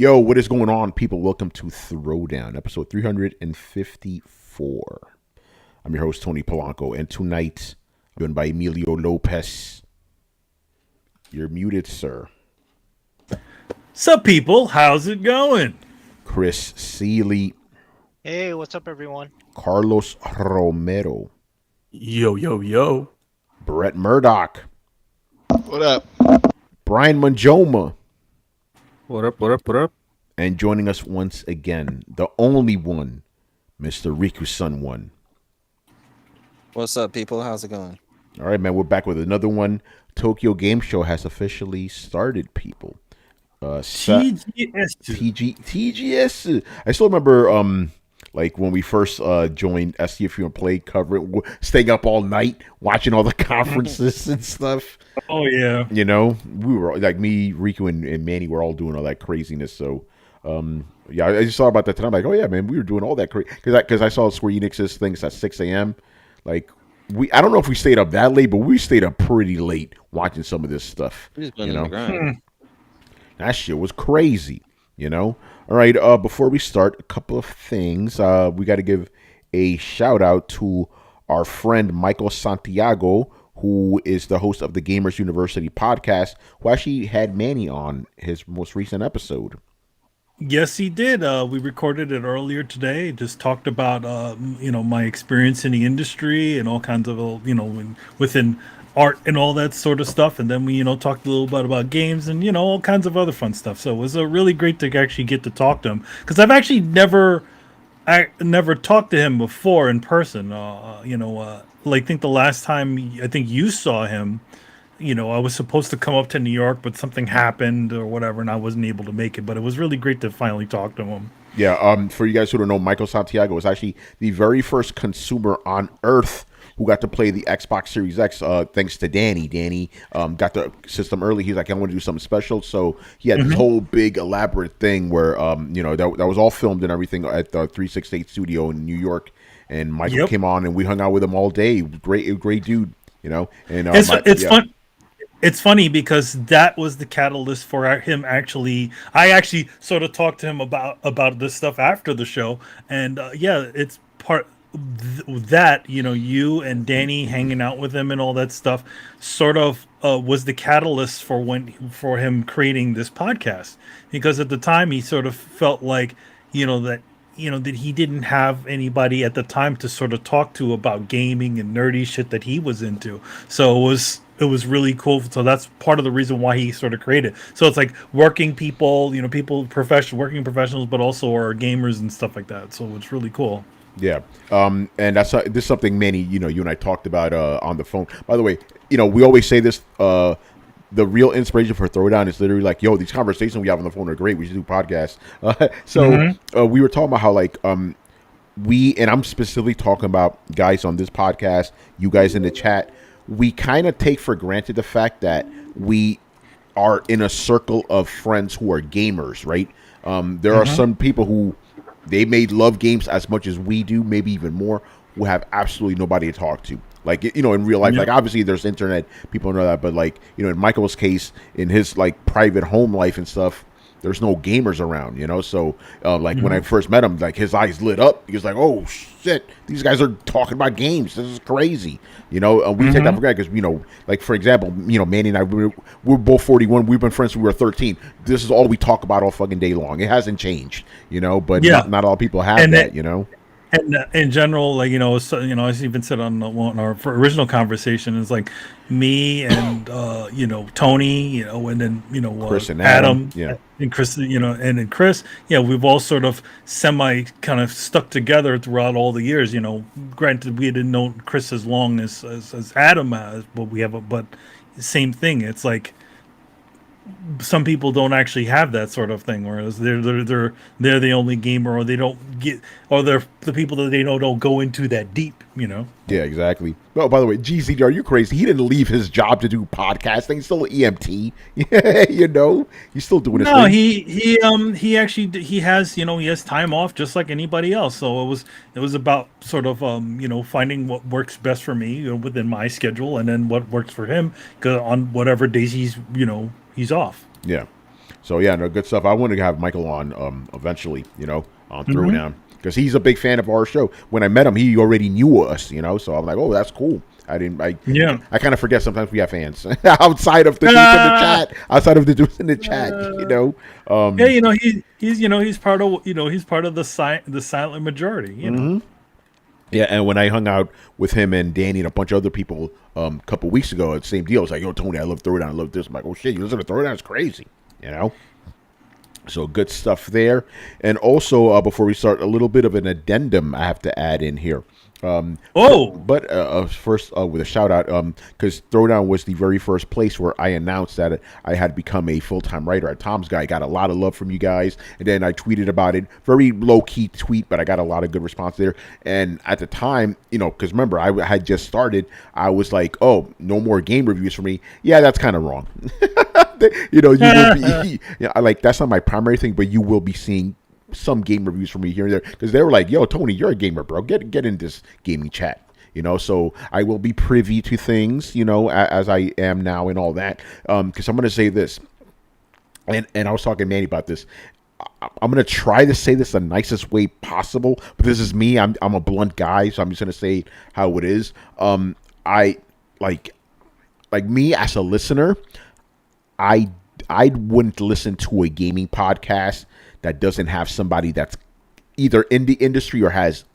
Yo, what is going on, people? Welcome to Throwdown, episode 354. I'm your host, Tony Polanco, and tonight I'm joined by Emilio Lopez. You're muted, sir. Sup, people? How's it going? Chris Seeley. Hey, what's up, everyone? Carlos Romero. Yo, yo, yo. Brett Murdoch. What up? Brian Manjoma. What up, what up, what up? And joining us once again, the only one, Mr. Riku-san one. What's up, people? How's it going? All right, man, we're back with another one. Tokyo Game Show has officially started, people. TGS. I still remember, like when we first joined STFU and played, covering, staying up all night, watching all the conferences and stuff. Oh, yeah. You know, we were like me, Riku, and Manny were all doing all that craziness. So, yeah, I just thought about that tonight. I'm like, oh, yeah, man, we were doing all that crazy. Because I saw Square Enix's things at 6 a.m. Like, I don't know if we stayed up that late, but we stayed up pretty late watching some of this stuff. You know? That shit was crazy, you know? All right, before we start, a couple of things. We got to give a shout out to our friend Michael Santiago, who is the host of the Gamers University podcast, who actually had Manny on his most recent episode. Yes, he did. We recorded it earlier today. Just talked about, my experience in the industry and all kinds of, within art and all that sort of stuff. And then we, talked a little bit about games and, all kinds of other fun stuff. So it was really great to actually get to talk to him, because I've actually never talked to him before in person. I think the last time you saw him, I was supposed to come up to New York, but something happened or whatever, and I wasn't able to make it. But it was really great to finally talk to him. Yeah, for you guys who don't know, Michael Santiago was actually the very first consumer on Earth who got to play the Xbox Series X, thanks to Danny. Danny got the system early. He's like, I want to do something special. So he had this whole big elaborate thing where, that was all filmed and everything at the 368 studio in New York. And Michael came on and we hung out with him all day. Great dude, And it's fun. It's funny because that was the catalyst for him actually. I actually sort of talked to him about this stuff after the show, and it's part that you and Danny hanging out with him and all that stuff sort of was the catalyst for him creating this podcast, because at the time he sort of felt like that he didn't have anybody at the time to sort of talk to about gaming and nerdy shit that he was into. So it was really cool. So that's part of the reason why he sort of created. So it's like working people, working professionals, but also are gamers and stuff like that. So it's really cool. Yeah. And this is something, Manny, you and I talked about on the phone. By the way, we always say this, the real inspiration for Throwdown is literally like, yo, these conversations we have on the phone are great. We should do podcasts. We were talking about how, like, and I'm specifically talking about guys on this podcast, you guys in the chat, we kind of take for granted the fact that we are in a circle of friends who are gamers, right? There are some people who they may love games as much as we do, maybe even more, who have absolutely nobody to talk to. Like, in real life, like, obviously there's internet, people know that, but like, in Michael's case, in his like private home life and stuff, there's no gamers around, so when I first met him, like, his eyes lit up. He was like, oh shit, these guys are talking about games, this is crazy. We take that for granted because, like, for example, Manny and I, we're both 41, we've been friends since we were 13. This is all we talk about all fucking day long. It hasn't changed, but not a lot of people have and that, And in general, like, I even said on our original conversation, is like me and Tony, and then Chris and Adam, and Chris, and then Chris, we've all sort of semi kind of stuck together throughout all the years. Granted, we didn't know Chris as long as Adam has, but same thing. It's like some people don't actually have that sort of thing, whereas they're the only gamer, or they don't get, or they're the people that they know don't go into that deep, Yeah, exactly. Oh, by the way, GZ, are you crazy? He didn't leave his job to do podcasting. He's still an EMT. He's still doing his thing. No, he actually he has time off just like anybody else. So it was about sort of finding what works best for me within my schedule, and then what works for him on whatever days he's off. Yeah. So yeah, no, good stuff. I want to have Michael on eventually, on Mhm. Throwdown, because he's a big fan of our show. When I met him, he already knew us, so I'm like, oh, that's cool. Yeah. I kind of forget sometimes we have fans outside of the dudes in the chat. Outside of the dudes in the chat, Yeah, he's part of the silent majority. Yeah, and when I hung out with him and Danny and a bunch of other people a couple weeks ago, the same deal. I was like, yo, Tony, I love Throwdown. I love this. I'm like, oh, shit, you listen to Throwdown? It's crazy, So good stuff there. And also, before we start, a little bit of an addendum I have to add in here. But first, with a shout out, because Throwdown was the very first place where I announced that I had become a full-time writer at Tom's Guy. I got a lot of love from you guys, and then I tweeted about it. Very low-key tweet, but I got a lot of good response there. And at the time, because remember, I had just started, I was like, oh, no more game reviews for me. Yeah, that's kind of wrong. You will be, that's not my primary thing, but you will be seeing some game reviews from me here and there, because they were like, yo, Tony, you're a gamer, bro, get in this gaming chat, so I will be privy to things, as I am now and all that, because I'm going to say this, and I was talking to Manny about this. I'm going to try to say this the nicest way possible, but this is me. I'm a blunt guy, so I'm just going to say how it is. I like me as a listener, I wouldn't listen to a gaming podcast that doesn't have somebody that's either in the industry or has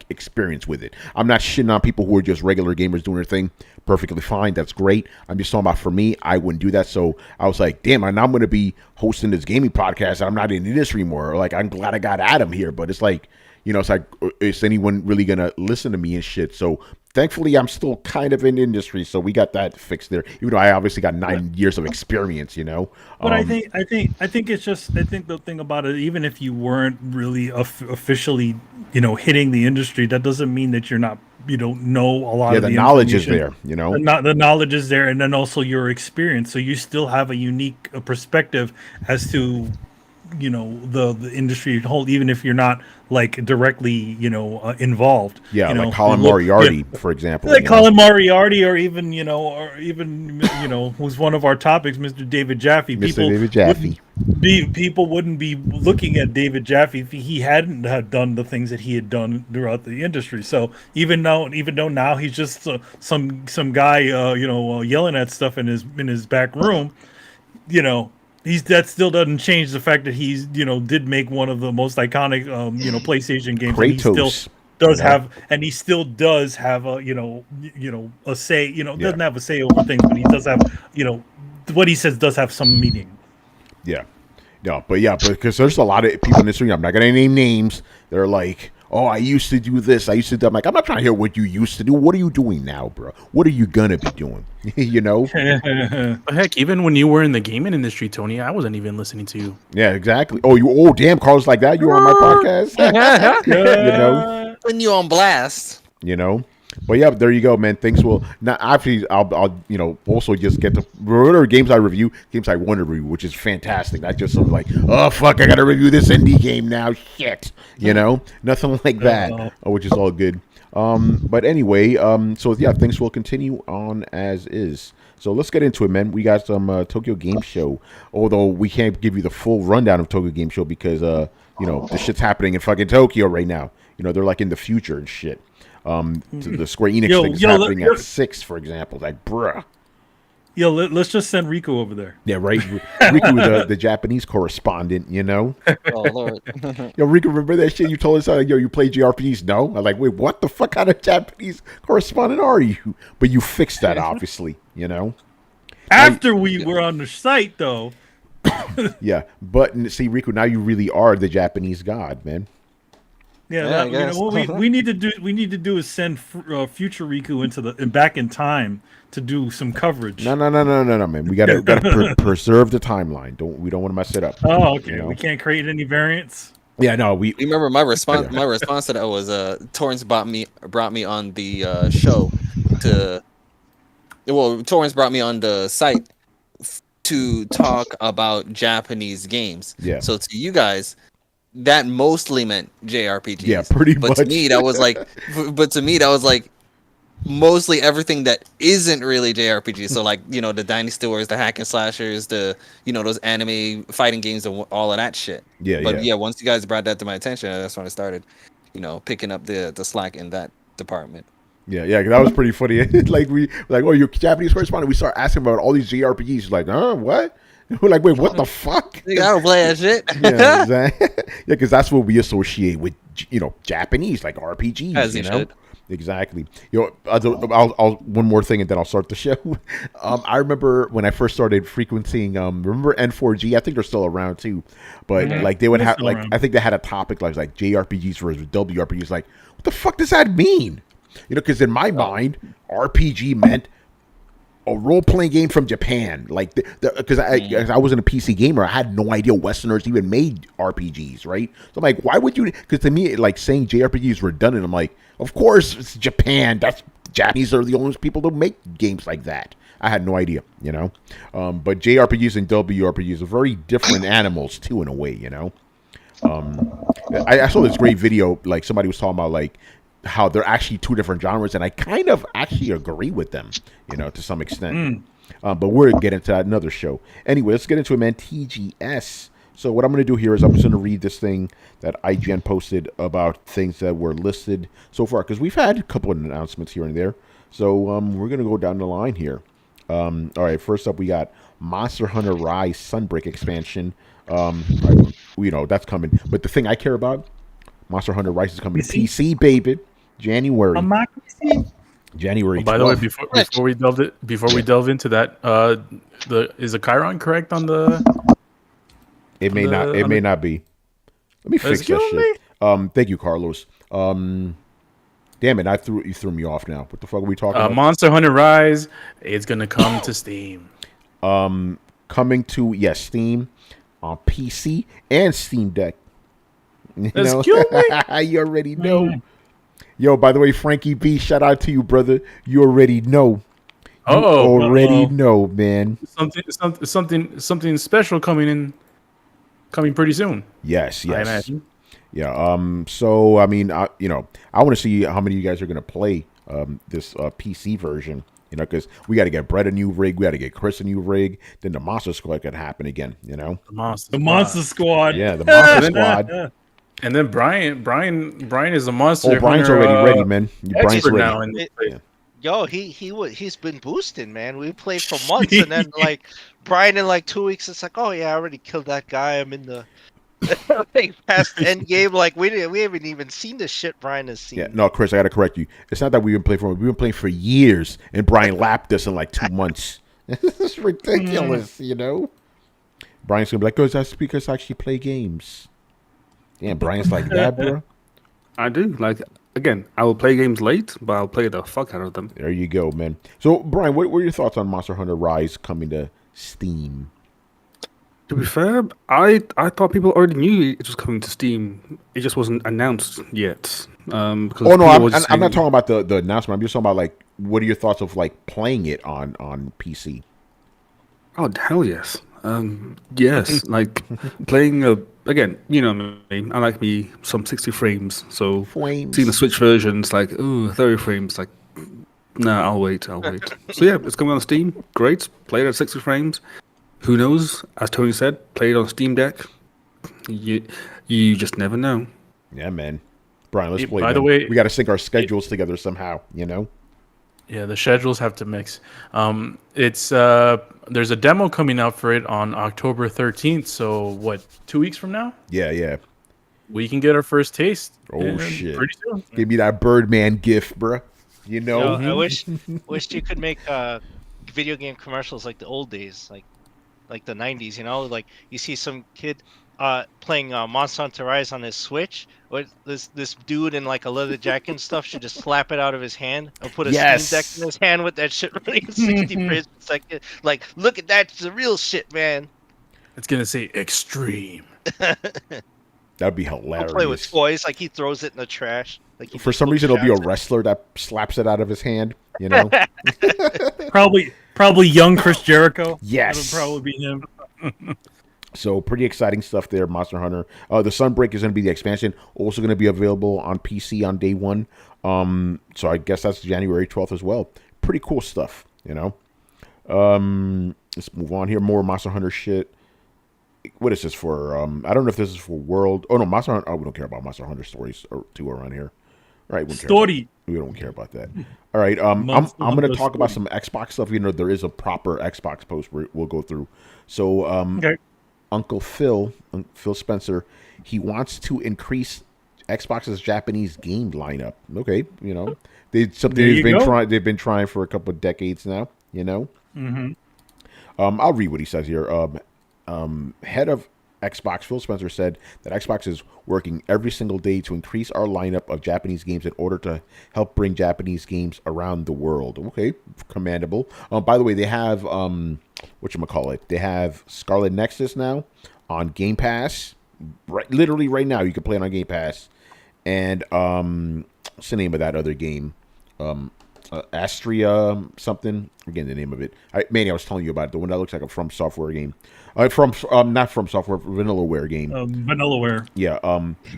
experience with it. I'm not shitting on people who are just regular gamers doing their thing. Perfectly fine. That's great. I'm just talking about, for me, I wouldn't do that. So I was like, damn, and I'm going to be hosting this gaming podcast and I'm not in the industry more. Like, I'm glad I got Adam here, but it's like, it's like, is anyone really going to listen to me and shit? So thankfully, I'm still kind of in the industry, so we got that fixed there. Even though I obviously got 9 years of experience, But I think it's just, I think the thing about it, even if you weren't really officially, hitting the industry, that doesn't mean that you don't know a lot of the the knowledge is information. there, The knowledge is there, and then also your experience. So you still have a unique perspective as to the industry as a whole, even if you're not directly involved. like Colin Moriarty, for example, like Colin Moriarty, or even who's one of our topics, Mr. David Jaffe. David Jaffe. People wouldn't be looking at David Jaffe if he hadn't had done the things that he had done throughout the industry. So even though now he's just some guy yelling at stuff in his back room, that still doesn't change the fact that he's did make one of the most iconic PlayStation games. Kratos. And he still does have, and he still does have a a say. Doesn't have a say over things, but he does have what he says does have some meaning. Yeah, no, but because there's a lot of people in this room. I'm not gonna name names. They're like, oh, I used to do this. I used to do. I'm like, I'm not trying to hear what you used to do. What are you doing now, bro? What are you gonna be doing? But heck, even when you were in the gaming industry, Tony, I wasn't even listening to you. Yeah, exactly. Oh, damn, Carl's like that. You were on my podcast. Putting you on blast. But yeah, there you go, man. Things will now. Actually, I'll also just get to whatever games I review, games I want to review, which is fantastic. Not just something like, oh fuck, I got to review this indie game now. Shit, nothing like that, which is all good. But anyway, so yeah, things will continue on as is. So let's get into it, man. We got some Tokyo Game Show. Although we can't give you the full rundown of Tokyo Game Show because the shit's happening in fucking Tokyo right now. They're like in the future and shit. The Square Enix thing's happening at 6, for example. Like, bruh. Yo, let's just send Riku over there. Yeah, right. Riku, the Japanese correspondent, Oh, Lord. Yo, Riku, remember that shit you told us? You play JRPGs? No? I'm like, wait, what the fuck kind of Japanese correspondent are you? But you fixed that, obviously, After we were on the site, though. Yeah, but see, Riku, now you really are the Japanese god, man. Yeah, what we need to do is send future Riku back in time to do some coverage. No, man. We gotta preserve the timeline. We don't want to mess it up. Oh, okay. We can't create any variants. Yeah, no. We remember my response. Yeah. My response to that was Torrance brought me on the show to. Well, Torrance brought me on the site to talk about Japanese games. Yeah. So to you guys, that mostly meant JRPGs. Yeah, pretty much. But to me, that was like, mostly everything that isn't really JRPG. So like, you know, the Dynasty Wars, the hack and slashers, the, you know, those anime fighting games and all of that shit. Yeah, But yeah. yeah, once you guys brought that to my attention, that's when I started, you know, picking up the slack in that department. Yeah, yeah, that was pretty funny. Oh, you're Japanese correspondent. We start asking about all these JRPGs. Like, what? We're like, wait, what the fuck? You gotta play that shit. Yeah, exactly. Yeah, because that's what we associate with, you know, Japanese, like RPGs. As you you know, should. exactly. You know, I'll one more thing and then I'll start the show. I remember when I first started frequenting. Remember N4G? I think they're still around too, but like they would They're have still like around. I think they had a topic like JRPGs versus WRPGs. Like, what the fuck does that mean? You know, because in my mind, RPG meant a role-playing game from Japan. Like, because I wasn't a PC gamer, I had no idea Westerners even made RPGs, right? So I'm like, why would you? Because to me, like saying JRPG is redundant. I'm like, of course it's Japan. That's Japanese are the only people that make games like that. I had no idea, you know. But JRPGs and WRPGs are very different animals too, in a way, you know. I saw this great video, like somebody was talking about like how they're actually two different genres, and I kind of actually agree with them, you know, to some extent. But we're gonna get into that another show. Anyway, let's get into it, man. TGS. So what I'm gonna do here is I'm just gonna read this thing that IGN posted about things that were listed so far, because we've had a couple of announcements here and there. So we're gonna go down the line here. All right, first up we got Monster Hunter Rise Sunbreak expansion. You know that's coming, but the thing I care about, Monster Hunter Rise is coming to PC, baby. January. January. By the way, 12th. before we delve into that, is the Chiron correct on the? It may not be. Let me fix that Excuse shit. Thank you, Carlos. Damn it, you threw me off now. What the fuck are we talking about? Monster Hunter Rise is gonna come to Steam. Coming to Steam on PC and Steam Deck. You know? Excuse me? You already know. Yo, by the way, Frankie B, shout out to you, brother. You already know. You already know, man. Something special coming pretty soon. Yes. I imagine. Yeah. So I mean, I want to see how many of you guys are gonna play this PC version. You know, because we got to get Brett a new rig, we got to get Chris a new rig. Then the Monster Squad could happen again. You know, The Monster Squad. Yeah, the Monster Squad. And then Brian is a monster. Oh, Brian's Hunter, already ready, man. Brian's expert ready. now. Yo, he's been boosting, man. We played for months, and then like Brian in like 2 weeks, it's like, oh yeah, I already killed that guy. I'm in the past end game. Like we haven't even seen the shit Brian has seen. Yeah, no, Chris, I got to correct you. It's not that we've been playing for him. We've been playing for years, and Brian lapped us in like 2 months. This is ridiculous, you know. Brian's gonna be like, "Oh, that's because I actually play games." Damn, Brian's like that, bro. I do. Like, again, I will play games late, but I'll play the fuck out of them. There you go, man. So, Brian, what were your thoughts on Monster Hunter Rise coming to Steam? To be fair, I thought people already knew it was coming to Steam. It just wasn't announced yet. Because Oh no, people were I'm not saying- talking about the announcement. I'm just talking about like, what are your thoughts of like playing it on PC? Oh hell yes. Yes, like playing again. You know me. I like me some 60 frames. So Flames. seeing the Switch versions, like 30 frames. Like, nah, I'll wait. So yeah, it's coming on Steam. Great. Play it at 60 frames. Who knows? As Tony said, play it on Steam Deck. You just never know. Yeah, man. Brian, let's play. By the man. way- we got to sync our schedules together somehow. You know. Yeah, the schedules have to mix. There's a demo coming out for it on October 13th. So what? 2 weeks from now, Yeah. we can get our first taste. Oh, shit. Pretty soon. Give me that Birdman gift, bruh. You know. Yo, I wished you could make video game commercials like the old days, like the 90s. You know, like you see some kid playing Monster Hunter Rise on his Switch. Or this dude in like a leather jacket and stuff should just slap it out of his hand or put a Yes. Steam Deck in his hand with that shit running at 60 frames per second. Like, look at that, it's the real shit, man. It's gonna say extreme. That'd be He'll hilarious. play with toys, like he throws it in the trash. Like he For just some looks reason, it'll be a shocked. wrestler that slaps it out of his hand. You know. Probably young Chris Jericho. Yes. It'll probably be him. So pretty exciting stuff there, Monster Hunter. The Sunbreak is going to be the expansion, also going to be available on PC on day one. So I guess that's January 12th as well. Pretty cool stuff, you know. Let's move on here. More Monster Hunter shit. What is this for? I don't know if this is for World. Oh no, Monster Hunter. Oh, we don't care about Monster Hunter stories or 2 around here. Right, Story. We don't care about that. All right, I'm going to talk about some Xbox stuff. You know, there is a proper Xbox post we'll go through. So, Okay. Uncle Phil Spencer, he wants to increase Xbox's Japanese game lineup. Okay, you know, they've been trying for a couple of decades now. You know, I'll read what he says here. Head of Xbox, Phil Spencer, said that Xbox is working every single day to increase our lineup of Japanese games in order to help bring Japanese games around the world. Okay, commendable. By the way, they have whatchamacallit, they have Scarlet Nexus now on Game Pass. Literally right now, you can play it on Game Pass. And what's the name of that other game? Astria something. Again, the name of it. Manny, I was telling you about it. The one that looks like a From Software game. Not From Software, Vanillaware game. Vanillaware. Yeah.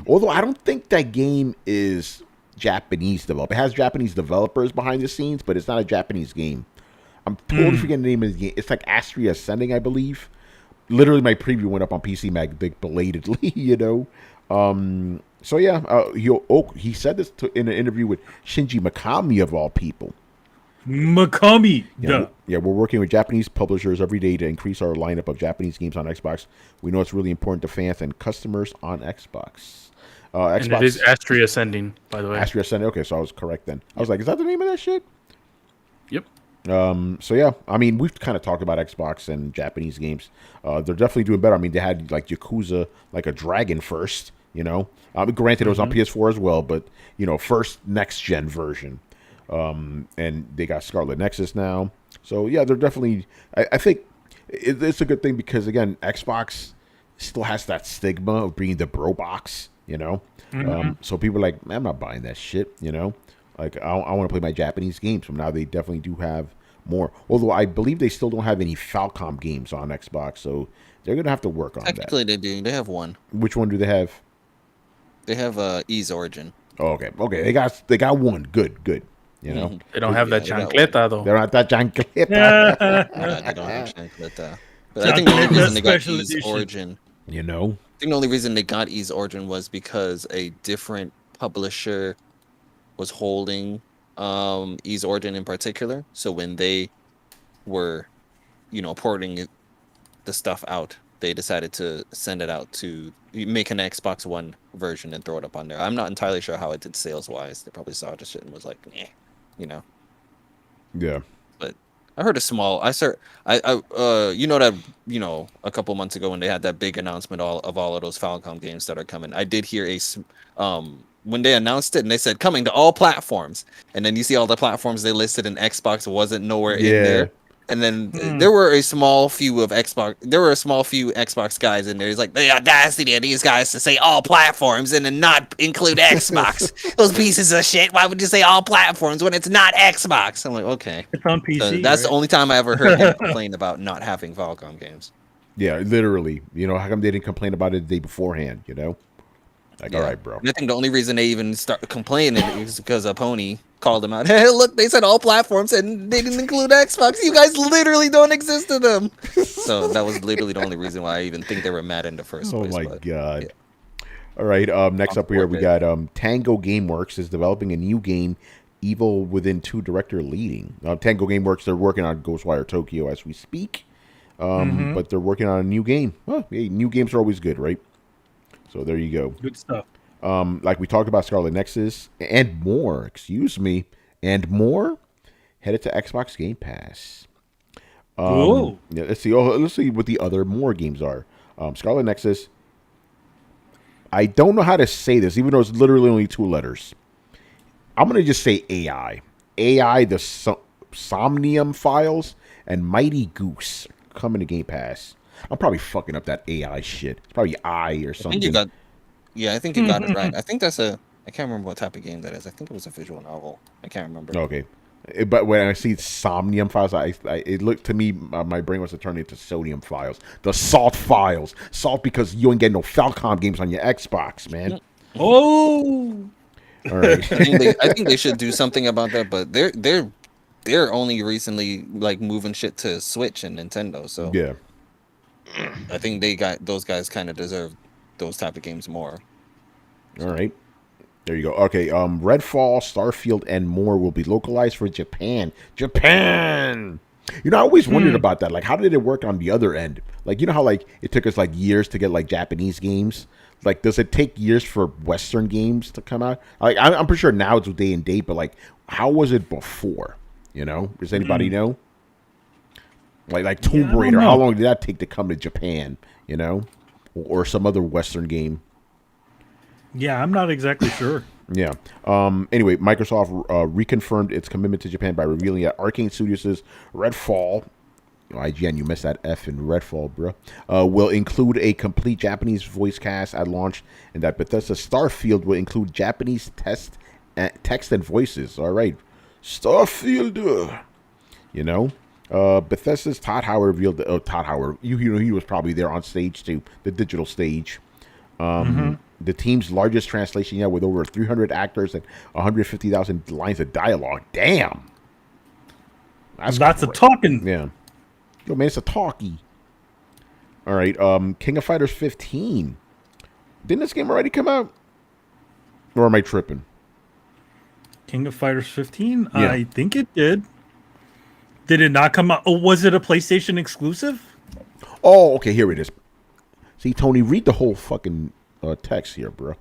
Although I don't think that game is Japanese developed. It has Japanese developers behind the scenes, but it's not a Japanese game. I'm totally forgetting the name of the game. It's like Astria Ascending, I believe. Literally, my preview went up on PC Mag belatedly, you know. So yeah, he said this in an interview with Shinji Mikami of all people. Mikami. Yeah, we're working with Japanese publishers every day to increase our lineup of Japanese games on Xbox. We know it's really important to fans and customers on Xbox. Xbox. And it is Astria Ascending, by the way. Astria Ascending. Okay, so I was correct then. I was like, is that the name of that shit? Yep. So yeah, I mean, we've kind of talked about Xbox and Japanese games. They're definitely doing better. I mean, they had like Yakuza, like a Dragon first, you know. Granted, it was on PS4 as well, but you know, first next gen version. And they got Scarlet Nexus now. So yeah, they're definitely. I think it's a good thing because again, Xbox still has that stigma of being the bro box, you know. So people are like, man, I'm not buying that shit, you know. Like I want to play my Japanese games. So now they definitely do have more. Although I believe they still don't have any Falcom games on Xbox, so they're gonna have to work on that. Technically, they do. They have one. Which one do they have? They have Ease Origin. Oh, okay. They got one. Good. You know, They don't have that chancleta though. they're not that chancleta. Yeah, they don't have Chancleta. But I think the only reason they got Special Ease edition. Origin. You know. I think the only reason they got Ease Origin was because a different publisher was holding Ease Origin in particular. So when they were, porting the stuff out, they decided to send it out to make an Xbox One version and throw it up on there. I'm not entirely sure how it did sales wise. They probably saw the shit and was like, eh, Yeah. But I heard a small. A couple months ago when they had that big announcement of all of those Falcom games that are coming, I did hear when they announced it and they said coming to all platforms, and then you see all the platforms they listed and Xbox wasn't nowhere in there. And then there were a small few Xbox guys in there. It's like the audacity of these guys to say all platforms and then not include Xbox. Those pieces of shit. Why would you say all platforms when it's not Xbox? I'm like, okay. It's on PC. So that's right? the only time I ever heard them complain about not having Falcom games. Yeah, literally. You know, how come they didn't complain about it the day beforehand, you know? Like, all right, bro. And I think the only reason they even start complaining is because a Pony called them out. Hey, look, they said all platforms and they didn't include Xbox. You guys literally don't exist to them. So that was literally the only reason why I even think they were mad in the first place. Oh, my God. Yeah. All right, next up here, we got Tango Gameworks is developing a new game, Evil Within 2 director leading. Tango Gameworks, they're working on Ghostwire Tokyo as we speak. But they're working on a new game. Hey, new games are always good, right? So there you go. Good stuff. Like we talked about Scarlet Nexus and more, and more, headed to Xbox Game Pass. Cool. Yeah, let's see what the other more games are. Scarlet Nexus. I don't know how to say this, even though it's literally only 2 letters. I'm going to just say AI. AI, the Somnium Files, and Mighty Goose coming to Game Pass. I'm probably fucking up that AI shit. It's probably I or something. I think you got it right. I think I can't remember what type of game that is. I think it was a visual novel. I can't remember. Okay. But when I see Somnium files, it looked to me, my brain was to turn into sodium files, the salt files, salt because you ain't getting no Falcom games on your Xbox, man. Oh, All right. I think they should do something about that, but they're only recently like moving shit to Switch and Nintendo, so Yeah. I think those guys kind of deserve those type of games more. All right. There you go. Okay. Redfall, Starfield, and more will be localized for Japan. Japan. You know, I always wondered about that. Like, how did it work on the other end? Like, you know how like it took us like years to get like Japanese games. Like, does it take years for Western games to come out? Like, I'm pretty sure now it's day and date, but like, how was it before? You know, does anybody know? Like Tomb Raider, how long did that take to come to Japan? You know, or some other Western game? yeah, I'm not exactly sure. Yeah. Anyway, Microsoft reconfirmed its commitment to Japan by revealing that Arcane Studios' Redfall, IGN, you missed that F in Redfall, bro, will include a complete Japanese voice cast at launch, and that Bethesda Starfield will include Japanese text and voices. All right. Starfield. You know? Bethesda's Todd Howard revealed that Todd Howard, you know, he was probably there on stage too, the digital stage. The team's largest translation yet, with over 300 actors and 150,000 lines of dialogue. Damn, That's a talking. Yeah, yo man, it's a talkie. All right, King of Fighters 15. Didn't this game already come out, or am I tripping? King of Fighters 15. Yeah. I think it did. Did it not come out? Oh, was it a PlayStation exclusive? Oh, okay, here it is. See, Tony, read the whole fucking text here, bro.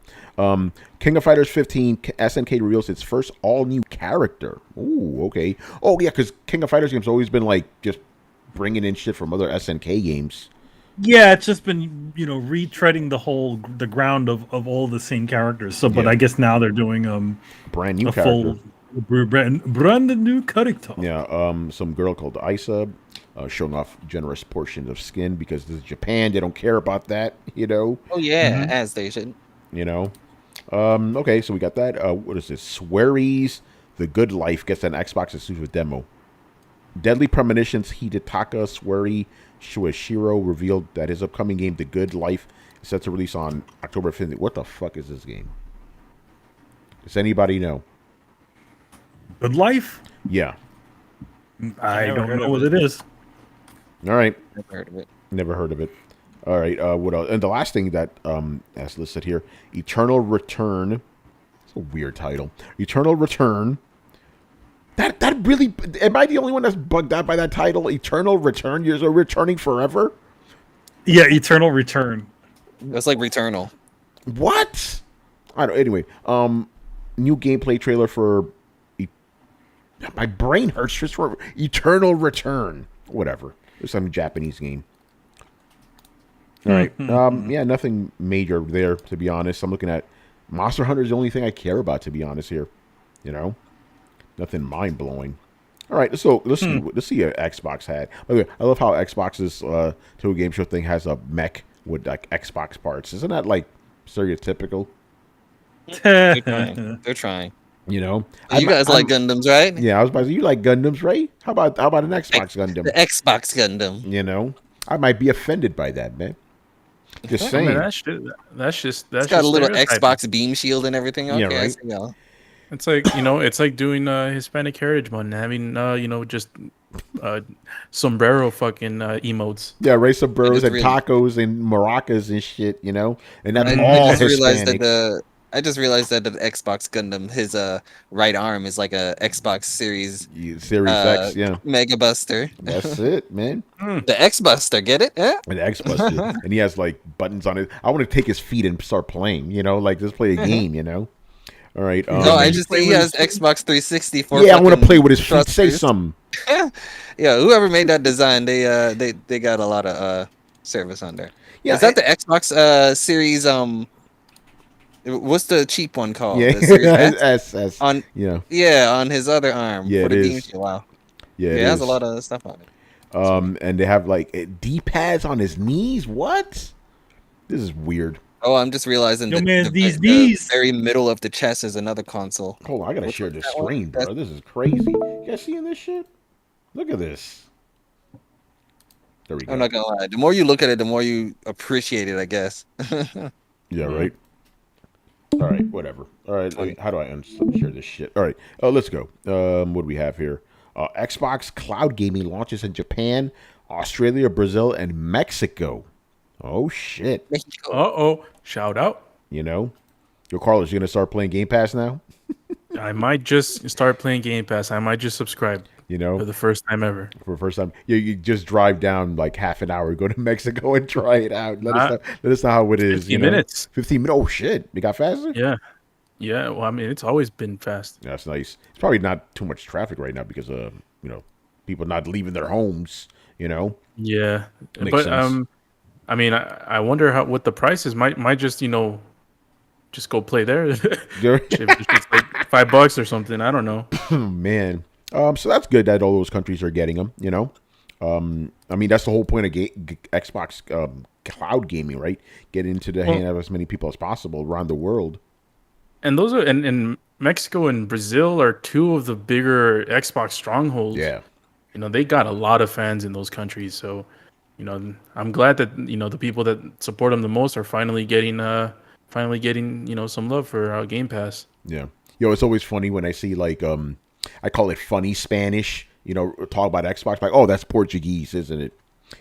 King of Fighters 15, SNK reveals its first all-new character. Ooh, okay. Oh, yeah, because King of Fighters games always been, like, just bringing in shit from other SNK games. Yeah, it's just been, you know, retreading the ground of all the same characters. So, but Yeah. I guess now they're doing Brand new a character. full brand new character. Yeah, some girl called Isa, showing off generous portions of skin because this is Japan. They don't care about that, you know. Oh yeah, as they should. You know. Okay, so we got that. What is this? Sweries, The Good Life gets an Xbox exclusive demo. Deadly Premonitions, Hidetaka Swery Shueshiro revealed that his upcoming game, The Good Life, is set to release on October 15th. What the fuck is this game? Does anybody know? Good Life? Yeah. I don't know what it is. All right. Never heard of it. Never heard of it. All right. What else? And the last thing that as listed here, Eternal Return. It's a weird title. Eternal Return. That really, am I the only one that's bugged out by that title? Eternal Return. You're returning forever. Yeah, Eternal Return. That's like Returnal. What? I don't. Anyway, new gameplay trailer for. My brain hurts just for Eternal Return. Whatever. It's some Japanese game. All right. Yeah, nothing major there, to be honest. I'm looking at Monster Hunter is the only thing I care about, to be honest here. You know? Nothing mind-blowing. All right, let's see what Xbox had. By the way, I love how Xbox's to a game show thing has a mech with like Xbox parts. Isn't that like stereotypical? They're trying. You know? You guys like Gundams, right? Yeah, I was about to say, you like Gundams, right? How about an Xbox Gundam? The Xbox Gundam. You know? I might be offended by that, man. Just I saying. mean, that's just It's got a little stereotyping. Xbox beam shield and everything. Okay, Yeah, I right. see y'all. It's like, you know, it's like doing Hispanic Heritage Month, having you know, just sombrero fucking emotes. Yeah, race sombreros and really- tacos and maracas and shit, you know? And that's I all just realized Hispanic. I just realized that the Xbox Gundam, his right arm is like a Xbox Series Series X, yeah. Mega Buster. That's it, man. The X Buster, get it? Yeah. An X Buster. And he has like buttons on it. I want to take his feet and start playing, you know, like just play a game, you know? All right. No, I just think he has Xbox 360 for. Yeah, I want to play with his feet. thrusters. Say something. Yeah, whoever made that design, they got a lot of service on there. Yeah, Is that the Xbox Series? What's the cheap one called? Yeah, The Series S? S. On Yeah, on his other arm. Yeah, for the it beam is. shield. Wow. yeah. Yeah, it has a lot of stuff on it. And they have like D-pads on his knees. What? This is weird. Oh, I'm just realizing Yo, that man, the, these. the very middle of the chest is another console. Hold on, I gotta Which share one's this that one? screen, bro. This is crazy. You guys seeing this shit? Look at this. There we go. I'm not gonna lie. The more you look at it, the more you appreciate it, I guess. Yeah, right. All right, whatever. All right, how do I unshare this shit? All right, let's go. What do we have here? Xbox Cloud Gaming launches in Japan, Australia, Brazil, and Mexico. Oh shit! Shout out. You know, yo, Carlos, you gonna start playing Game Pass now? I might just start playing Game Pass. I might just subscribe. You know, For the first time ever. for the first time, you just drive down like half an hour, go to Mexico, and try it out. Let us know how it is. 15 You know? minutes. 15 minutes. Oh shit! It got faster. Yeah. Yeah. Well, I mean, it's always been fast. Yeah, that's nice. It's probably not too much traffic right now because people not leaving their homes. You know. Yeah. Makes But sense. I mean, I wonder what the price is. Might just just go play there. If it's like $5 or something. I don't know. Man. So that's good that all those countries are getting them, you know. I mean, that's the whole point of Xbox cloud gaming, right? Get into the hand of as many people as possible around the world. And those are and Mexico and Brazil are two of the bigger Xbox strongholds. Yeah. They got a lot of fans in those countries. So, I'm glad that the people that support them the most are finally getting some love for Game Pass. Yeah. It's always funny when I see like I call it funny Spanish, talk about Xbox, like, oh, that's Portuguese, isn't it?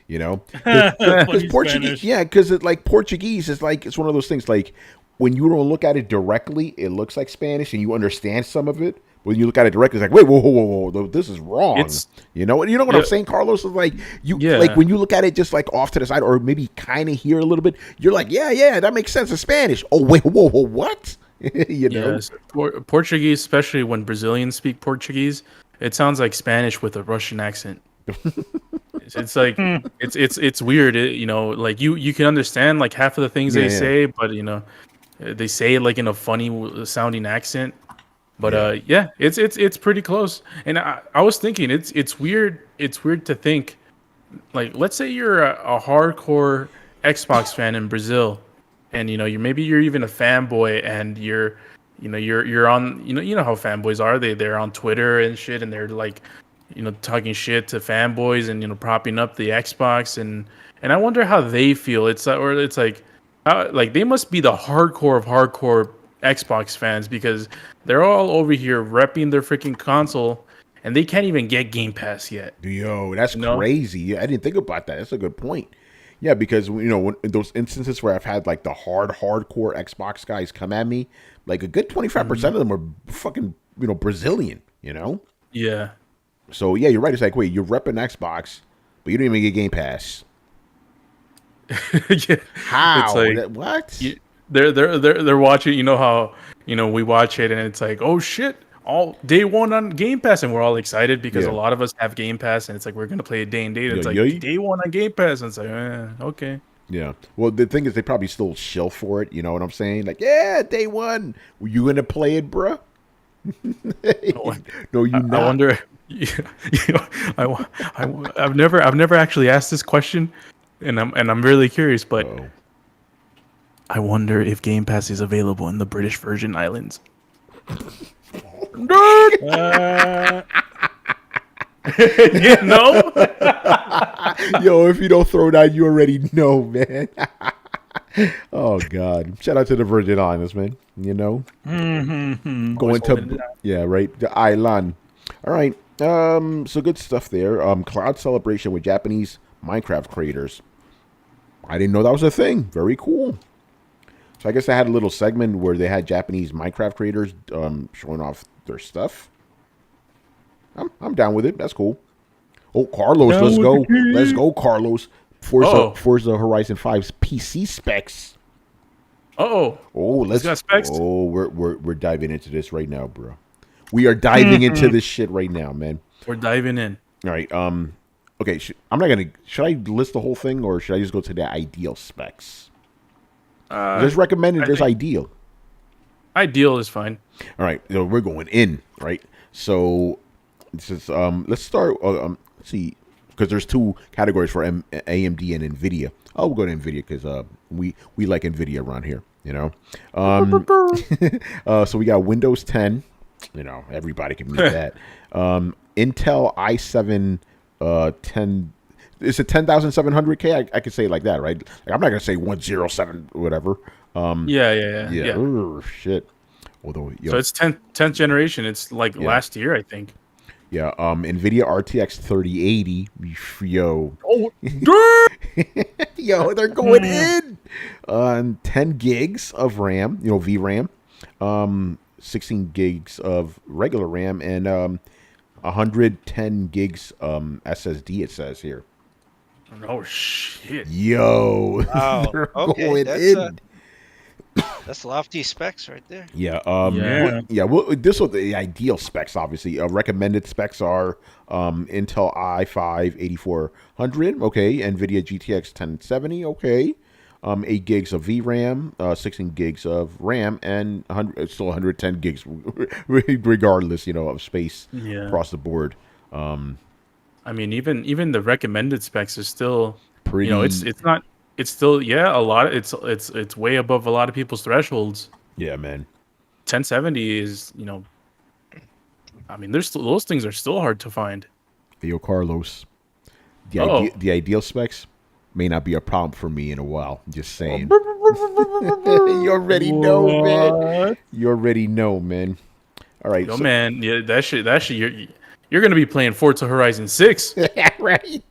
Because Portuguese, yeah, because like Portuguese is like, it's one of those things like when you don't look at it directly, it looks like Spanish and you understand some of it. When you look at it directly, it's like, wait, whoa, this is wrong. You know what I'm saying, Carlos? Is like like when you look at it just like off to the side or maybe kind of hear a little bit, you're like, yeah, that makes sense. It's Spanish. Oh wait, whoa, what? Yes. Portuguese, especially when Brazilians speak Portuguese, it sounds like Spanish with a Russian accent. It's like it's weird. Like you can understand like half of the things they say, but they say it like in a funny sounding accent. But it's pretty close. And I was thinking it's weird. It's weird to think like, let's say you're a hardcore Xbox fan in Brazil, and you're even a fanboy, and you're on how fanboys are. They're on Twitter and shit, and they're like talking shit to fanboys and propping up the Xbox, and I wonder how they feel. It's like they must be the hardcore of hardcore Xbox fans, because they're all over here repping their freaking console, and they can't even get Game Pass yet. Yo, that's crazy. Yeah, I didn't think about that. That's a good point. Yeah, because when in those instances where I've had like the hardcore Xbox guys come at me, like a good 25% of them are fucking Brazilian. Yeah. So yeah, you're right. It's like, wait, you're repping Xbox, but you don't even get Game Pass. Yeah. How? It's like, what? They're watching. How we watch it, and it's like, oh shit, all day one on Game Pass, and we're all excited because a lot of us have Game Pass, and it's like we're gonna play a day and date. It's like day one on Game Pass, and it's like, okay. Yeah. Well, the thing is, they probably still shill for it. You know what I'm saying? Like, yeah, day one. Were you gonna play it, bruh? No, you not. I wonder. I've never actually asked this question, and I'm really curious, but. Uh-oh. I wonder if Game Pass is available in the British Virgin Islands. Yo, if you don't throw down, you already know, man. Oh God! Shout out to the Virgin Islands, man. Going to the island. All right. So good stuff there. Cloud celebration with Japanese Minecraft creators. I didn't know that was a thing. Very cool. So I guess I had a little segment where they had Japanese Minecraft creators showing off their stuff. I'm down with it. That's cool. Oh, Carlos, let's go. Let's go, Carlos. Forza Horizon 5's PC specs. Oh, let's got specs. Oh, we're diving into this right now, bro. We are diving into this shit right now, man. We're diving in. All right. Okay. Should I list the whole thing, or should I just go to the ideal specs? There's recommended. There's ideal. Ideal is fine. All right. So we're going in, right? So this is let's start. Let's see. because there's two categories for AMD and NVIDIA. Oh, we'll go to NVIDIA because we like NVIDIA around here, you know. So we got Windows 10. You know, everybody can meet that. Intel i7 10. Is it 10,700K? I could say it like that, right? Like, I'm not gonna say 107 whatever. Yeah. Ooh, shit. Although, So it's 10th generation. It's like last year, I think. Yeah. NVIDIA RTX 3080. Yo. Oh, Yo, they're going in. 10 gigs of RAM. You know, VRAM. 16 gigs of regular RAM and 110 gigs SSD. It says here. Oh shit! Yo, Wow. they're Okay, going that's in. That's lofty specs right there. Yeah. Yeah. Well, this was the ideal specs. Obviously, recommended specs are Intel i5 8400. Okay, NVIDIA GTX 1070. Okay. 8 gigs of VRAM, 16 gigs of RAM, and still 110 gigs, regardless, you know, of space across the board. I mean, even the recommended specs is still Pretty. You know, it's still a lot. It's way above a lot of people's thresholds. Yeah, man. 1070 is, you know, I mean, those things are still hard to find. Theo Carlos, the ideal specs may not be a problem for me in a while. Just saying. You already know, man. You already know, man. All right, man. Yeah, that shit. You're gonna be playing Forza Horizon 6. Right.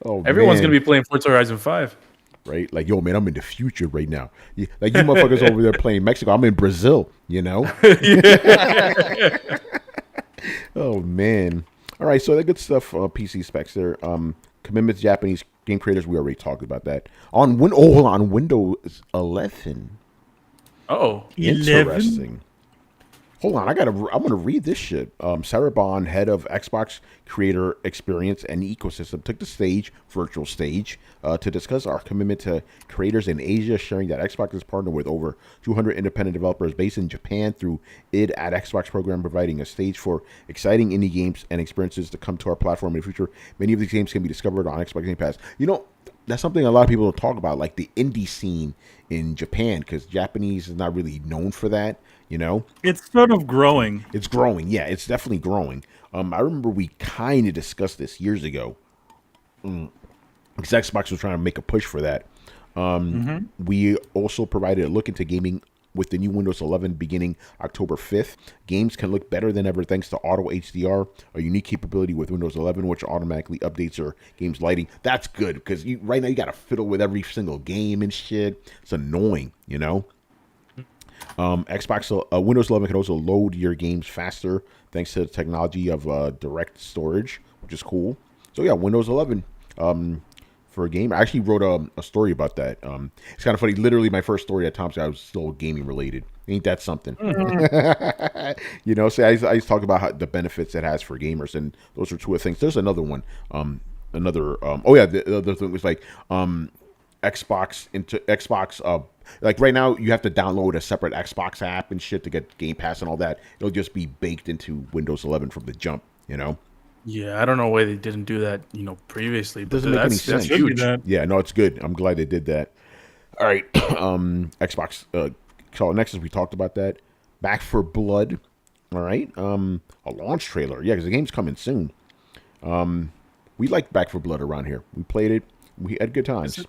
Oh, everyone's man. gonna be playing Forza Horizon 5. Right, like, yo, man, I'm in the future right now. Like, you motherfuckers over there playing Mexico. I'm in Brazil. You know. Oh man. All right, so that good stuff. PC specs there. Commitments, Japanese game creators. We already talked about that. On Windows 11. Oh, interesting. Hold on, I'm gonna read this shit. Sarah Bond, head of Xbox Creator Experience and Ecosystem, took the stage, virtual stage, to discuss our commitment to creators in Asia, sharing that Xbox is partnered with over 200 independent developers based in Japan through id at Xbox program, providing a stage for exciting indie games and experiences to come to our platform in the future. Many of these games can be discovered on Xbox Game Pass. You know, that's something a lot of people don't talk about, like the indie scene in Japan, because Japanese is not really known for that. You know, it's sort of growing. It's growing. Yeah, it's definitely growing. I remember we kind of discussed this years ago. Because Xbox was trying to make a push for that. We also provided a look into gaming with the new Windows 11 beginning October 5th. Games can look better than ever thanks to Auto HDR, a unique capability with Windows 11 which automatically updates your game's lighting. That's good because right now you got to fiddle with every single game and shit. It's annoying, you know. Xbox Windows 11 can also load your games faster thanks to the technology of direct storage, which is cool. So yeah, Windows 11 for a game. I actually wrote a story about that. It's kind of funny. Literally, my first story at Thompson, I was still gaming related. Ain't that something? You know, so I used to talk about the benefits it has for gamers, and those are two of the things. There's another one. The other thing was like Xbox. Like right now, you have to download a separate Xbox app and shit to get Game Pass and all that. It'll just be baked into Windows 11 from the jump, you know? Yeah, I don't know why they didn't do that, you know, previously. But Doesn't make any sense. That's huge. Yeah, no, it's good. I'm glad they did that. All right, Xbox. So next, as we talked about that, Back for Blood. All right, a launch trailer. Yeah, because the game's coming soon. We like Back for Blood around here. We played it. We had good times.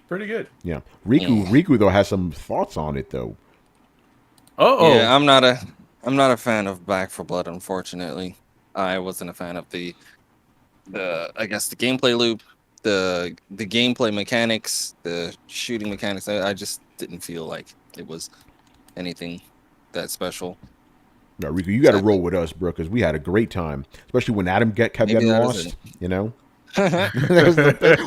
Pretty good. Yeah. Riku though has some thoughts on it though. Yeah, I'm not a fan of Back for Blood, unfortunately. I wasn't a fan of the I guess the gameplay loop, the gameplay mechanics, the shooting mechanics. I just didn't feel like it was anything that special. No, Riku, you got to roll with us, bro, because we had a great time, especially when Adam kept getting lost. You know.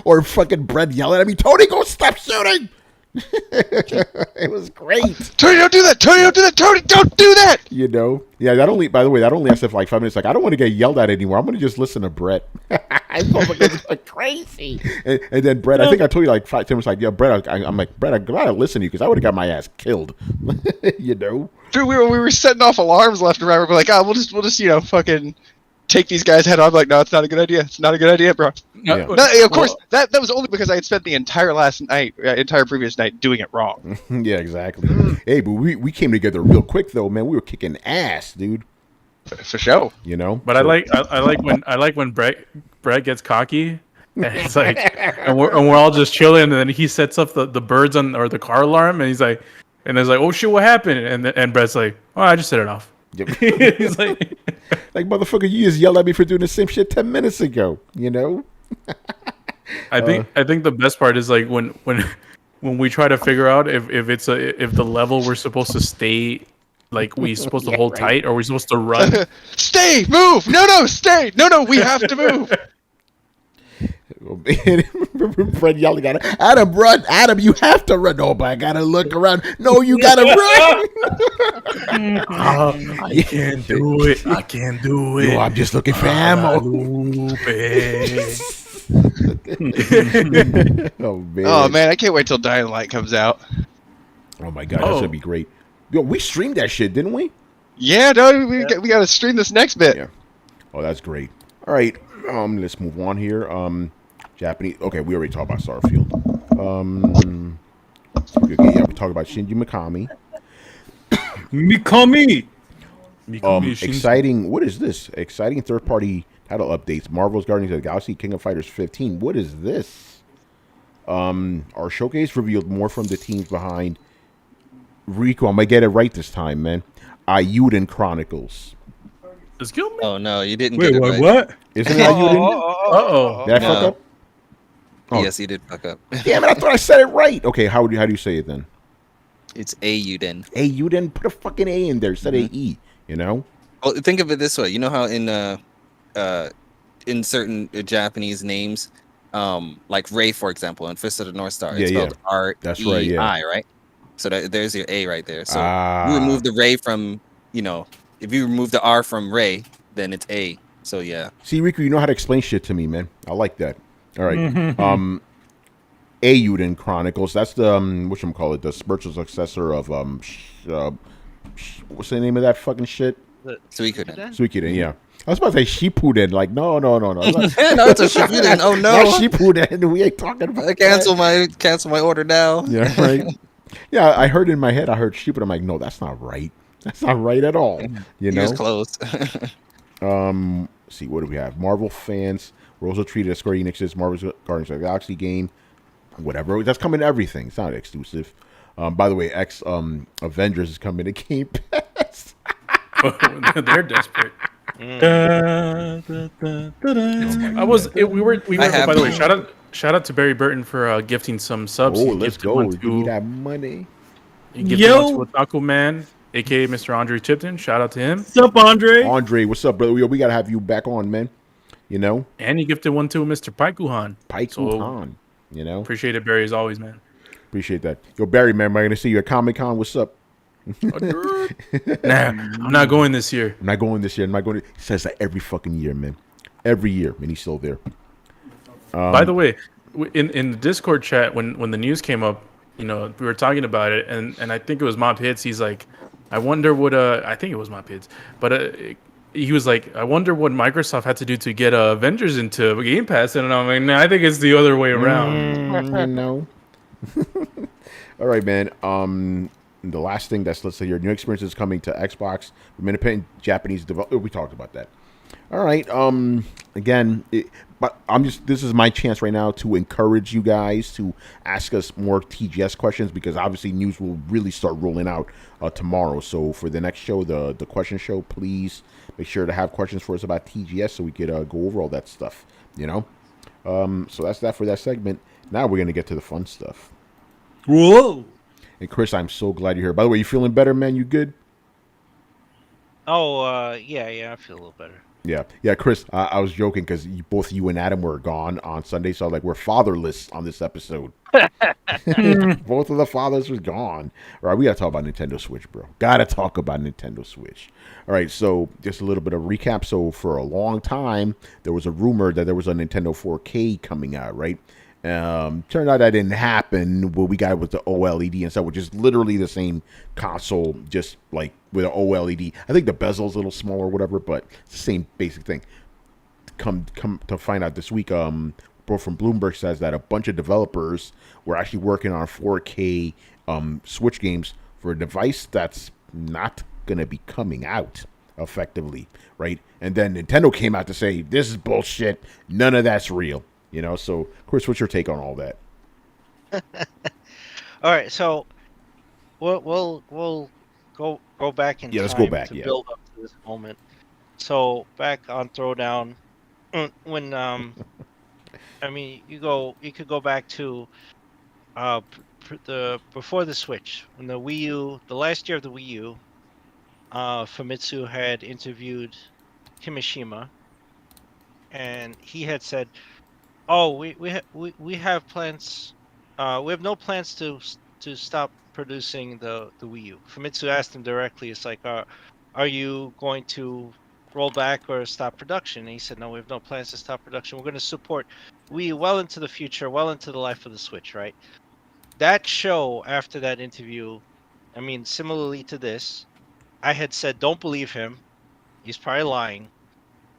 Or fucking Brett yelling at me, Tony, go stop shooting. It was great. Tony, don't do that. Tony, don't do that. Tony, don't do that. You know, yeah. That only lasted for like 5 minutes. Like, I don't want to get yelled at anymore. I'm going to just listen to Brett. I felt like it was like crazy. And then Brett, I think I told you like 5 times, like, yeah, Brett. I'm like, Brett, I gotta listen to you because I would have got my ass killed. You know, Dude, we were setting off alarms left and right. We're like, we'll just fucking take these guys head on. I'm like, no, it's not a good idea. It's not a good idea, bro. Yeah. No, of course, that was only because I had spent the entire previous night doing it wrong. Yeah, exactly. Hey, but we came together real quick though, man. We were kicking ass, dude. For sure. You know. But I like when Brett gets cocky, and it's like, and we're all just chilling, and then he sets up the birds or the car alarm, and he's like, oh shit, what happened? And Brett's like, oh, I just set it off. Yep. He's like motherfucker, you just yelled at me for doing the same shit 10 minutes ago. You know. I think the best part is like when we try to figure out if the level we're supposed to stay, like we supposed to hold tight, or we're supposed to run. Stay, move. No, stay. No, we have to move. Remember Fred yelling at him, Adam, run. Adam, you have to run. No, but I gotta look around. No, you gotta run. I can't do it. I can't do it. Yo, I'm just looking for ammo. Oh man, I can't wait till Dying Light comes out. Oh my god, that's gonna be great. Yo, we streamed that shit, didn't we? Yeah, no, we got to stream this next bit. Yeah. Oh, that's great. All right, let's move on here. Japanese. Okay, we already talked about Starfield. Yeah, we talked about Shinji Mikami. Mikami. Exciting. What is this? Exciting third-party title updates. Marvel's Guardians of the Galaxy, King of Fighters 15. What is this? Our showcase revealed more from the teams behind Rico. I'm gonna get it right this time, man. Ayuden Chronicles. Excuse me? Oh no, you didn't Wait, get it right. what? Isn't it Ayuden? Uh-oh. Did I fuck up? Oh. Yes, you did fuck up. Damn it! I thought I said it right. Okay, how do you say it then? It's Ayuden. Ayuden. Put a fucking A in there instead of E. You know. Well, think of it this way. You know how in certain Japanese names, like Ray, for example, in Fist of the North Star, it's spelled That's right, yeah. R-E-I, right? So there's your A right there. So you remove the Ray from, if you remove the R from Ray, then it's A. So yeah. See, Riku, you know how to explain shit to me, man. I like that. All right. Ayuden Chronicles. That's the whatchamacallit, the spiritual successor of what's the name of that fucking shit? Suikoden, yeah. I was about to say Shippuden. Like, no. No, it's a Shippuden. Oh no, not Shippuden. We ain't talking about. Cancel my order now. Yeah, right. Yeah, I heard in my head. I heard Shippuden. I'm like, no, that's not right. That's not right at all. You know, was close. See, what do we have? Marvel fans were also treated as Square Enix's Marvel's Guardians of the Galaxy game. Whatever. That's coming to everything. It's not exclusive. By the way, Avengers is coming to Game Pass. They're desperate. We were. By the way, shout out to Barry Burton for gifting some subs. Oh, let's go. Give me that money. Yo, Otaku Man, aka Mr. Andre Tipton. Shout out to him. What's up, Andre? Andre, what's up, brother? We gotta have you back on, man. You know. And he gifted one to Mr. Paikuhan. Paikuhan. You know. Appreciate it, Barry, as always, man. Appreciate that. Yo, Barry, man, am I gonna see you at Comic-Con? What's up? Nah, I'm not going this year. I'm not going this year. He says that every fucking year, man. Every year, and he's still there. By the way, in the Discord chat, when the news came up, we were talking about it, and I think it was Mob Hits. He's like, I wonder what I think it was Mob Hits, but he was like, I wonder what Microsoft had to do to get Avengers into Game Pass, and I'm like, nah, I think it's the other way around. No. All right, man. The last thing let's say your new experience is coming to Xbox from independent Japanese developer. We talked about that. All right. Again, this is my chance right now to encourage you guys to ask us more TGS questions, because obviously news will really start rolling out tomorrow. So for the next show, the question show, please make sure to have questions for us about TGS so we could go over all that stuff. So that's that for that segment. Now we're gonna get to the fun stuff. Whoa. And Chris, I'm so glad you're here. By the way, you feeling better, man? You good? Oh, yeah, I feel a little better. Yeah, Chris, I was joking because both you and Adam were gone on Sunday, so we're fatherless on this episode. Both of the fathers were gone. All right, we gotta talk about Nintendo Switch, bro. Gotta talk about Nintendo Switch. All right, so just a little bit of recap. So for a long time, there was a rumor that there was a Nintendo 4K coming out, right? Turned out that didn't happen. What we got was the OLED and stuff, which is literally the same console, just like with an OLED. I think the bezel's a little smaller or whatever, but it's the same basic thing. Come to find out this week, bro from Bloomberg says that a bunch of developers were actually working on 4K Switch games for a device that's not going to be coming out effectively, right? And then Nintendo came out to say, this is bullshit. None of that's real. You know, so Chris, what's your take on all that? All right, so we'll go back in Yeah, let's time go back, to yeah. build up to this moment. So back on Throwdown, when I mean you could go back to before the Switch, when the Wii U, the last year of the Wii U, Famitsu had interviewed Kimishima, and he had said, "Oh, we have plans. We have no plans to stop producing the Wii U." Famitsu asked him directly, "It's like, are you going to roll back or stop production?" And he said, "No, we have no plans to stop production. We're going to support Wii U well into the future, well into the life of the Switch." Right? That show after that interview, I mean, similarly to this, I had said, "Don't believe him. He's probably lying."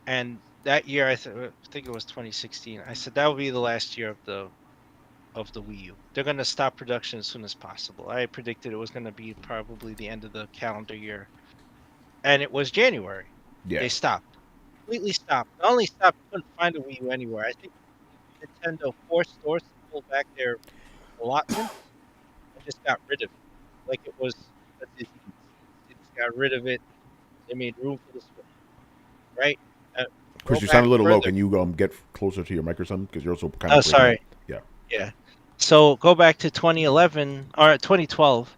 And that year, I think it was 2016. I said that would be the last year of the Wii U. They're going to stop production as soon as possible. I predicted it was going to be probably the end of the calendar year, and it was January. Yeah. They stopped, completely stopped. Not only stopped, couldn't find a Wii U anywhere. I think Nintendo forced stores to pull back their allotment and just got rid of it, like it was a disease. They just got rid of it. They made room for the Switch, right? Chris, Go you sound a back little low. further. Can you get closer to your mic or something? Because you're also kind of. Oh, sorry. Yeah. Yeah. So go back to 2011 or 2012,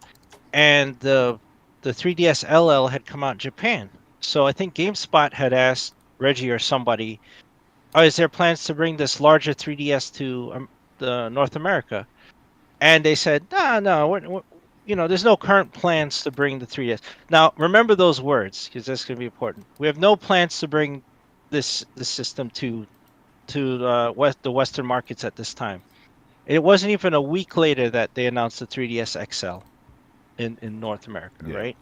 and the 3DS LL had come out in Japan. So I think GameSpot had asked Reggie or somebody, "Oh, is there plans to bring this larger 3DS to the North America?" And they said, "No, there's no current plans to bring the 3DS." Now remember those words, because that's going to be important. We have no plans to bring this system to the Western markets at this time. It wasn't even a week later that they announced the 3DS XL in North America, Yeah. right?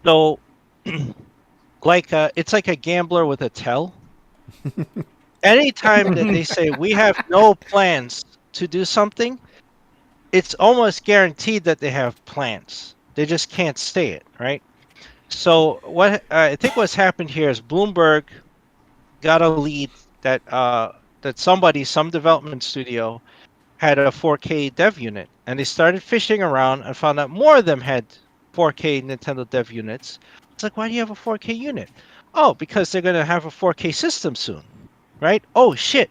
So, it's like a gambler with a tell. Anytime that they say we have no plans to do something, it's almost guaranteed that they have plans. They just can't say it, right? So what I think what's happened here is Bloomberg got a lead that some development studio had a 4K dev unit, and they started fishing around and found out more of them had 4K Nintendo dev units. It's like, why do you have a 4K unit? Oh, because they're going to have a 4K system soon, right? Oh, shit.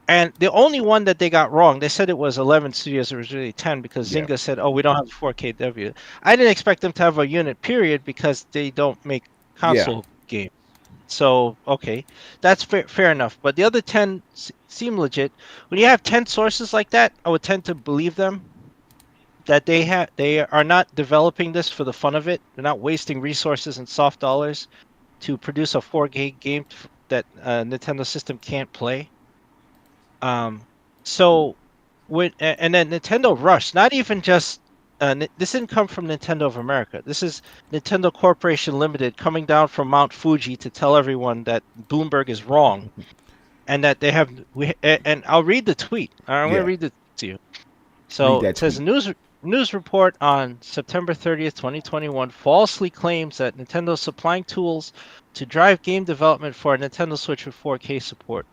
And the only one that they got wrong, they said it was 11 studios, it was really 10, because Yeah. Zynga said, "Oh, we don't have a 4K dev unit." I didn't expect them to have a unit, period, because they don't make console games. So, okay, that's fair enough. But the other 10 seem legit. When you have 10 sources like that, I would tend to believe them, that they are not developing this for the fun of it. They're not wasting resources and soft dollars to produce a 4K game that a Nintendo system can't play. So and then Nintendo rushed, not even just this didn't come from Nintendo of America. This is Nintendo Corporation Limited coming down from Mount Fuji to tell everyone that Bloomberg is wrong, and that they have and I'll read the tweet. I'm going to read it to you. So it says, news report on September 30th, 2021 falsely claims that Nintendo is supplying tools to drive game development for a Nintendo Switch with 4K support.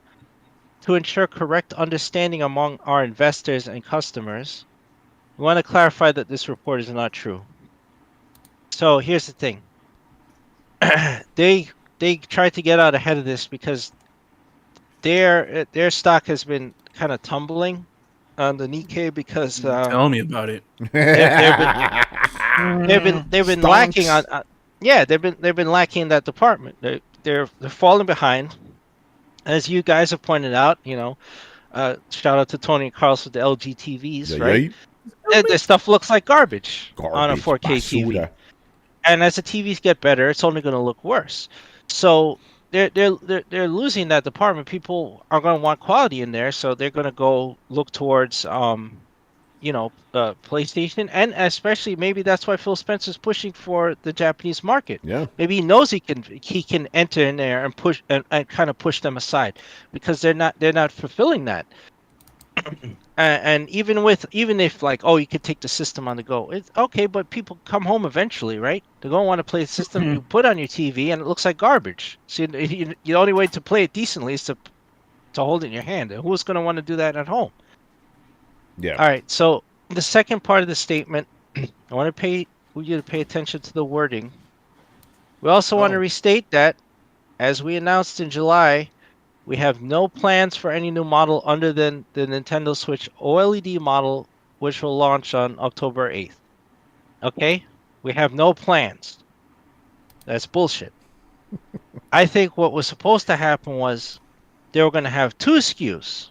To ensure correct understanding among our investors and customers, we want to clarify that this report is not true. So here's the thing. They tried to get out ahead of this because their stock has been kind of tumbling on the Nikkei because Tell me about it. they've been lacking on they've been lacking in that department. They're falling behind. As you guys have pointed out, shout out to Tony and Carlos with the LG TVs, right? Their stuff looks like garbage on a 4K TV. And as the TVs get better, it's only going to look worse. So they're losing that department. People are going to want quality in there, so they're going to go look towards PlayStation, and especially maybe that's why Phil Spencer's pushing for the Japanese market. Yeah. Maybe he knows he can enter in there and push and kind of push them aside because they're not fulfilling that. And even if like, oh, you could take the system on the go, it's okay, but people come home eventually, right? They're going to want to play the system you put on your TV and it looks like garbage. So the only way to play it decently is to hold it in your hand. And who's going to want to do that at home? Yeah. All right. So the second part of the statement, I want you to pay attention to the wording. We also want to restate that, as we announced in July, we have no plans for any new model other than the Nintendo Switch OLED model, which will launch on October 8th. Okay? We have no plans. That's bullshit. I think what was supposed to happen was they were going to have 2 SKUs.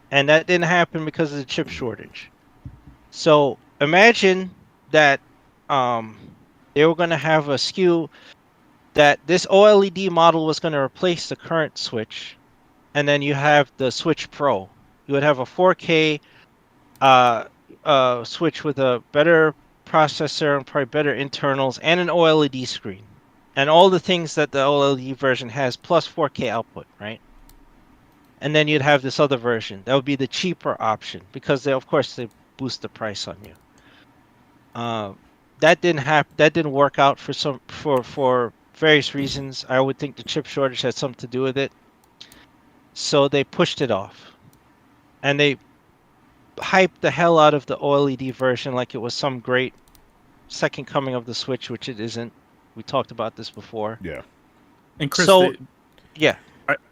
And that didn't happen because of the chip shortage. So imagine that they were going to have a SKU that this OLED model was going to replace the current Switch, and then you have the Switch Pro. You would have a 4K Switch with a better processor and probably better internals and an OLED screen, and all the things that the OLED version has, plus 4K output, right? And then you'd have this other version. That would be the cheaper option because they boost the price on you. That didn't happen. That didn't work out for various reasons. I would think the chip shortage had something to do with it. So they pushed it off. And they hyped the hell out of the OLED version like it was some great second coming of the Switch, which it isn't. We talked about this before. Yeah. And Chris, yeah.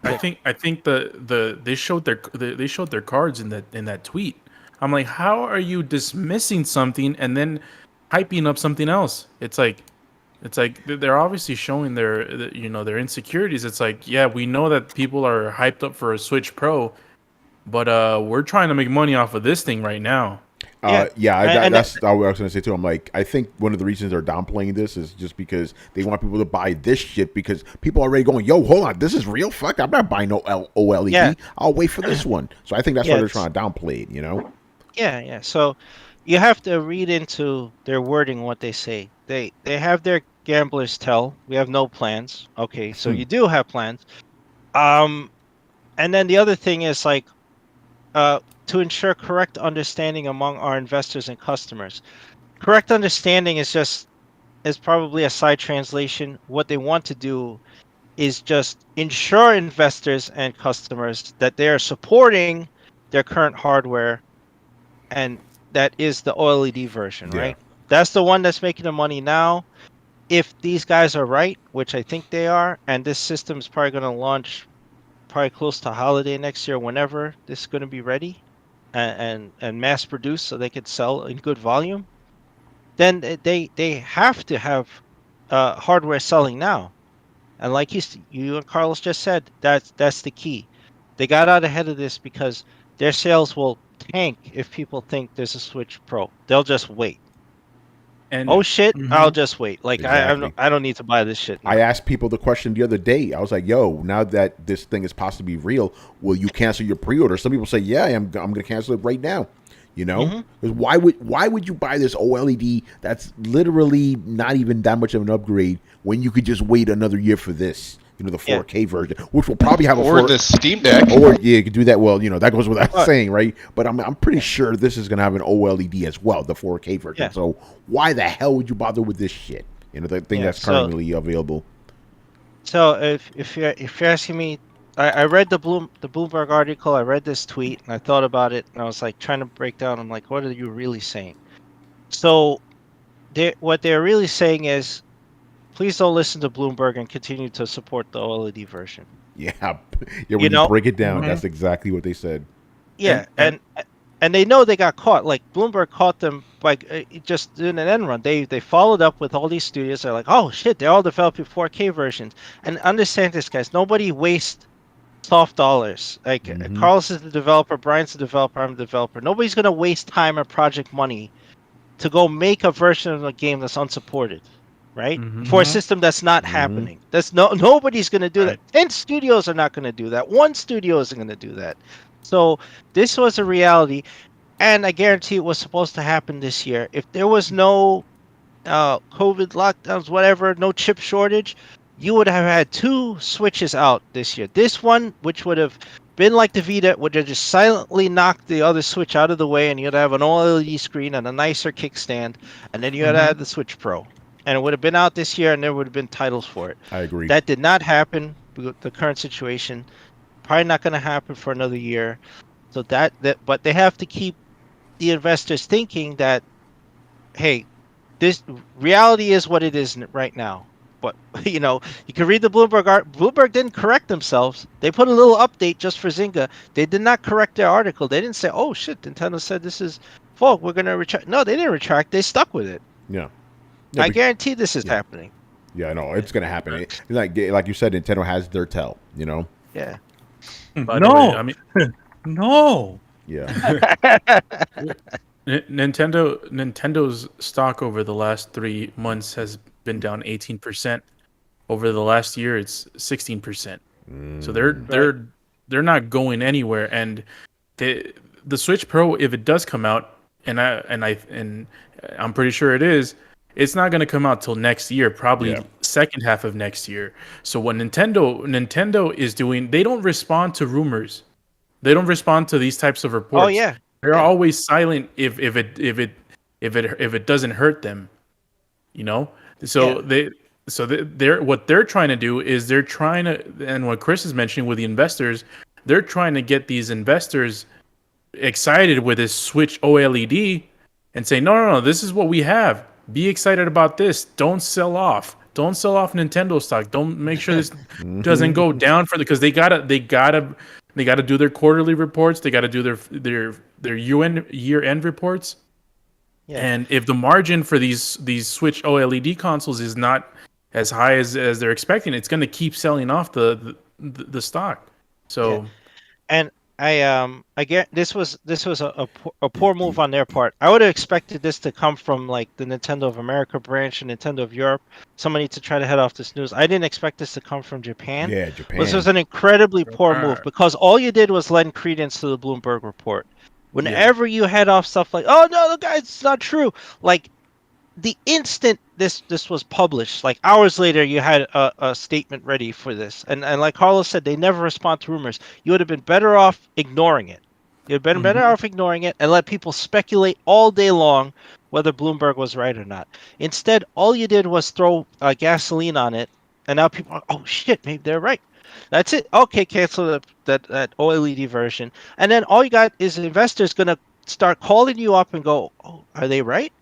I think they showed their cards in that tweet. I'm like, how are you dismissing something and then hyping up something else? It's like they're obviously showing their insecurities. It's like, yeah, we know that people are hyped up for a Switch Pro, but we're trying to make money off of this thing right now. That's what I was going to say too. I'm like, I think one of the reasons they're downplaying this is just because they want people to buy this shit because people are already going, yo, hold on, this is real? Fuck, I'm not buying no OLED. Yeah. I'll wait for this one. So I think that's why they're trying to downplay it, you know? Yeah. So you have to read into their wording what they say. They have their gamblers tell. We have no plans. Okay, so you do have plans. And then the other thing is like, to ensure correct understanding among our investors and customers. Correct understanding is probably a side translation. What they want to do is just ensure investors and customers that they are supporting their current hardware, and that is the OLED version, right? That's the one that's making the money now. If these guys are right, which I think they are, and this system is probably going to launch probably close to holiday next year, whenever this is going to be ready and mass produced so they could sell in good volume, then they have to have hardware selling now. And like you and Carlos just said, that's the key. They got out ahead of this because their sales will tank if people think there's a Switch Pro. They'll just wait. And I'll just wait. Like exactly. I don't need to buy this shit now. I asked people the question the other day. I was like, "Yo, now that this thing is possibly real, will you cancel your pre-order?" Some people say, "Yeah, I'm going to cancel it right now." You know, because why would you buy this OLED that's literally not even that much of an upgrade when you could just wait another year for this? You know, the 4K version, which will probably have the Steam Deck. Or you could do that. Well, you know, that goes without saying, right? But I'm pretty sure this is going to have an OLED as well, the 4K version. Yeah. So why the hell would you bother with this shit? You know, the thing that's currently available. So if you're asking me, I read the Bloomberg article. I read this tweet, and I thought about it, and I was like trying to break down. I'm like, what are you really saying? So, what they're really saying is, please don't listen to Bloomberg and continue to support the OLED version. Yeah, when you break it down, that's exactly what they said. Yeah, and they know they got caught. Like Bloomberg caught them by just doing an end run. They followed up with all these studios. They're like, oh shit, they're all developing 4K versions. And understand this, guys. Nobody wastes soft dollars. Like Carlos is the developer, Brian's the developer, I'm the developer. Nobody's gonna waste time or project money to go make a version of a game that's unsupported. right? Mhm. For a system that's not Mhm. happening. That's nobody's going to do Right. that. 10 studios are not going to do that. One studio isn't going to do that. So this was a reality, and I guarantee it was supposed to happen this year. If there was no COVID lockdowns, whatever, no chip shortage, you would have had 2 Switches out this year. This one, which would have been like the Vita, would have just silently knocked the other Switch out of the way, and you'd have an OLED screen and a nicer kickstand, and then you would have the Switch Pro. And it would have been out this year, and there would have been titles for it. I agree. That did not happen with the current situation. Probably not going to happen for another year. So but they have to keep the investors thinking that, hey, this reality is what it is right now. But you can read the Bloomberg Bloomberg didn't correct themselves. They put a little update just for Zynga. They did not correct their article. They didn't say, "Oh shit, Nintendo said this is fault. We're gonna retract." No, they didn't retract. They stuck with it. Yeah. I guarantee this is happening. Yeah, I know it's gonna happen. Like you said, Nintendo has their tell. Yeah. By the way, I mean, No. Yeah. Nintendo's stock over the last 3 months has been down 18%. Over the last year, it's 16%. So they're not going anywhere. And the Switch Pro, if it does come out, and I'm pretty sure it is, it's not going to come out till next year, probably second half of next year. So what Nintendo is doing, they don't respond to rumors. They don't respond to these types of reports. Oh yeah. They're always silent if it doesn't hurt them, So they're what they're trying to do is they're trying to, and what Chris is mentioning with the investors, they're trying to get these investors excited with this Switch OLED and say, no, this is what we have. Be excited about this. Don't sell off. Don't sell off Nintendo stock. Don't make sure this doesn't go down because they gotta do their quarterly reports. They gotta do their year-end reports. Yeah. And if the margin for these Switch OLED consoles is not as high as they're expecting, it's going to keep selling off the stock. So, and I get this was a poor move on their part. I would have expected this to come from like the Nintendo of America branch and Nintendo of Europe. Somebody to try to head off this news. I didn't expect this to come from Japan. Yeah, Japan. This was an incredibly poor move because all you did was lend credence to the Bloomberg report. Whenever you head off stuff like, oh no, guys, it's not true. Like the instant this was published, like hours later, you had a statement ready for this, and like Carlos said, they never respond to rumors. You would have been better off ignoring it. You'd have been better off ignoring it and let people speculate all day long whether Bloomberg was right or not. Instead, all you did was throw gasoline on it, and now people are, oh shit, maybe they're right. That's it. Okay, cancel that OLED version, and then all you got is investors gonna start calling you up and go, "Oh, are they right?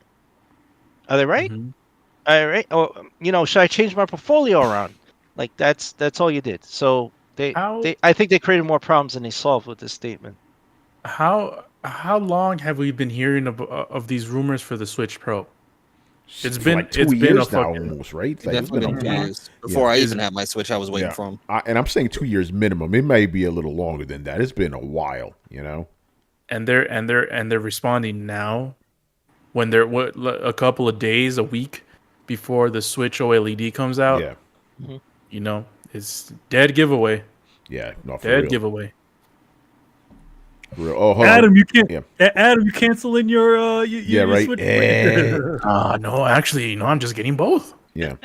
Are they right? All right. Or should I change my portfolio around?" Like that's all you did. So I think they created more problems than they solved with this statement. How long have we been hearing of these rumors for the Switch Pro? It's been like 2 years now, almost, right? Like, definitely been 2 years. Before I even had my Switch, I was waiting for them. And I'm saying 2 years minimum. It may be a little longer than that. It's been a while, And they're responding now, when they're a couple of days, a week before the Switch OLED comes out. Yeah. It's dead giveaway. Yeah, not for dead real. giveaway. Real. Oh, Adam, you can't. Yeah. Adam, you canceling your right. Switch? No, actually, I'm just getting both. Yeah.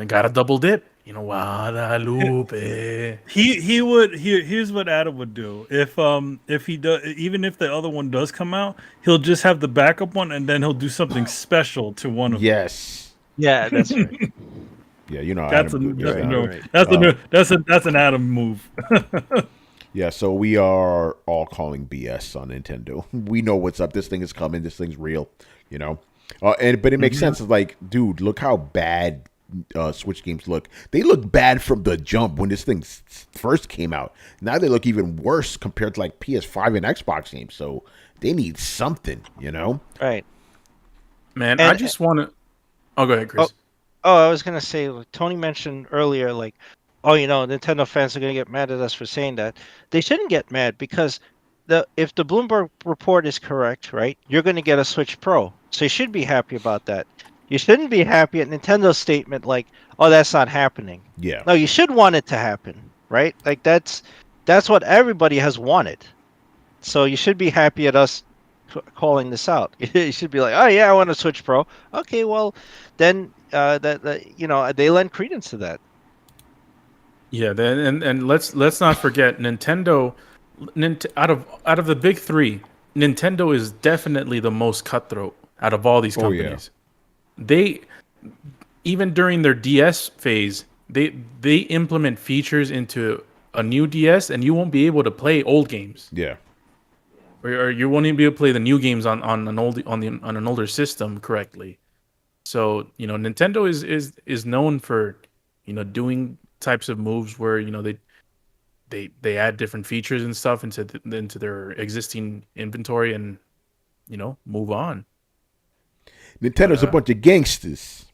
Got a double dip. Guadalupe. He would. Here's what Adam would do if he does. Even if the other one does come out, he'll just have the backup one, and then he'll do something special to one of them. Yes. Yeah, that's right. Yeah, that's an Adam move. Yeah, so we are all calling BS on Nintendo. We know what's up. This thing is coming. This thing's real, but it makes sense. It's like, dude, look how bad Switch games look. They look bad from the jump when this thing first came out. Now they look even worse compared to like PS5 and Xbox games. So they need something, Right. Man, I just want to. Oh, go ahead, Chris. I was gonna say, Tony mentioned earlier, like, Nintendo fans are gonna get mad at us for saying that. They shouldn't get mad because if the Bloomberg report is correct, right, you're gonna get a Switch Pro, so you should be happy about that. You shouldn't be happy at Nintendo's statement like, "Oh, that's not happening." Yeah. No, you should want it to happen, right? Like that's what everybody has wanted. So you should be happy at us calling this out. You should be like, "Oh yeah, I want a Switch Pro." Okay, well, then they lend credence to that. Yeah, then and let's not forget Nintendo. Out of the big three, Nintendo is definitely the most cutthroat out of all these Oh, yeah. companies. They even during their DS phase, they implement features into a new DS, and you won't be able to play old games, Yeah. or you won't even be able to play the new games on an older system correctly. So Nintendo is known for doing types of moves where they add different features and stuff into their existing inventory and move on. Nintendo's a bunch of gangsters.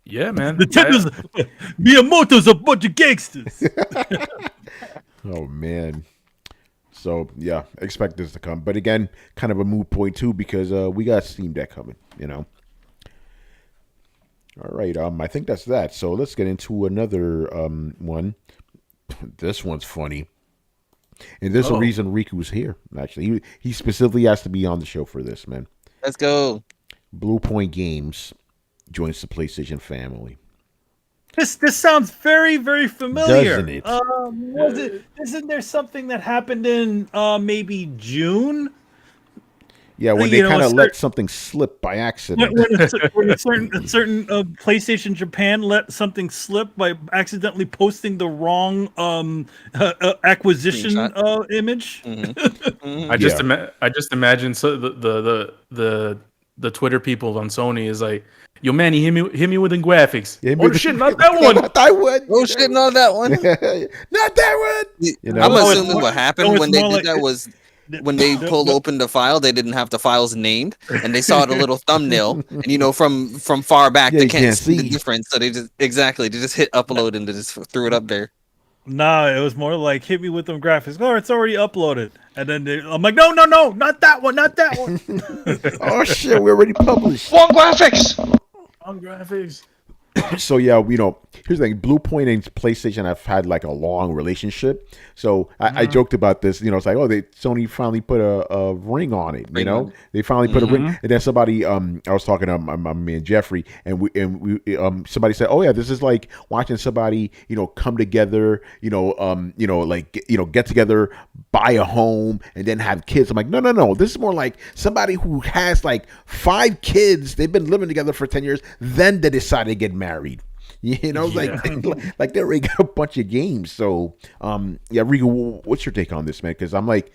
Yeah, man. Nintendo's Miyamoto's a bunch of gangsters. Oh man. So yeah, expect this to come. But again, kind of a moot point too, because we got Steam Deck coming, All right, I think that's that. So let's get into another one. This one's funny. And there's a reason Riku's here, actually. He specifically has to be on the show for this, man. Let's go. Bluepoint Games joins the PlayStation family. This sounds very, very familiar. Doesn't it? Isn't there something that happened in maybe June? Yeah, when they kind of let something slip by accident. When a certain PlayStation Japan let something slip by accidentally posting the wrong acquisition image. Mm-hmm. I just imagine so the Twitter people on Sony is like, "Yo, man, hit me with the graphics." Yeah, oh shit, not that one. Not that one. Oh shit, not that one. Not that one. I'm assuming what no, happened it's when they more did like- that was when they pulled open the file, they didn't have the files named, and they saw the little thumbnail, and from far back Yeah, they you can't can't see the see. difference. So they just hit upload and they just threw it up there. Nah, it was more like hit me with them graphics. Oh, it's already uploaded. And then I'm like, no, not that one, not that one. Oh shit, we already published. Wrong graphics. On graphics. So yeah, here's the thing. Bluepoint and PlayStation have had like a long relationship. So I joked about this. It's like, Sony finally put a ring on it. They finally put a ring. And then somebody, I was talking to my man Jeffrey, and we somebody said, oh yeah, this is like watching somebody come together. Get together, buy a home, and then have kids. I'm like, no. This is more like somebody who has like 5 kids. They've been living together for 10 years. Then they decide to get married. Like they already got a bunch of games. So Rigo, what's your take on this, man? Because I'm like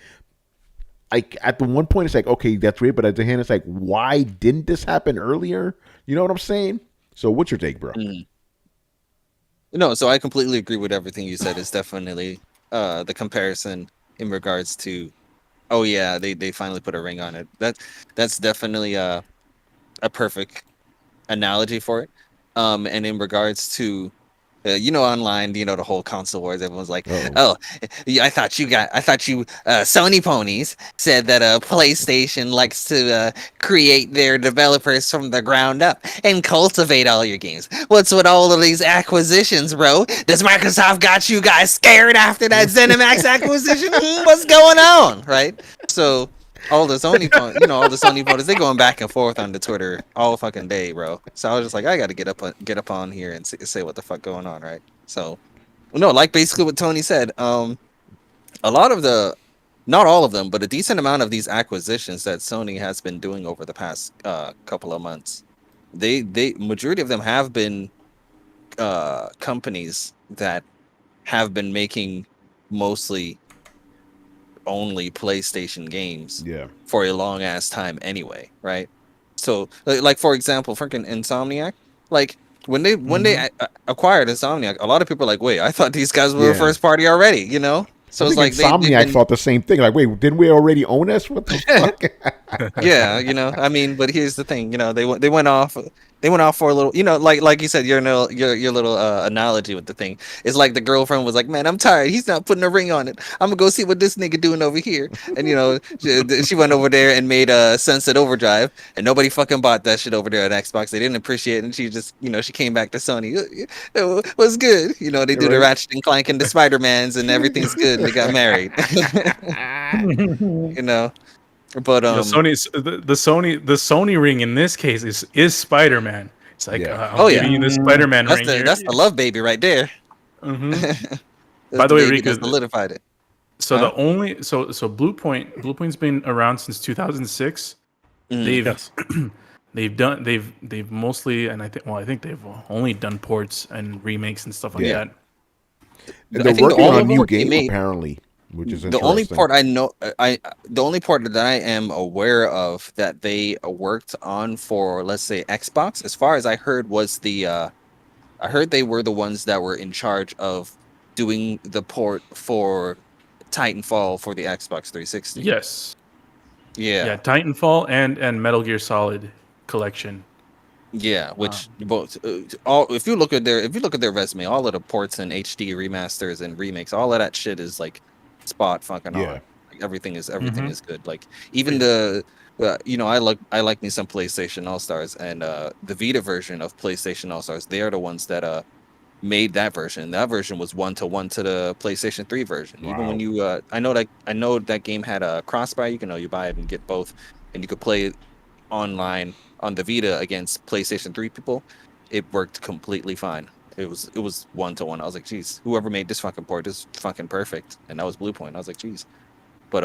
at the one point it's like, okay, that's great, but at the hand it's like, why didn't this happen earlier? You know what I'm saying? So what's your take, bro? No, so I completely agree with everything you said. It's definitely the comparison in regards to, oh yeah, they finally put a ring on it. That's definitely a perfect analogy for it. And in regards to, online, the whole console wars, everyone's like, I thought you Sony ponies said that PlayStation likes to create their developers from the ground up and cultivate all your games. What's with all of these acquisitions, bro? Does Microsoft got you guys scared after that ZeniMax acquisition? What's going on, right? So all the Sony ponies, they going back and forth on the Twitter all fucking day, bro. So I was just like, I got to get up on here and say what the fuck going on, right? So, no, like basically what Tony said. A lot of not all of them, but a decent amount of these acquisitions that Sony has been doing over the past couple of months, they majority of them have been companies that have been making mostly only PlayStation games for a long ass time anyway, right? So like for example, freaking Insomniac, like when they acquired Insomniac, a lot of people are like, wait, I thought these guys were first party already, So it's like Insomniac thought the same thing. Like, wait, didn't we already own this? What the fuck? Yeah, I mean, but here's the thing, they went off for a little, like you said, your little analogy with the thing. It's like the girlfriend was like, man, I'm tired. He's not putting a ring on it. I'm gonna go see what this nigga doing over here. And she went over there and made Sunset Overdrive, and nobody fucking bought that shit over there at Xbox. They didn't appreciate it, and she just, she came back to Sony. It was good. They do the Right. Ratchet and Clank and the Spider-Mans, and everything's good. And they got married. you know. But Sony's the Sony ring in this case is Spider-Man. It's like, Yeah. I'm giving you the Spider-Man that's ring the here. that's the love baby right there. Mhm. That's By the way, baby Rico, that solidified it. So Huh? the only so Bluepoint's been around since 2006. Mm. They've Yes. they've mostly, and I think they've only done ports and remakes and stuff like Yeah. that. And I they're think working all on a of them new they game made- apparently, which is The interesting. only part I know, the only part that I am aware of that they worked on for, let's say, Xbox, as far as I heard, was I heard they were the ones that were in charge of doing the port for Titanfall for the Xbox 360. Yes. Yeah. Yeah, Titanfall and Metal Gear Solid collection. Yeah, which both all if you look at their resume, all of the ports and HD remasters and remakes, all of that shit is like spot fucking Yeah. on. Like, everything is good. Like even I like me some PlayStation All Stars, and the Vita version of PlayStation All Stars. They are the ones that made that version. That version was 1-to-1 to the PlayStation 3 version. Even Wow. when you I know that game had a crossbuy. You buy it and get both, and you could play it online on the Vita against PlayStation 3 people. It worked completely fine. It was 1-to-1. I was like, geez, whoever made this fucking port is fucking perfect. And that was Bluepoint. I was like, geez. But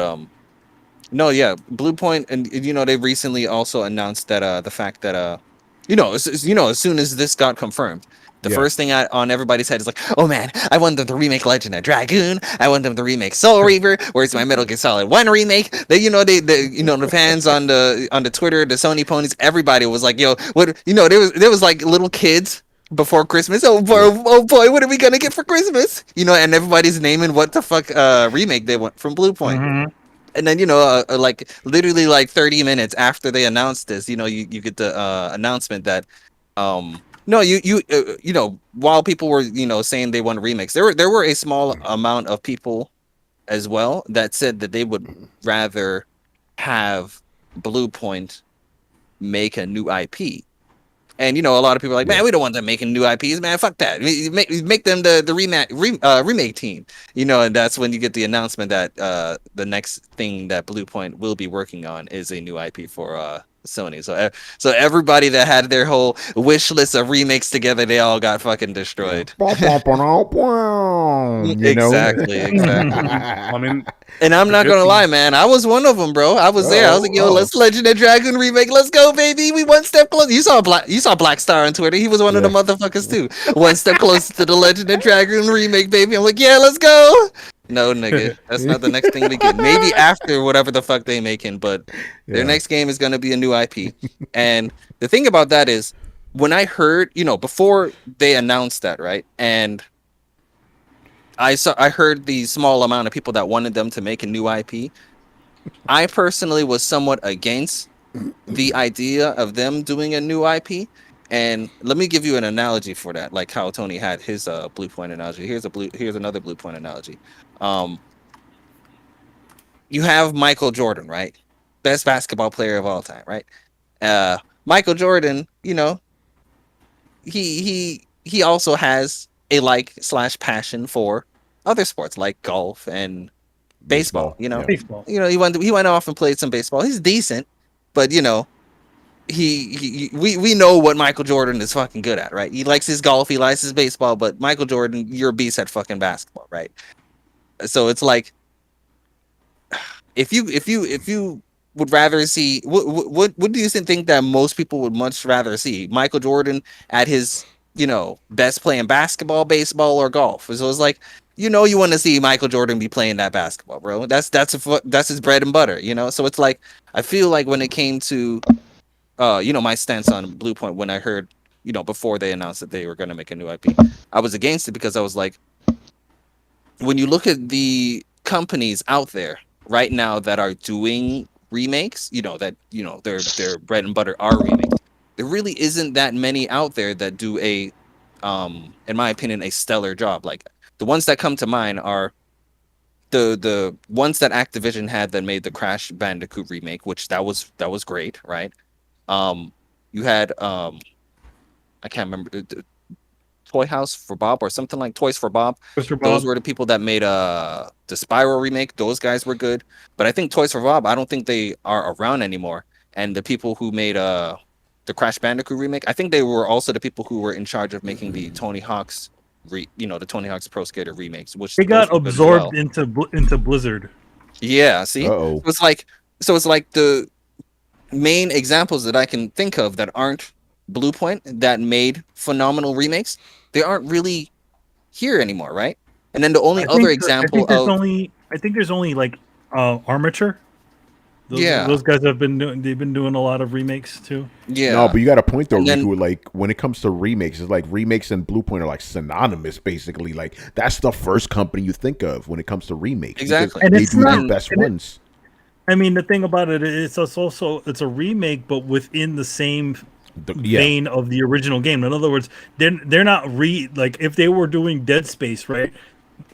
no, yeah, Bluepoint, and they recently also announced that the fact that as soon as this got confirmed, the Yeah. first thing on everybody's head is like, oh man, I want them to remake Legend of Dragoon. I want them to remake Soul Reaver. Where's my Metal Gear Solid 1 remake? The fans on the Twitter, the Sony ponies, everybody was like, yo, what? There was like little kids before Christmas. Oh boy, what are we gonna get for Christmas? And everybody's naming what the fuck remake they want from Bluepoint. Mhm. And then like literally like 30 minutes after they announced this, you get the announcement that no, while people were saying they want remakes, there were a small amount of people as well that said that they would rather have Bluepoint make a new IP. And a lot of people are like, man, we don't want them making new IPs, man. Fuck that. Make them the remake team. And that's when you get the announcement that the next thing that Bluepoint will be working on is a new IP for Sony. So everybody that had their whole wish list of remakes together, they all got fucking destroyed. Exactly. I mean, And I'm The not good gonna thing- lie, man. I was one of them, bro. I was there. I was like, yo, let's Legend of Dragoon remake. Let's go, baby. We one step closer. You saw Black Star on Twitter. He was one of the motherfuckers too. One step closer to the Legend of Dragoon remake, baby. I'm like, yeah, let's go. No, nigga, that's not the next thing we get. Maybe after whatever the fuck they making, but their next game is gonna be a new IP. And the thing about that is, when I heard, before they announced that, right, and I heard the small amount of people that wanted them to make a new IP. I personally was somewhat against the idea of them doing a new IP. And let me give you an analogy for that, like how Tony had his Bluepoint analogy. Here's another Bluepoint analogy. You have Michael Jordan, right? Best basketball player of all time, right? Michael Jordan, he also has a /passion for other sports like golf and baseball. Baseball. He went off and played some baseball. He's decent, but we know what Michael Jordan is fucking good at, right? He likes his golf, he likes his baseball, but Michael Jordan, you're a beast at fucking basketball, right? So it's like, if you would rather see, what do you think that most people would much rather see? Michael Jordan at his best playing basketball, baseball, or golf? So it's like, you want to see Michael Jordan be playing that basketball, bro. That's his bread and butter, So it's like, I feel like when it came to, my stance on Bluepoint, when I heard, before they announced that they were going to make a new IP, I was against it because I was like, when you look at the companies out there right now that are doing remakes, their bread and butter are remakes. There really isn't that many out there that do a, in my opinion, a stellar job. Like the ones that come to mind are the ones that Activision had that made the Crash Bandicoot remake, which that was great, right? You had I can't remember, Toy House for Bob or something like Toys for Bob. Mr. Those Bob. were the people that made the Spyro remake. Those guys were good, but I think Toys for Bob, I don't think they are around anymore. And the people who made the Crash Bandicoot remake, I think they were also the people who were in charge of making the Tony Hawk's the Tony Hawk's Pro Skater remakes, which They got those were good as absorbed well. into Blizzard. Yeah, see, Uh-oh. it's like the main examples that I can think of that aren't Bluepoint that made phenomenal remakes, they aren't really here anymore, right? And then the only other example I think there's only like Armature. Those guys have been doing a lot of remakes too. Yeah. No, but you got a point though, And then- Riku. Like when it comes to remakes, it's like remakes and Bluepoint are like synonymous, basically. Like that's the first company you think of when it comes to remakes. Exactly. Because And they it's do not- the best and it- ones. I mean, the thing about it is it's a remake, but within the same Yeah. vein of the original game. In other words, they're not like if they were doing Dead Space, right?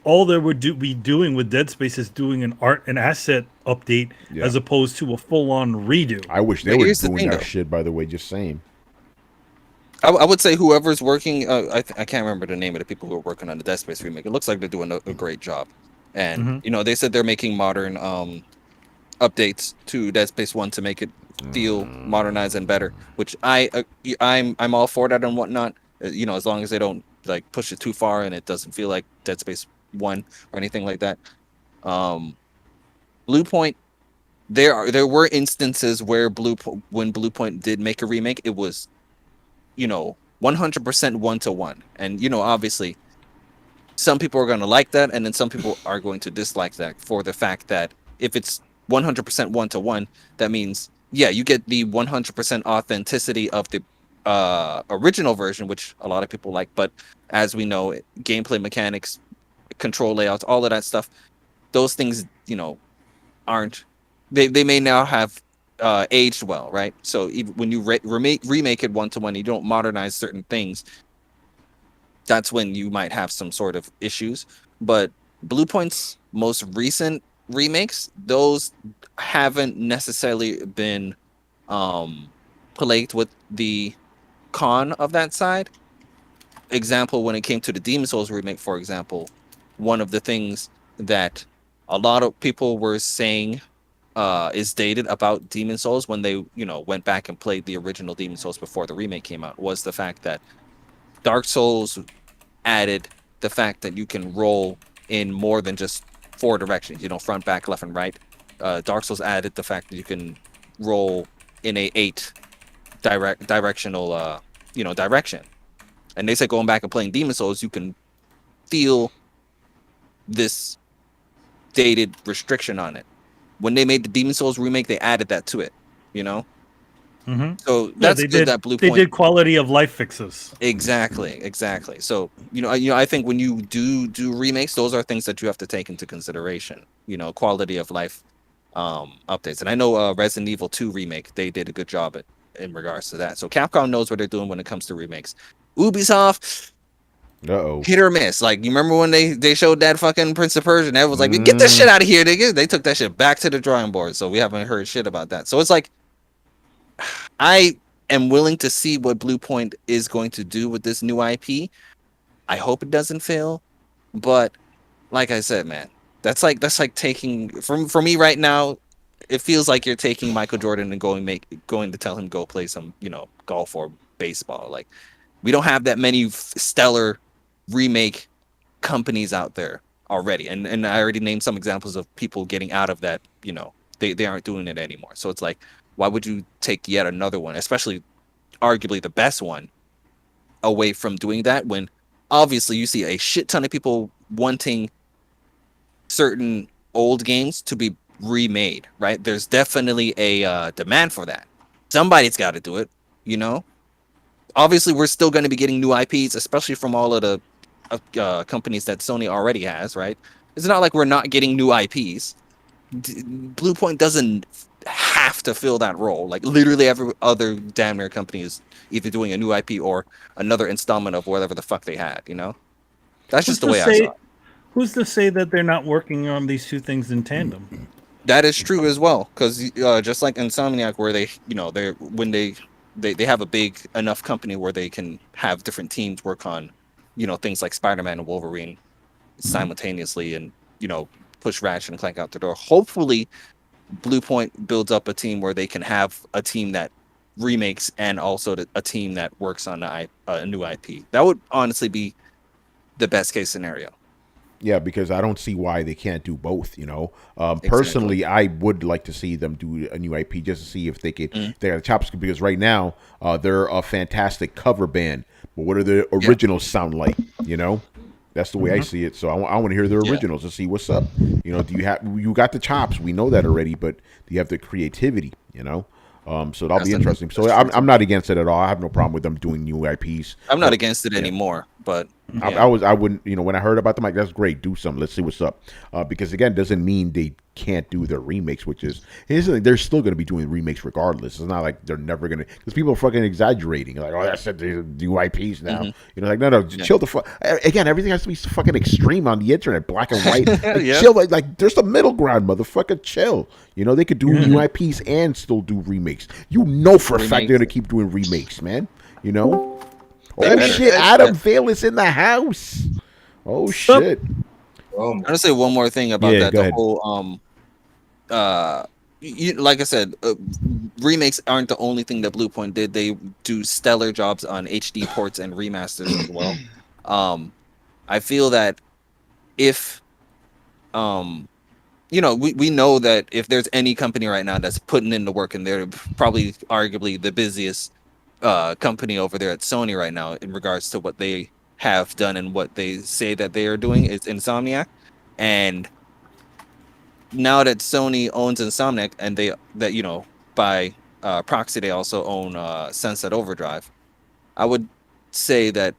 All they would be doing with Dead Space is doing an asset update Yeah. as opposed to a full on redo. I wish they But were here's the doing thing, that though. shit, by the way, just saying. I would say whoever's working, I can't remember the name of the people who are working on the Dead Space remake. It looks like they're doing a great job, and they said they're making modern updates to Dead Space 1 to make it feel modernized and better, which I'm all for that and whatnot. As long as they don't like push it too far and it doesn't feel like Dead Space 1 or anything like that. Bluepoint, there were instances where when Bluepoint did make a remake, it was 100% 1-to-1, and obviously some people are going to like that, and then some people are going to dislike that for the fact that if it's 100% 1-to-1, that means you get the 100% authenticity of the original version, which a lot of people like, but as we know, gameplay mechanics, control layouts, all of that stuff, those things aren't, they may now have aged well, right? So even when you remake it 1-to-1, you don't modernize certain things, that's when you might have some sort of issues. But Bluepoint's most recent remakes, those haven't necessarily been plagued with the con of that side. Example, when it came to the Demon Souls remake, for example, one of the things that a lot of people were saying is dated about Demon Souls when they went back and played the original Demon Souls before the remake came out was the fact that Dark Souls added the fact that you can roll in more than just 4 directions, front, back, left, and right. Dark Souls added the fact that you can roll in a 8 directional direction. And they said going back and playing Demon Souls, you can feel this dated restriction on it. When they made the Demon Souls remake, they added that to it, Mm-hmm. So that's good that Bluepoint. They did quality of life fixes. Exactly. So I think when you do remakes, those are things that you have to take into consideration. Quality of life updates. And I know Resident Evil 2 remake, they did a good job in regards to that. So Capcom knows what they're doing when it comes to remakes. Ubisoft, hit or miss. Like, you remember when they showed that fucking Prince of Persia and everyone was like, get that shit out of here. They took that shit back to the drawing board. So we haven't heard shit about that. So it's like, I am willing to see what Bluepoint is going to do with this new IP. I hope it doesn't fail. But like I said, man, that's like taking for me right now, it feels like you're taking Michael Jordan and going to tell him go play some, golf or baseball. Like, we don't have that many stellar remake companies out there already, and I already named some examples of people getting out of that. They aren't doing it anymore. So it's like, why would you take yet another one, especially arguably the best one, away from doing that when obviously you see a shit ton of people wanting certain old games to be remade, right? There's definitely a demand for that. Somebody's got to do it, Obviously, we're still going to be getting new IPs, especially from all of the companies that Sony already has, right? It's not like we're not getting new IPs. Bluepoint doesn't have to fill that role. Like literally every other damn near company is either doing a new IP or another installment of whatever the fuck they had. You know, that's just the way I saw it. Who's to say that they're not working on these two things in tandem? That is true as well, because just like Insomniac, where they, they have a big enough company where they can have different teams work on, things like Spider-Man and Wolverine simultaneously, and push Ratchet and Clank out the door. Hopefully, Bluepoint builds up a team where they can have a team that remakes and also a team that works on a new IP. That would honestly be the best case scenario. Yeah, because I don't see why they can't do both. Personally, I would like to see them do a new IP just to see if they could. They got the chops, because right now they're a fantastic cover band, but what do the originals sound like? That's the way I see it. So I want to hear the originals to see what's up. Do you got the chops? We know that already, but do you have the creativity? So that'll be interesting. So I'm not against it at all. I have no problem with them doing new IPs. I'm not against it anymore, but I wouldn't. When I heard about them, like, that's great. Do something. Let's see what's up. Because again, doesn't mean they can't do their remakes. Here's the thing: they're still going to be doing remakes regardless. It's not like they're never going to. Because people are fucking exaggerating. Like, oh, that's it. They do IPs now. No. Chill the fuck. Again, everything has to be fucking extreme on the internet, black and white. Chill. Like there's the middle ground, motherfucker. Chill. They could do new IPs and still do remakes. For a fact they're going to keep doing remakes, man. Oh shit! Adam Vale is in the house. Oh shit! I'm gonna say one more thing about that. The whole like I said, remakes aren't the only thing that Bluepoint did. They do stellar jobs on HD ports and remasters as well. I feel that if we know that if there's any company right now that's putting in the work, and they're probably arguably the busiest company over there at Sony right now in regards to what they have done and what they say that they are doing, is Insomniac. And now that Sony owns Insomniac, and by proxy they also own Sunset Overdrive, I would say that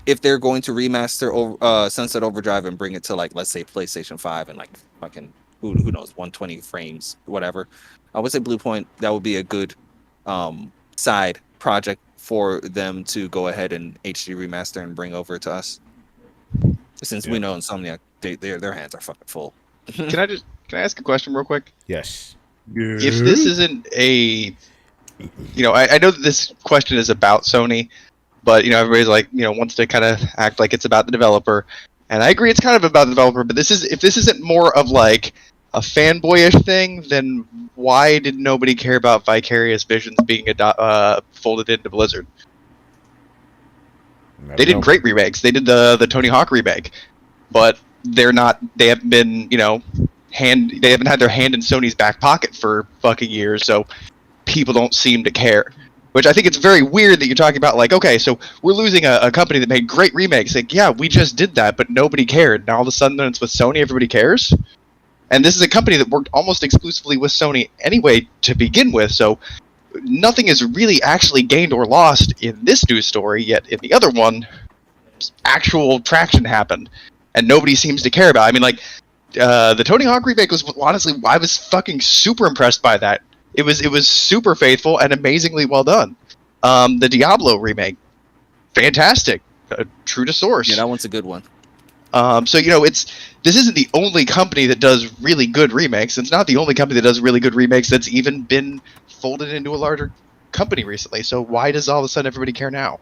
if they're going to remaster Sunset Overdrive and bring it to, like, let's say PlayStation 5 and like fucking who knows 120 frames, whatever, I would say Bluepoint, that would be a good side project for them to go ahead and HD remaster and bring over to us, since we know Insomniac, their hands are fucking full. Can I ask a question real quick? Yes. If this isn't I know that this question is about Sony, but everybody's like, wants to kind of act like it's about the developer, and I agree it's kind of about the developer. But if this isn't more of like a fanboyish thing, then why did nobody care about Vicarious Visions being folded into Blizzard? They did great remakes. They did the Tony Hawk remake, but they haven't been, they haven't had their hand in Sony's back pocket for fucking years, so people don't seem to care. Which I think it's very weird that you're talking about, like, okay, so we're losing a company that made great remakes. Like, yeah, we just did that, but nobody cared. Now all of a sudden, when it's with Sony, everybody cares? And this is a company that worked almost exclusively with Sony anyway to begin with, so nothing is really actually gained or lost in this news story, yet in the other one, actual traction happened, and nobody seems to care about it. I mean, like, the Tony Hawk remake was, honestly, I was fucking super impressed by that. It was super faithful and amazingly well done. The Diablo remake, fantastic, true to source. Yeah, that one's a good one. So this isn't the only company that does really good remakes. It's not the only company that does really good remakes that's even been folded into a larger company recently. So why does all of a sudden everybody care now?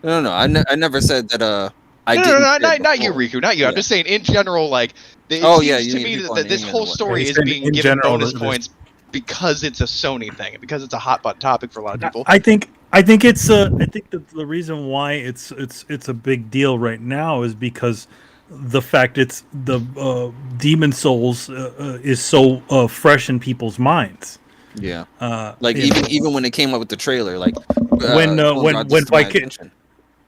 No. I never said that. Not you, Riku, not you. Yeah. I'm just saying in general, like. Seems to me that this whole story is being given bonus points because it's a Sony thing, because it's a hot button topic for a lot of people. I think the reason why it's a big deal right now is because the fact it's the Demon Souls is so fresh in people's minds. Yeah. Even when it came up with the trailer, like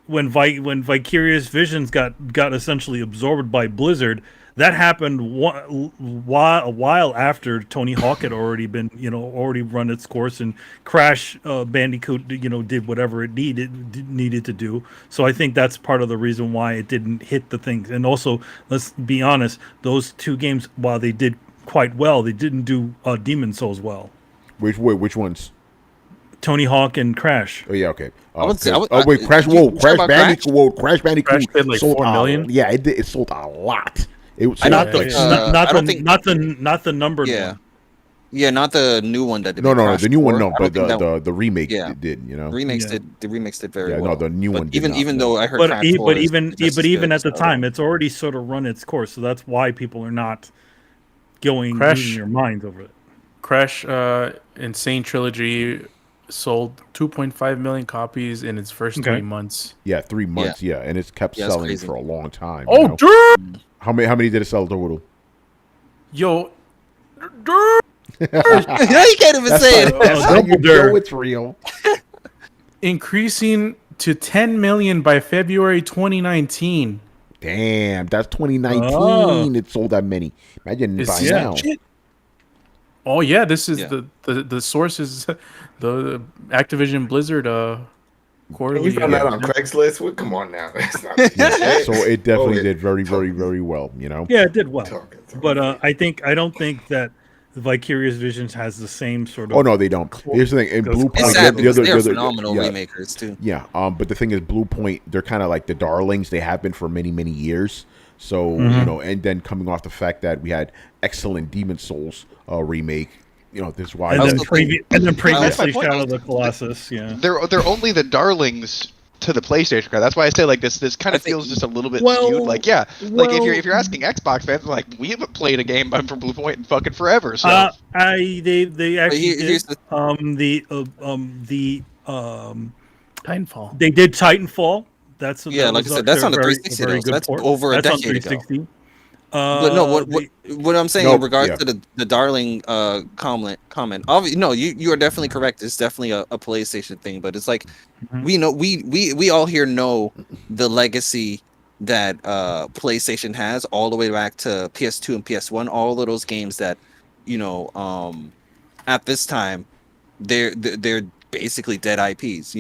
when Vicarious Visions got essentially absorbed by Blizzard, that happened a while after Tony Hawk had already run its course, and Crash Bandicoot did whatever it needed to do. So I think that's part of the reason why it didn't hit the things. And also, let's be honest, those two games, while they did quite well. They didn't do Demon Souls well. Which ones? Tony Hawk and Crash. Oh yeah, okay. I would say- Wait, Crash. you Whoa, talking Crash about Bandicoot. Whoa, Crash Bandicoot. Crash did like sold 4 million? Yeah, it did. It sold a lot. It was I Not don't the, think, not I don't the, think- not the numbered Yeah. one. Yeah, not the new one that. They no, made no, Crash the new one, 4. no, I but don't think that the remake Yeah. did. You know, remakes Yeah. did very yeah, well. no, the new But one. Did even not, even no. though I heard But Crash 4 is even just as even good, at the so- time, it's already sort of run its course. So that's why people are not going Crash- losing their minds over it. Crash Insane Trilogy sold 2.5 million copies in its first Okay. 3 months. Yeah, 3 months. Yeah, and it's kept Yeah, it's selling crazy. for a long time. Oh, you know? dude! How many did it sell total? Yo, you can't even say it. That's how you Double dare. know it's real. increasing to 10 million by February 2019. Damn, that's 2019. Oh. It sold that many. Imagine Is by this now. legit? Oh yeah, this is Yeah. the source is the Activision Blizzard quarterly. We found that on Craigslist. Well, come on now. It's not Yeah, so it definitely Oh, did very, very, very well. You know. Yeah, it did well. talking. But I don't think that Vicarious Visions has the same sort of. Oh no, they don't. Here's the thing. In Goes- Blue It's Point, sad the because other, they're the other, phenomenal yeah, remakers too. yeah. But the thing is, Blue Point, they're kind of like the darlings. They have been for many, many years. So Mm-hmm. you know, and then coming off the fact that we had excellent Demon Souls remake. You know, this is why. And I then, also think- previously my point. Shadow of the Colossus. Yeah. They're only the darlings to the PlayStation crowd. That's why I say like this kind I of think- feels just a little bit Well, skewed. Like yeah, like well- if you're asking Xbox fans, like we haven't played a game from Bluepoint in fucking forever. So They actually here's did the- Titanfall. they did Titanfall. That's Yeah, that like I was said, that's their on the very- 360 very though, so good that's port. over a That's on decade ago. 360. But no, what I'm saying No, in regards yeah. to the Darling comment, obviously, no, you are definitely correct. It's definitely a PlayStation thing, but it's like Mhm. we know we all here know the legacy that PlayStation has all the way back to PS2 and PS1. All of those games that at this time they're basically dead IPs.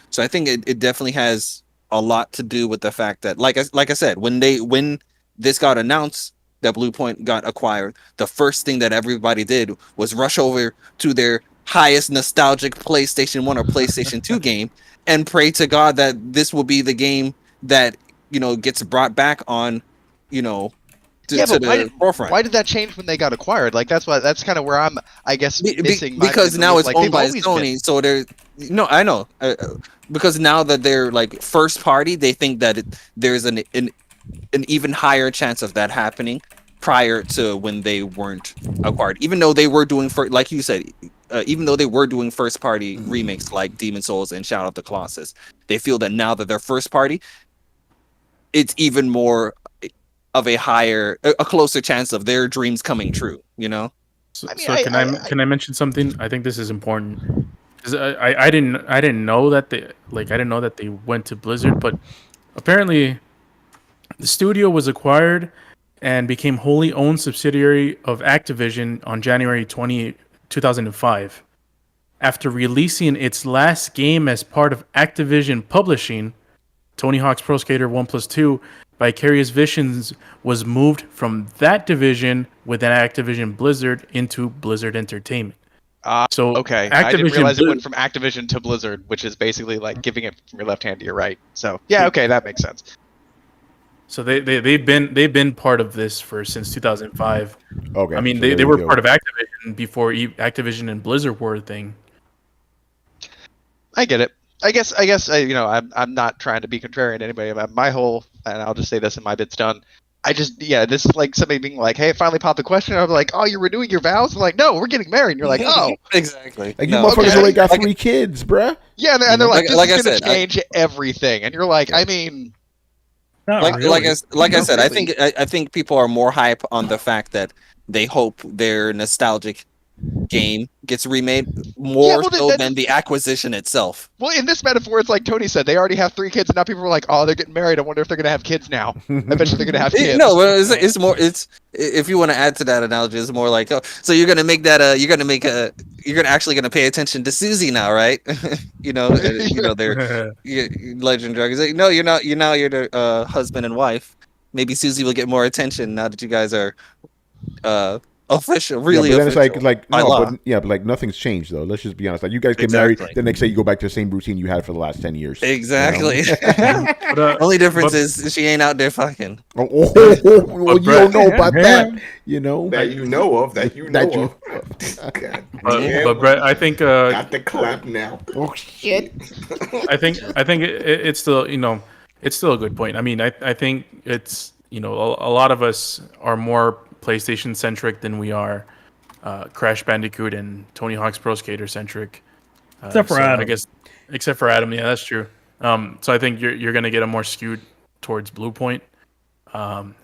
So I think it definitely has a lot to do with the fact that like I said when this got announced that Bluepoint got acquired, the first thing that everybody did was rush over to their highest nostalgic PlayStation 1 or PlayStation 2 game and pray to God that this will be the game that, gets brought back on, to but the forefront. why did that change when they got acquired? Like that's kind of where I'm, I guess, missing my because now it's like, owned they've by always Sony, been- so they're I know because now that they're like first party, they think that there's an even higher chance of that happening prior to when they weren't acquired. Even though they were doing like you said, even though they were doing first party remakes like Demon Souls and Shadow of the Colossus, they feel that now that they're first party, it's even more of a closer chance of their dreams coming true. So, I mean, so can I mention something? I think this is important because I didn't know that they went to Blizzard, but apparently the studio was acquired and became wholly owned subsidiary of Activision on January 2005. After releasing its last game as part of Activision Publishing, Tony Hawk's Pro Skater 1+2, Vicarious Visions was moved from that division within Activision Blizzard into Blizzard Entertainment. So Okay, I didn't Activision realize it Blizz- went from Activision to Blizzard, which is basically like giving it from your left hand to your right. So yeah, okay, that makes sense. So they've been part of this since 2005. Okay. I mean, so they there were you go. part of Activision before Activision and Blizzard were a thing. I get it. I guess I'm not trying to be contrarian to anybody. My whole, and I'll just say this and my bit's done. This is like somebody being like, hey, I finally popped the question. I'm like, oh, you're renewing your vows? I'm like, no, we're getting married. And you're like, oh. exactly. Like No, you motherfuckers okay. already got Like- 3 kids, bruh. Yeah, and they're like, this Like I is going said, to change everything. And you're like, I mean, Not like really. I said, I really. think people are more hype on the fact that they hope their nostalgic game gets remade more well, so that- than the acquisition itself. well, in this metaphor, it's like Tony said, they already have 3 kids, and now people are like, oh, they're getting married. I wonder if they're going to have kids now. I bet you they're going to have kids. No, but it's more. It's if you want to add to that analogy, it's more like, oh, so you're gonna make that. You're gonna actually gonna pay attention to Susie now, right? They're Legend Dragons. Like, no, you're not. You're the husband and wife. Maybe Susie will get more attention now that you guys are official, Yeah, really but then official. it's like by no, law. but like nothing's changed though. Let's just be honest. Like you guys get married, the next day you go back to the same routine you had for the last 10 years. Exactly. But, Only difference but- is she ain't out there fucking. Well, you Brett- don't know about that, you know. That you know of. That you know That you- of. God But, damn. but Brett, I think Got the clap now. Oh shit! I think it's still it's still a good point. I mean, I think it's a lot of us are more PlayStation centric than we are Crash Bandicoot and Tony Hawk's Pro Skater centric. Except for Adam. I guess except for Adam, yeah, that's true. So I think you're gonna get a more skewed towards Bluepoint,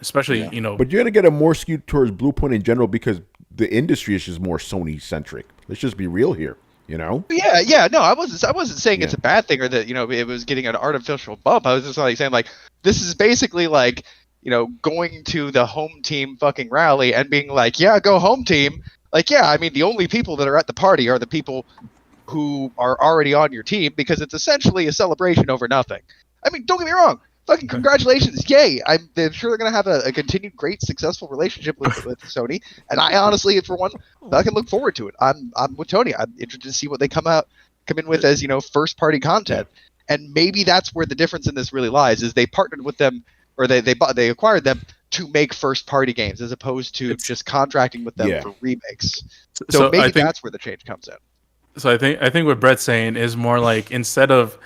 especially But you're gonna get a more skewed towards Bluepoint in general because the industry is just more Sony centric. Let's just be real here, you know. Yeah. No, I wasn't saying it's Yeah. a bad thing or that it was getting an artificial bump. I was just like saying like this is basically like going to the home team fucking rally and being like, yeah, go home team. Like, yeah, I mean the only people that are at the party are the people who are already on your team because it's essentially a celebration over nothing. I mean, don't get me wrong. Fucking congratulations, yay! I'm sure they're gonna have a continued great, successful relationship with Sony, and I honestly, for one, I can look forward to it. I'm with Tony. I'm interested to see what they come in with as first party content, and maybe that's where the difference in this really lies. Is they partnered with them, or they acquired them to make first party games as opposed to just contracting with them Yeah. for remakes. So So maybe I think- that's where the change comes in. So I think what Brett's saying is more like instead of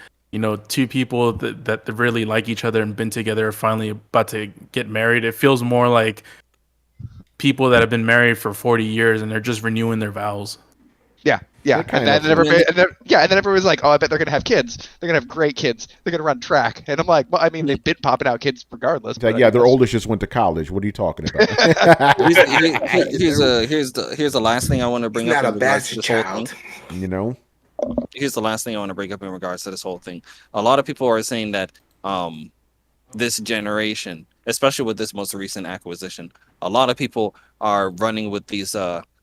two people that really like each other and been together are finally about to get married, it feels more like people that have been married for 40 years and they're just renewing their vows. Yeah, kind and of- then everyone's like, "Oh, I bet they're gonna have kids. They're gonna have great kids. They're gonna run track." And I'm like, "Well, I mean, they've been popping out kids regardless." It's like, but yeah, I their guess- oldest just went to college. What are you talking about? Here's the last thing I want to bring He's up not in a regards to bastard this whole thing. child. You know. Here's the last thing I want to bring up in regards to this whole thing. A lot of people are saying that this generation, especially with this most recent acquisition, a lot of people are running with these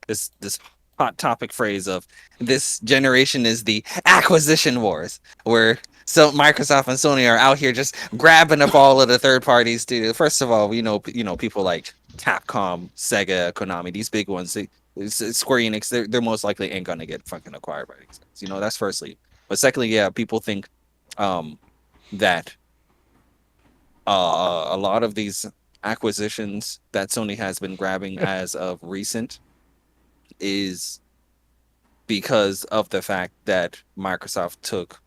this hot topic phrase of this generation is the acquisition wars, where Microsoft and Sony are out here just grabbing up all of the third parties. First of all, people like Capcom, Sega, Konami, these big ones. Square Enix, they're most likely ain't gonna get fucking acquired by these guys. That's firstly. But secondly, yeah, people think that a lot of these acquisitions that Sony has been grabbing as of recent is because of the fact that Microsoft took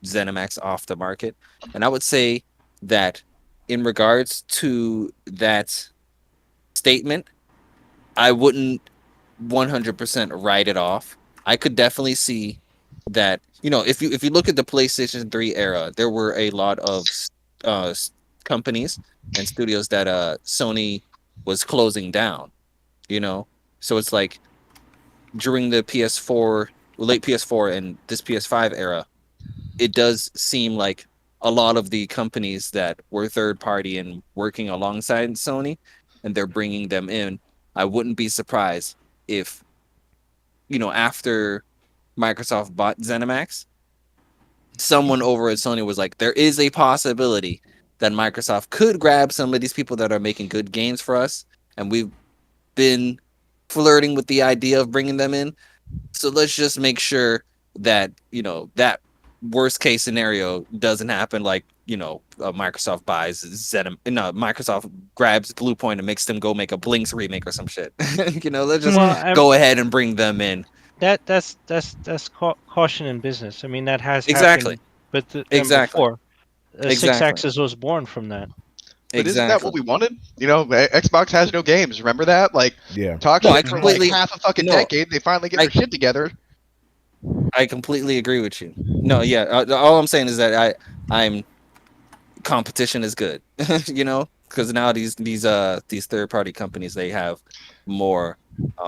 ZeniMax off the market. And I would say that in regards to that statement, I wouldn't 100% write it off. I could definitely see that, if you look at the PlayStation 3 era, there were a lot of companies and studios that Sony was closing down, so it's like during the late PS4 and this PS5 era, it does seem like a lot of the companies that were third party and working alongside Sony, and they're bringing them in. I wouldn't be surprised if, after Microsoft bought ZeniMax, someone over at Sony was like, there is a possibility that Microsoft could grab some of these people that are making good games for us, and we've been flirting with the idea of bringing them in. So let's just make sure that, that worst case scenario doesn't happen. Like, Microsoft buys Microsoft grabs Bluepoint and makes them go make a Blinks remake or some shit. Let's just go ahead and bring them in. That's caution in business. I mean, that has Exactly. happened, but Exactly. before, Six Exactly. Axis was born from that. But isn't that what we wanted? Xbox has no games. Remember that? Like, Yeah. talk No, I for like completely- half a fucking no. decade. They finally get their shit together. I completely agree with you. No, yeah. All I'm saying is that I'm competition is good, because now these third party companies, they have more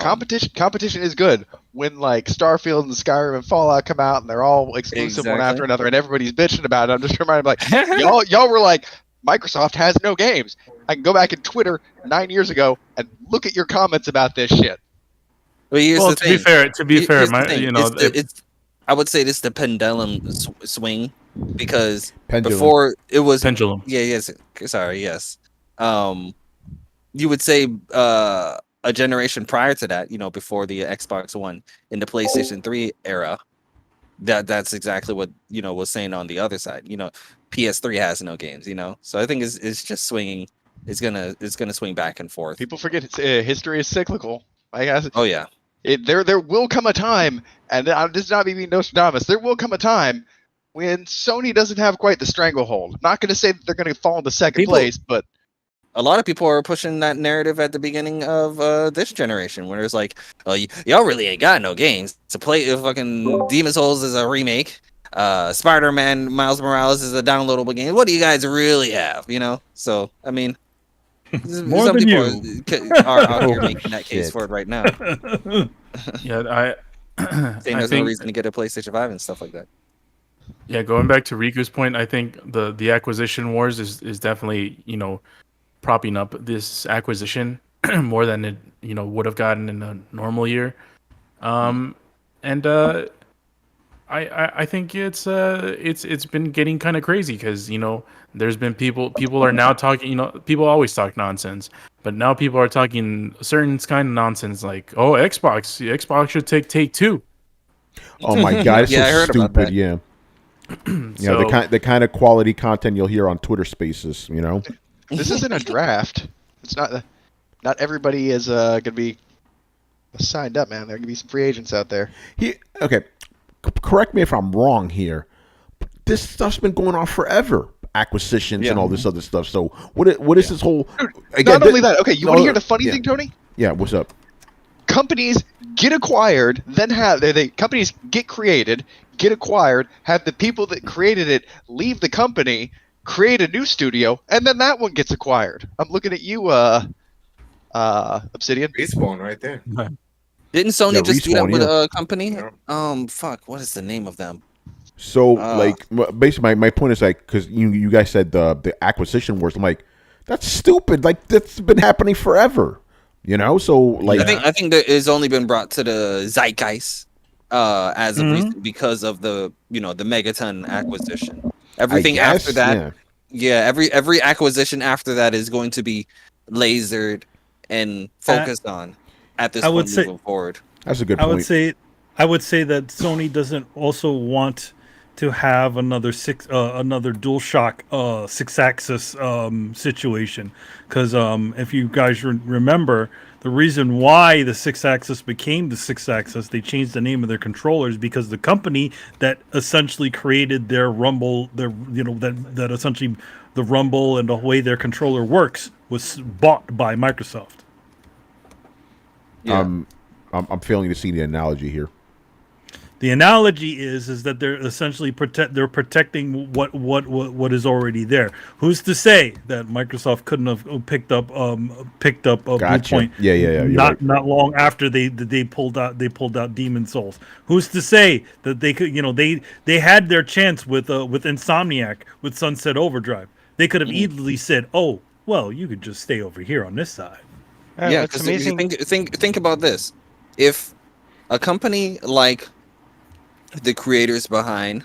Competition is good when like Starfield and Skyrim and Fallout come out and they're all exclusive one Exactly. after another and everybody's bitching about it. I'm just reminded, like, y'all were like, Microsoft has no games. I can go back in Twitter 9 years ago and look at your comments about this shit. But here's Well, the to thing. be fair, Here's the my, thing. It's I would say this is the pendulum swing, because Pendulum. before it was pendulum. yes. You would say a generation prior to that, before the Xbox One in the PlayStation 3 era, that's exactly what was saying on the other side. PS3 has no games. So I think it's just swinging. It's gonna swing back and forth. People forget history is cyclical. I guess. Oh yeah. There will come a time, and this is not me being Nostradamus. There will come a time when Sony doesn't have quite the stranglehold. I'm not going to say that they're going to fall into second place, but a lot of people are pushing that narrative at the beginning of this generation, where it's like, oh, y'all really ain't got no games to play. Fucking Demon's Souls is a remake. Spider-Man Miles Morales is a downloadable game. What do you guys really have? So I mean, More some than people you. are out here making that case for it right now. Yeah, Saying there's no reason to get a PlayStation 5 and stuff like that. Yeah, going back to Riku's point, I think the acquisition wars is definitely propping up this acquisition more than it would have gotten in a normal year, and I think it's been getting kind of crazy because there's been people are now talking, people always talk nonsense, but now people are talking certain kind of nonsense like, oh, Xbox should take two. Oh my god, it's Yeah, I so heard about stupid. that. Yeah. So- The kind of quality content you'll hear on Twitter Spaces. this isn't a draft. It's not everybody is going to be signed up, man. There are going to be some free agents out there. Okay, correct me if I'm wrong here. This stuff's been going on forever. Acquisitions and all this other stuff. So what is this whole? Not only that. Okay, you want to hear the funny thing, Tony? Yeah. What's up? Companies get acquired, then have companies get created, get acquired, have the people that created it leave the company, create a new studio, and then that one gets acquired. I'm looking at you, Obsidian. Respawn right there. Didn't Sony just do that Respawn, with yeah. a company? Yeah. Fuck, what is the name of them? So basically, my point is because you guys said the acquisition wars. I'm like, that's stupid. Like that's been happening forever. So like I think that it's only been brought to the zeitgeist as of recent because of the the Megaton acquisition. Everything after that, every acquisition after that is going to be lasered and focused on at this point moving forward. That's a good point. I would say that Sony doesn't also want to have another DualShock 6-axis situation, because if you guys remember, the reason why the 6-axis became the 6-axis, they changed the name of their controllers because the company that essentially created their Rumble, that essentially the Rumble and the way their controller works was bought by Microsoft. Yeah. I'm failing to see the analogy here. The analogy is that they're essentially protecting what is already there. Who's to say that Microsoft couldn't have picked up Bluepoint? Yeah. Not long after they pulled out Demon Souls. Who's to say that they could? They had their chance with Insomniac with Sunset Overdrive. They could have easily said, "Oh, well, you could just stay over here on this side." Yeah, it's because amazing. think about this: if a company like the creators behind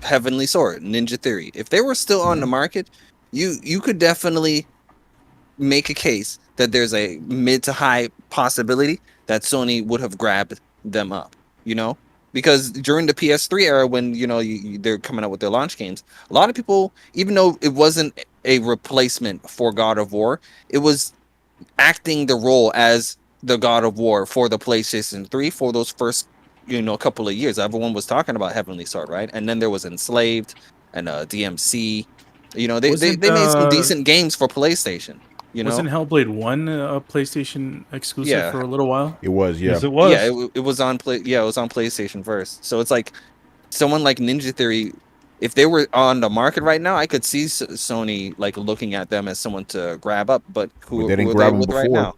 Heavenly Sword, Ninja Theory, if they were still on the market, you could definitely make a case that there's a mid to high possibility that Sony would have grabbed them up, because during the PS3 era, when they're coming out with their launch games, a lot of people, even though it wasn't a replacement for God of War, it was acting the role as the God of War for the PlayStation 3 for those first couple of years. Everyone was talking about Heavenly Sword, right? And then there was Enslaved and DMC. They made some decent games for PlayStation. Wasn't Hellblade 1 a PlayStation exclusive for a little while? It was, yeah. Yes, it was. Yeah, it was on it was on PlayStation first. So it's like someone like Ninja Theory, if they were on the market right now, I could see Sony like looking at them as someone to grab up, but who They didn't are grab they them with right before. now?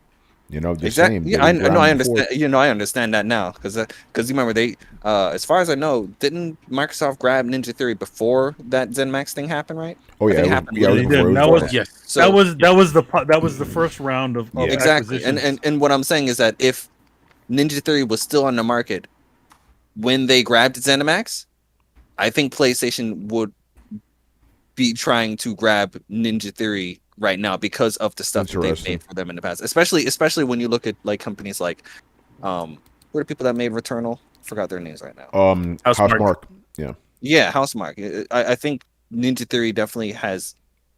Exactly. Yeah, I understand. I understand that now because you remember they, as far as I know, didn't Microsoft grab Ninja Theory before that ZeniMax thing happened, right? Oh I yeah, think it it happened. was, yeah, it was They before did. it That was was- yes. So that was the first round of exactly. acquisitions. And what I'm saying is that if Ninja Theory was still on the market when they grabbed ZeniMax, I think PlayStation would be trying to grab Ninja Theory right now because of the stuff that they've Interesting. made for them in the past. Especially when you look at like companies like who are the people that made Returnal? Forgot their names right now. Housemarque. Yeah. Yeah, Housemarque. I think Ninja Theory definitely has,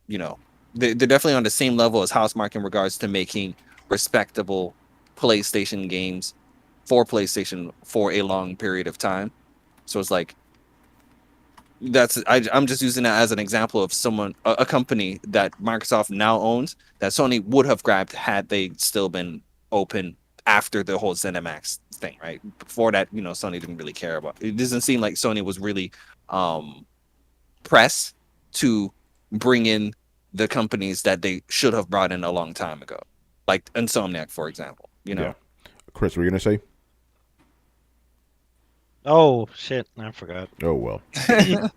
you know, they're definitely on the same level as Housemarque in regards to making respectable PlayStation games for PlayStation for a long period of time. So it's like I'm just using that as an example of a company that Microsoft now owns that Sony would have grabbed had they still been open after the whole ZeniMax thing, right? Before that, Sony didn't really care about it. It doesn't seem like Sony was really pressed to bring in the companies that they should have brought in a long time ago, like Insomniac, for example. Yeah. Chris, what were you gonna say? Oh shit! I forgot. Oh well.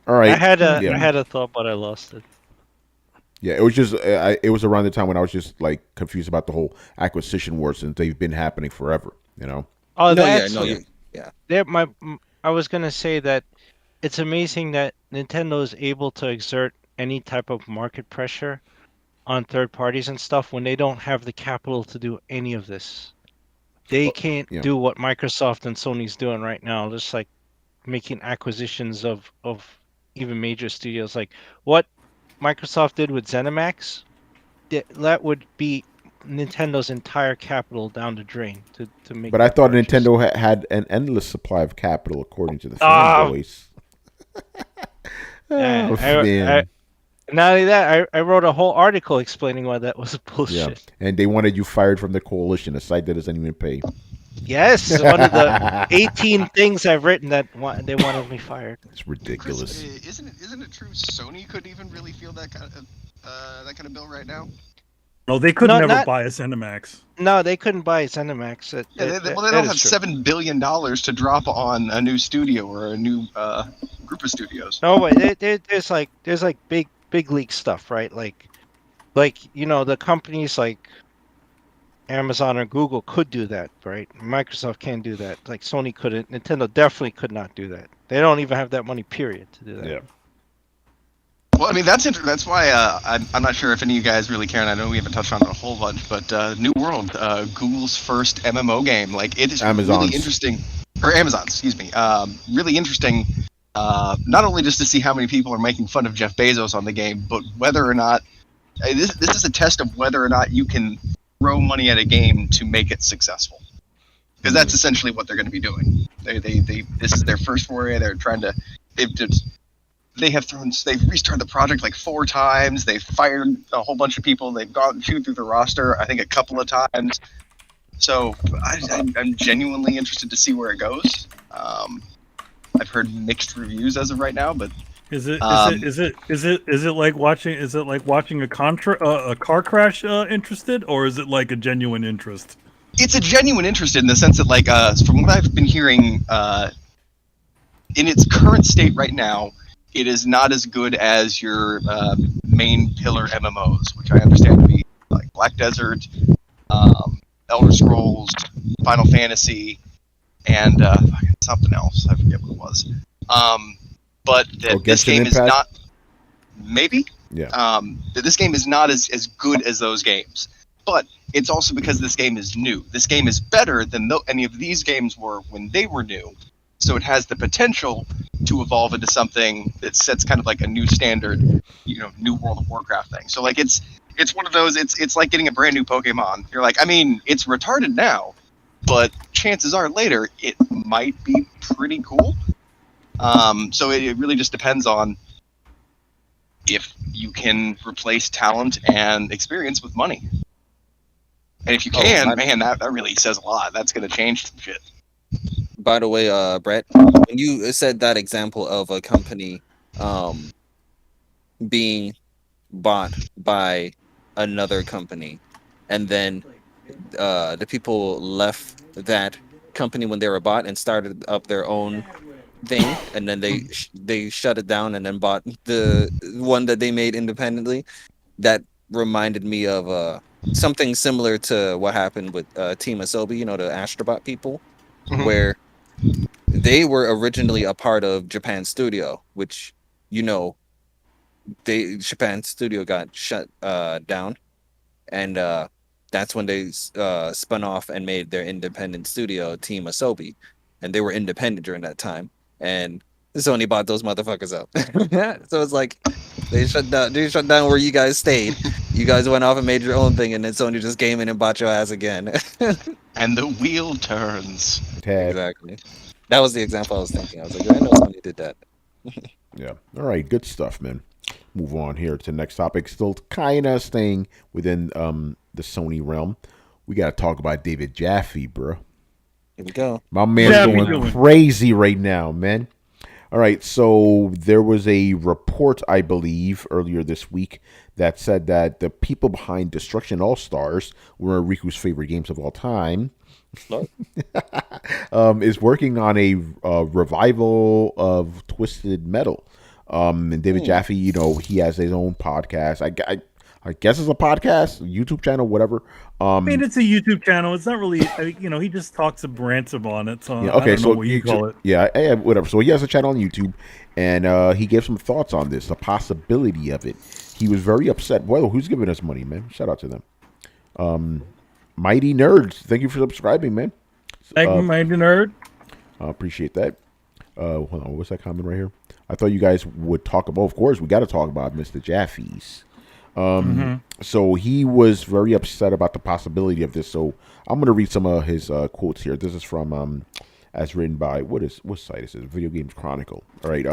All right. I had a thought, but I lost it. Yeah, it was just it was around the time when I was just like confused about the whole acquisition wars, since they've been happening forever. Oh, I was gonna say that it's amazing that Nintendo is able to exert any type of market pressure on third parties and stuff when they don't have the capital to do any of this. They can't do what Microsoft and Sony's doing right now, just like making acquisitions of even major studios. Like what Microsoft did with ZeniMax, that would be Nintendo's entire capital down the drain to make. But I thought Nintendo had an endless supply of capital, according to the fanboys. Not only that, I wrote a whole article explaining why that was bullshit. Yeah. And they wanted you fired from the coalition, a site that doesn't even pay. Yes, one of the 18 things I've written that they wanted me fired. It's ridiculous. Chris, isn't it true Sony couldn't even really feel that kind of bill right now? No, they could never buy a ZeniMax. No, they couldn't buy a ZeniMax. They don't have $7 billion to drop on a new studio or a new group of studios. No, but there's like big league stuff, right? Like the companies like Amazon or Google could do that, right? Microsoft can't do that. Like Sony couldn't. Nintendo definitely could not do that. They don't even have that money, period, to do that. Yeah. Well, I mean, that's why I'm not sure if any of you guys really care, and I know we haven't touched on it a whole bunch, but New World, Google's first MMO game, like it is really interesting, or Amazon's, excuse me, really interesting. Not only just to see how many people are making fun of Jeff Bezos on the game, but whether or not this is a test of whether or not you can throw money at a game to make it successful, because that's essentially what they're going to be doing. They this is their first foray. They're trying to they've restarted the project like 4 times. They've fired a whole bunch of people. They've gone through the roster, I think, a couple of times. So I'm genuinely interested to see where it goes. I've heard mixed reviews as of right now, but is it like watching a car crash interested, or is it like a genuine interest? It's a genuine interest in the sense that, like, from what I've been hearing, in its current state right now, it is not as good as your main pillar MMOs, which I understand to be like Black Desert, Elder Scrolls, Final Fantasy, and something else. I forget what it was. But this game is not. Maybe. Yeah. This game is not as good as those games. But it's also because this game is new. This game is better than any of these games were when they were new. So it has the potential to evolve into something that sets kind of like a new standard, new World of Warcraft thing. So like it's one of those. It's like getting a brand new Pokemon. You're like, I mean, it's retarded now, but chances are later it might be pretty cool. So it really just depends on if you can replace talent and experience with money. And if you can, man, that really says a lot. That's going to change some shit. By the way, Brett, when you said that example of a company being bought by another company, and then the people left that company when they were bought and started up their own thing, and then they shut it down and then bought the one that they made independently, that reminded me of something similar to what happened with Team Asobi, the Astrobot people, where they were originally a part of Japan Studio, which, Japan studio got shut down, and that's when they spun off and made their independent studio, Team Asobi, and they were independent during that time. And Sony bought those motherfuckers up. So it's like they shut down. They shut down where you guys stayed. You guys went off and made your own thing, and then Sony just came in and bought your ass again. And the wheel turns. Tad. Exactly. That was the example I was thinking. I was like, I know Sony did that. Yeah. All right. Good stuff, man. Move on here to the next topic. Still kind of staying within the Sony realm. We got to talk about David Jaffe, bro. Here we go. My man's Jaffe going doing? crazy right now, man. All right. So there was a report, I believe, earlier this week that said that the people behind Destruction All Stars, one of Riku's favorite games of all time, is working on a revival of Twisted Metal. And David Jaffe, you know, he has his own podcast. I guess it's a podcast, YouTube channel, whatever. I mean, it's a YouTube channel. It's not really, you know, he just talks and rants on it. So Yeah, I okay, don't know so what you call it. Yeah, whatever. So he has a channel on YouTube, and he gave some thoughts on this, the possibility of it. He was very upset. Well, who's giving us money, man? Shout out to them. Mighty Nerds, thank you for subscribing, man. Thank you, Mighty Nerd. I appreciate that. Hold on, what's that comment right here? I thought you guys would talk about. Of course, we got to talk about Mr. Jaffe's. So he was very upset about the possibility of this. So I'm going to read some of his quotes here. This is from, as written by, what site is this? Video Games Chronicle. All right.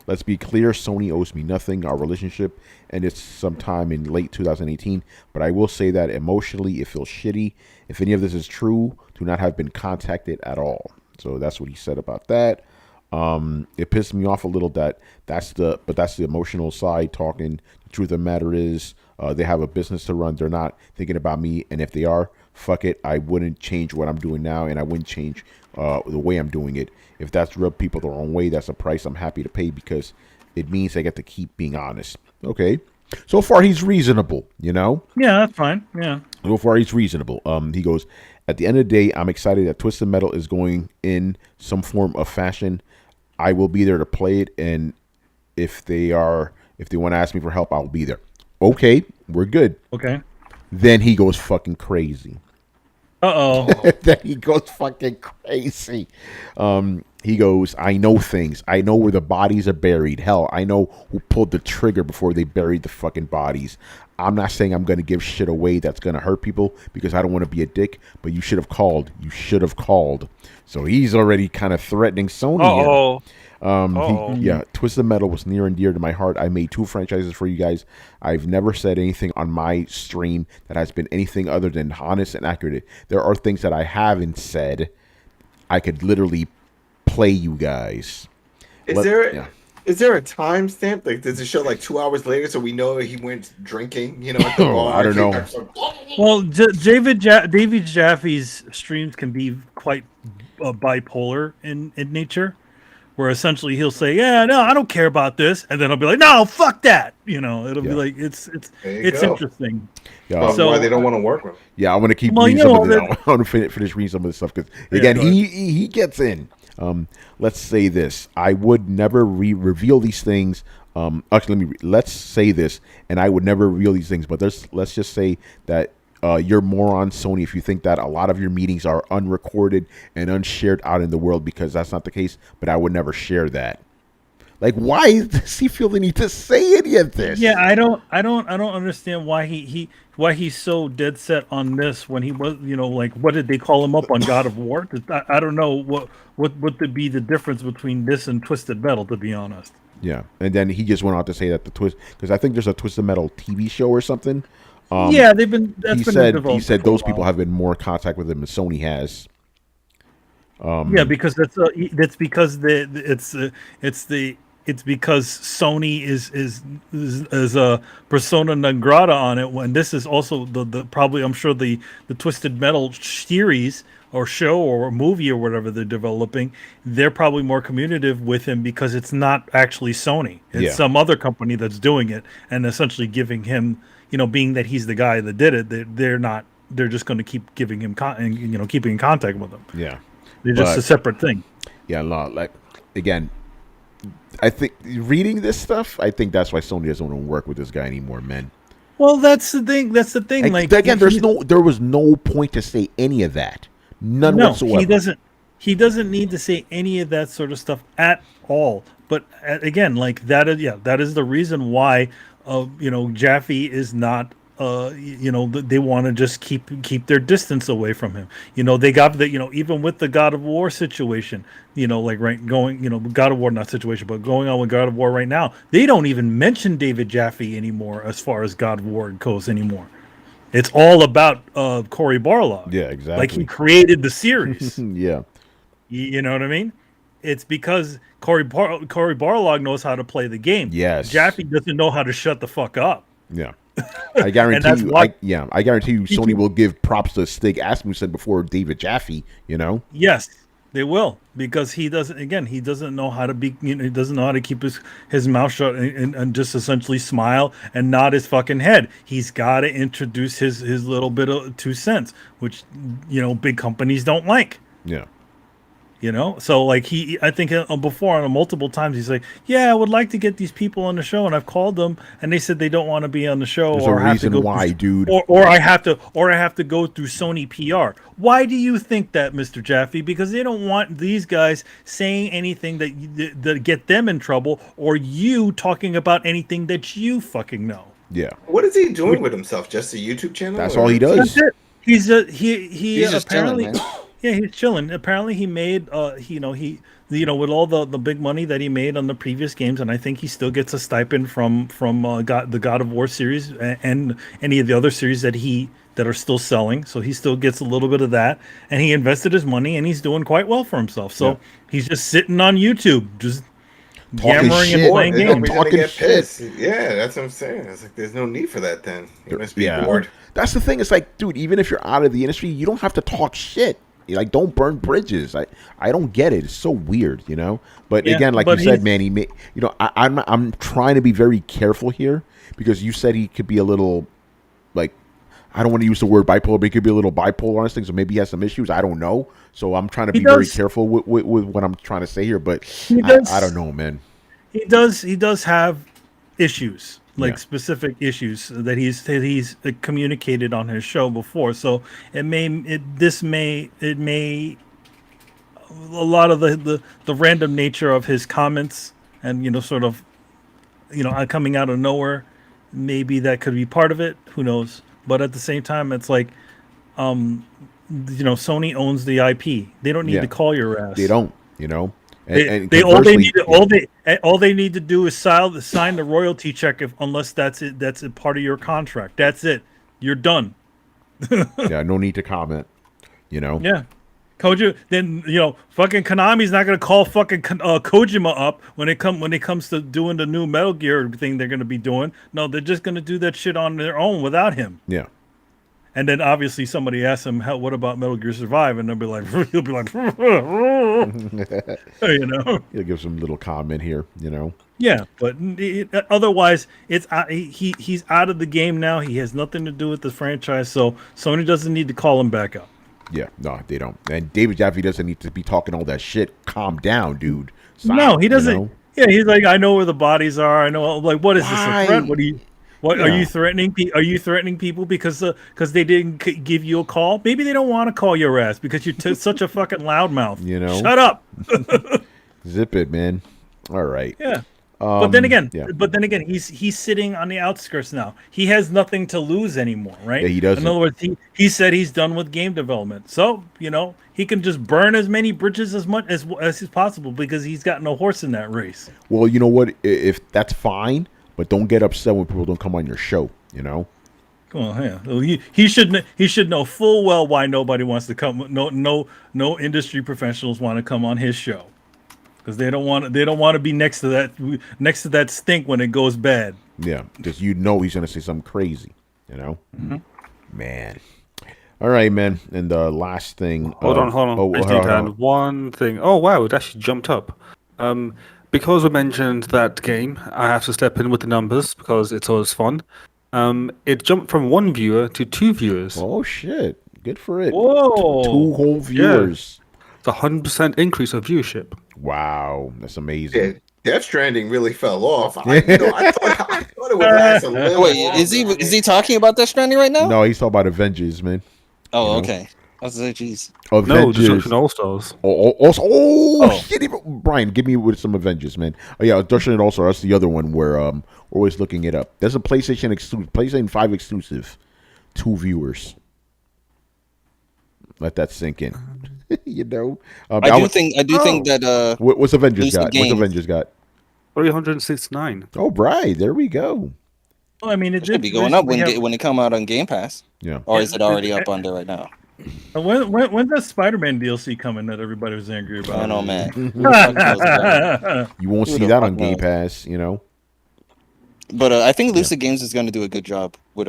Let's be clear. Sony owes me nothing. Our relationship ended sometime in late 2018. But I will say that emotionally, it feels shitty. If any of this is true, do not have been contacted at all. So that's what he said about that. It pissed me off a little but that's the emotional side talking. The truth of the matter is, they have a business to run. They're not thinking about me. And if they are, fuck it. I wouldn't change what I'm doing now. And I wouldn't change, the way I'm doing it. If that's rub people the wrong way, that's a price I'm happy to pay because it means I get to keep being honest. Okay. So far he's reasonable, you know? Yeah, that's fine. Yeah. So far he's reasonable. He goes, at the end of the day, I'm excited that Twisted Metal is going in some form of fashion. I will be there to play it, and if they want to ask me for help, I'll be there. Okay, we're good. Okay. Then he goes fucking crazy. Then he goes fucking crazy. He goes, I know things. I know where the bodies are buried. Hell, I know who pulled the trigger before they buried the fucking bodies. I'm not saying I'm going to give shit away that's going to hurt people because I don't want to be a dick, but you should have called. You should have called. So he's already kind of threatening Sony. Twisted Metal was near and dear to my heart. I made 2 franchises for you guys. I've never said anything on my stream that has been anything other than honest and accurate. There are things that I haven't said. I could literally play you guys. Is there a timestamp? Like, does it show like 2 hours later so we know he went drinking? You know, at the bar. I don't know. Well, David Jaffe's streams can be quite bipolar in nature, where essentially he'll say, "Yeah, no, I don't care about this," and then I'll be like, "No, fuck that." You know, it'll be like it's interesting. Yeah. So why they don't want to work with him? Yeah, I want to keep reading some of this. I want to finish reading some of this stuff because again, he gets in. Let's say this: I would never reveal these things. Let's say this, and I would never reveal these things. But let's just say that you're moron, Sony, if you think that a lot of your meetings are unrecorded and unshared out in the world, because that's not the case. But I would never share that. Like, why does he feel the need to say any of this? Yeah, I don't understand why he's so dead set on this when he was, you know, like, what did they call him up on God of War? I don't know what would be the difference between this and Twisted Metal, to be honest. Yeah, and then he just went on to say that because I think there's a Twisted Metal TV show or something. Yeah, he said those people have been more in contact with him than Sony has. Yeah, because it's because Sony is a persona non grata on it. When this is also the probably, I'm sure the Twisted Metal series or show or movie or whatever they're developing, they're probably more communicative with him because it's not actually Sony. It's some other company that's doing it and essentially giving him, you know, being that he's the guy that did it, they're just going to keep giving him, keeping in contact with him. Yeah. They're just a separate thing. Yeah, like, again, I think reading this stuff, I think that's why Sony doesn't want to work with this guy anymore, man. Well, that's the thing. That's the thing. Like again, there was no point to say any of that. None whatsoever. He doesn't need to say any of that sort of stuff at all. But again, like that is the reason why, Jaffe is not. They want to just keep their distance away from him. They got even with the God of War situation, God of War not situation, but going on with God of War right now, they don't even mention David Jaffe anymore as far as God of War goes anymore. It's all about Cory Barlog. Yeah, exactly. Like he created the series. Yeah. You know what I mean? It's because Cory Barlog knows how to play the game. Yes. Jaffe doesn't know how to shut the fuck up. Yeah. I guarantee you. I guarantee you, Sony will give props to Stig Asmussen before David Jaffe. Yes, they will, because he doesn't. Again, he doesn't know how to be. He doesn't know how to keep his mouth shut and just essentially smile and nod his fucking head. He's got to introduce his little bit of 2 cents, which big companies don't like. Yeah. So like I think before on multiple times he's like, yeah, I would like to get these people on the show, and I've called them, and they said they don't want to be on the show. There's or a have to reason go why, dude. Or I have to go through Sony PR. Why do you think that, Mr. Jaffe? Because they don't want these guys saying anything that get them in trouble, or you talking about anything that you fucking know. Yeah. What is he doing with himself? Just a YouTube channel? That's all he does. That's it. He's just apparently. chilling, man. Yeah, he's chilling. Apparently, he made, with all the big money that he made on the previous games, and I think he still gets a stipend from the God of War series and any of the other series that are still selling. So he still gets a little bit of that, and he invested his money, and he's doing quite well for himself. So he's just sitting on YouTube, just yammering and playing games. Talking shit. Yeah, that's what I'm saying. It's like there's no need for that. Then you must be bored. That's the thing. It's like, dude, even if you're out of the industry, you don't have to talk shit. Like, don't burn bridges. I don't get it. It's so weird, But again, like you said, man, he made. I'm trying to be very careful here because you said he could be a little, like, I don't want to use the word bipolar, but he could be a little bipolar on this thing. So maybe he has some issues. I don't know. So I'm trying to be very careful with what I'm trying to say here. But I don't know, man. He does have issues. Like specific issues that he's communicated on his show before, so it may a lot of the random nature of his comments and coming out of nowhere, maybe that could be part of it. Who knows? But at the same time, it's like, Sony owns the IP. They don't need to call your ass. They don't. All they need to do is sign the royalty check unless that's a part of your contract. That's it. You're done. Yeah, no need to comment. Yeah. Kojima, then fucking Konami's not gonna call fucking Kojima up when it comes to doing the new Metal Gear thing they're gonna be doing. No, they're just gonna do that shit on their own without him. Yeah. And then obviously somebody asks him, "What about Metal Gear Survive?" And he'll be like, He'll give some little comment here, Yeah, but otherwise, he's out of the game now. He has nothing to do with the franchise, so Sony doesn't need to call him back up. Yeah, no, they don't. And David Jaffe doesn't need to be talking all that shit. Calm down, dude. Stop, no, he doesn't. Yeah, he's like, I know where the bodies are. I know. Like, what is this? A threat? What do you? What are you threatening? Are you threatening people because they didn't give you a call? Maybe they don't want to call your ass because you're such a fucking loudmouth. Shut up. Zip it, man. All right. Yeah. But then again, he's sitting on the outskirts now. He has nothing to lose anymore, right? Yeah, he doesn't. In other words, he said he's done with game development, so he can just burn as many bridges as much as possible because he's got no horse in that race. Well, you know what? If that's fine. But don't get upset when people don't come on your show, Well, yeah, he should know full well why nobody wants to come. No industry professionals want to come on his show because they don't want to be next to that stink when it goes bad. Yeah, because he's gonna say something crazy, Mm-hmm. Man. All right, man. And the last thing. Hold on. Oh, hold on. One thing. Oh wow, it actually jumped up. Because we mentioned that game, I have to step in with the numbers because it's always fun. It jumped from 1 viewer to 2 viewers. Oh, shit. Good for it. Whoa. 2 whole viewers. Yeah. It's 100% increase of viewership. Wow. That's amazing. Death Stranding really fell off. I thought it would last a little. Wait, longer. is he talking about Death Stranding right now? No, he's talking about Avengers, man. Oh, You know? okay. I was like, jeez. No, Avengers. Destruction All Stars. Shit, Brian, give me with some Avengers, man. Oh yeah, Destruction All Stars. That's the other one where we're always looking it up. There's a PlayStation 5 exclusive. 2 viewers. Let that sink in. You know, I do think that what's Avengers Lucid got? Games. What's Avengers got? 369. Oh, right, there we go. Well, I mean, it should be going up when it come out on Game Pass. Yeah. Or is it already up on there right now? When's that Spider-Man DLC coming that everybody was angry about? I know, man. You won't see that on Game Pass, you know. But I think Lucid Games is going to do a good job with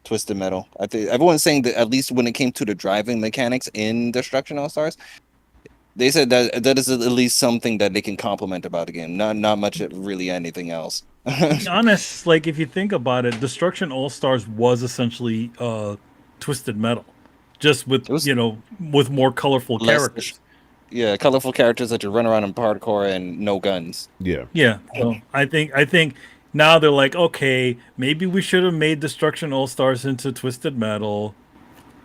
Twisted Metal. I think everyone's saying that at least when it came to the driving mechanics in Destruction All Stars, they said that is at least something that they can compliment about the game. Not much really anything else. To be honest, like if you think about it, Destruction All Stars was essentially Twisted Metal, just with with more colorful characters. Yeah, colorful characters that you run around in hardcore and no guns. Yeah. Yeah. So I think now they're like, okay, maybe we should have made Destruction All Stars into Twisted Metal.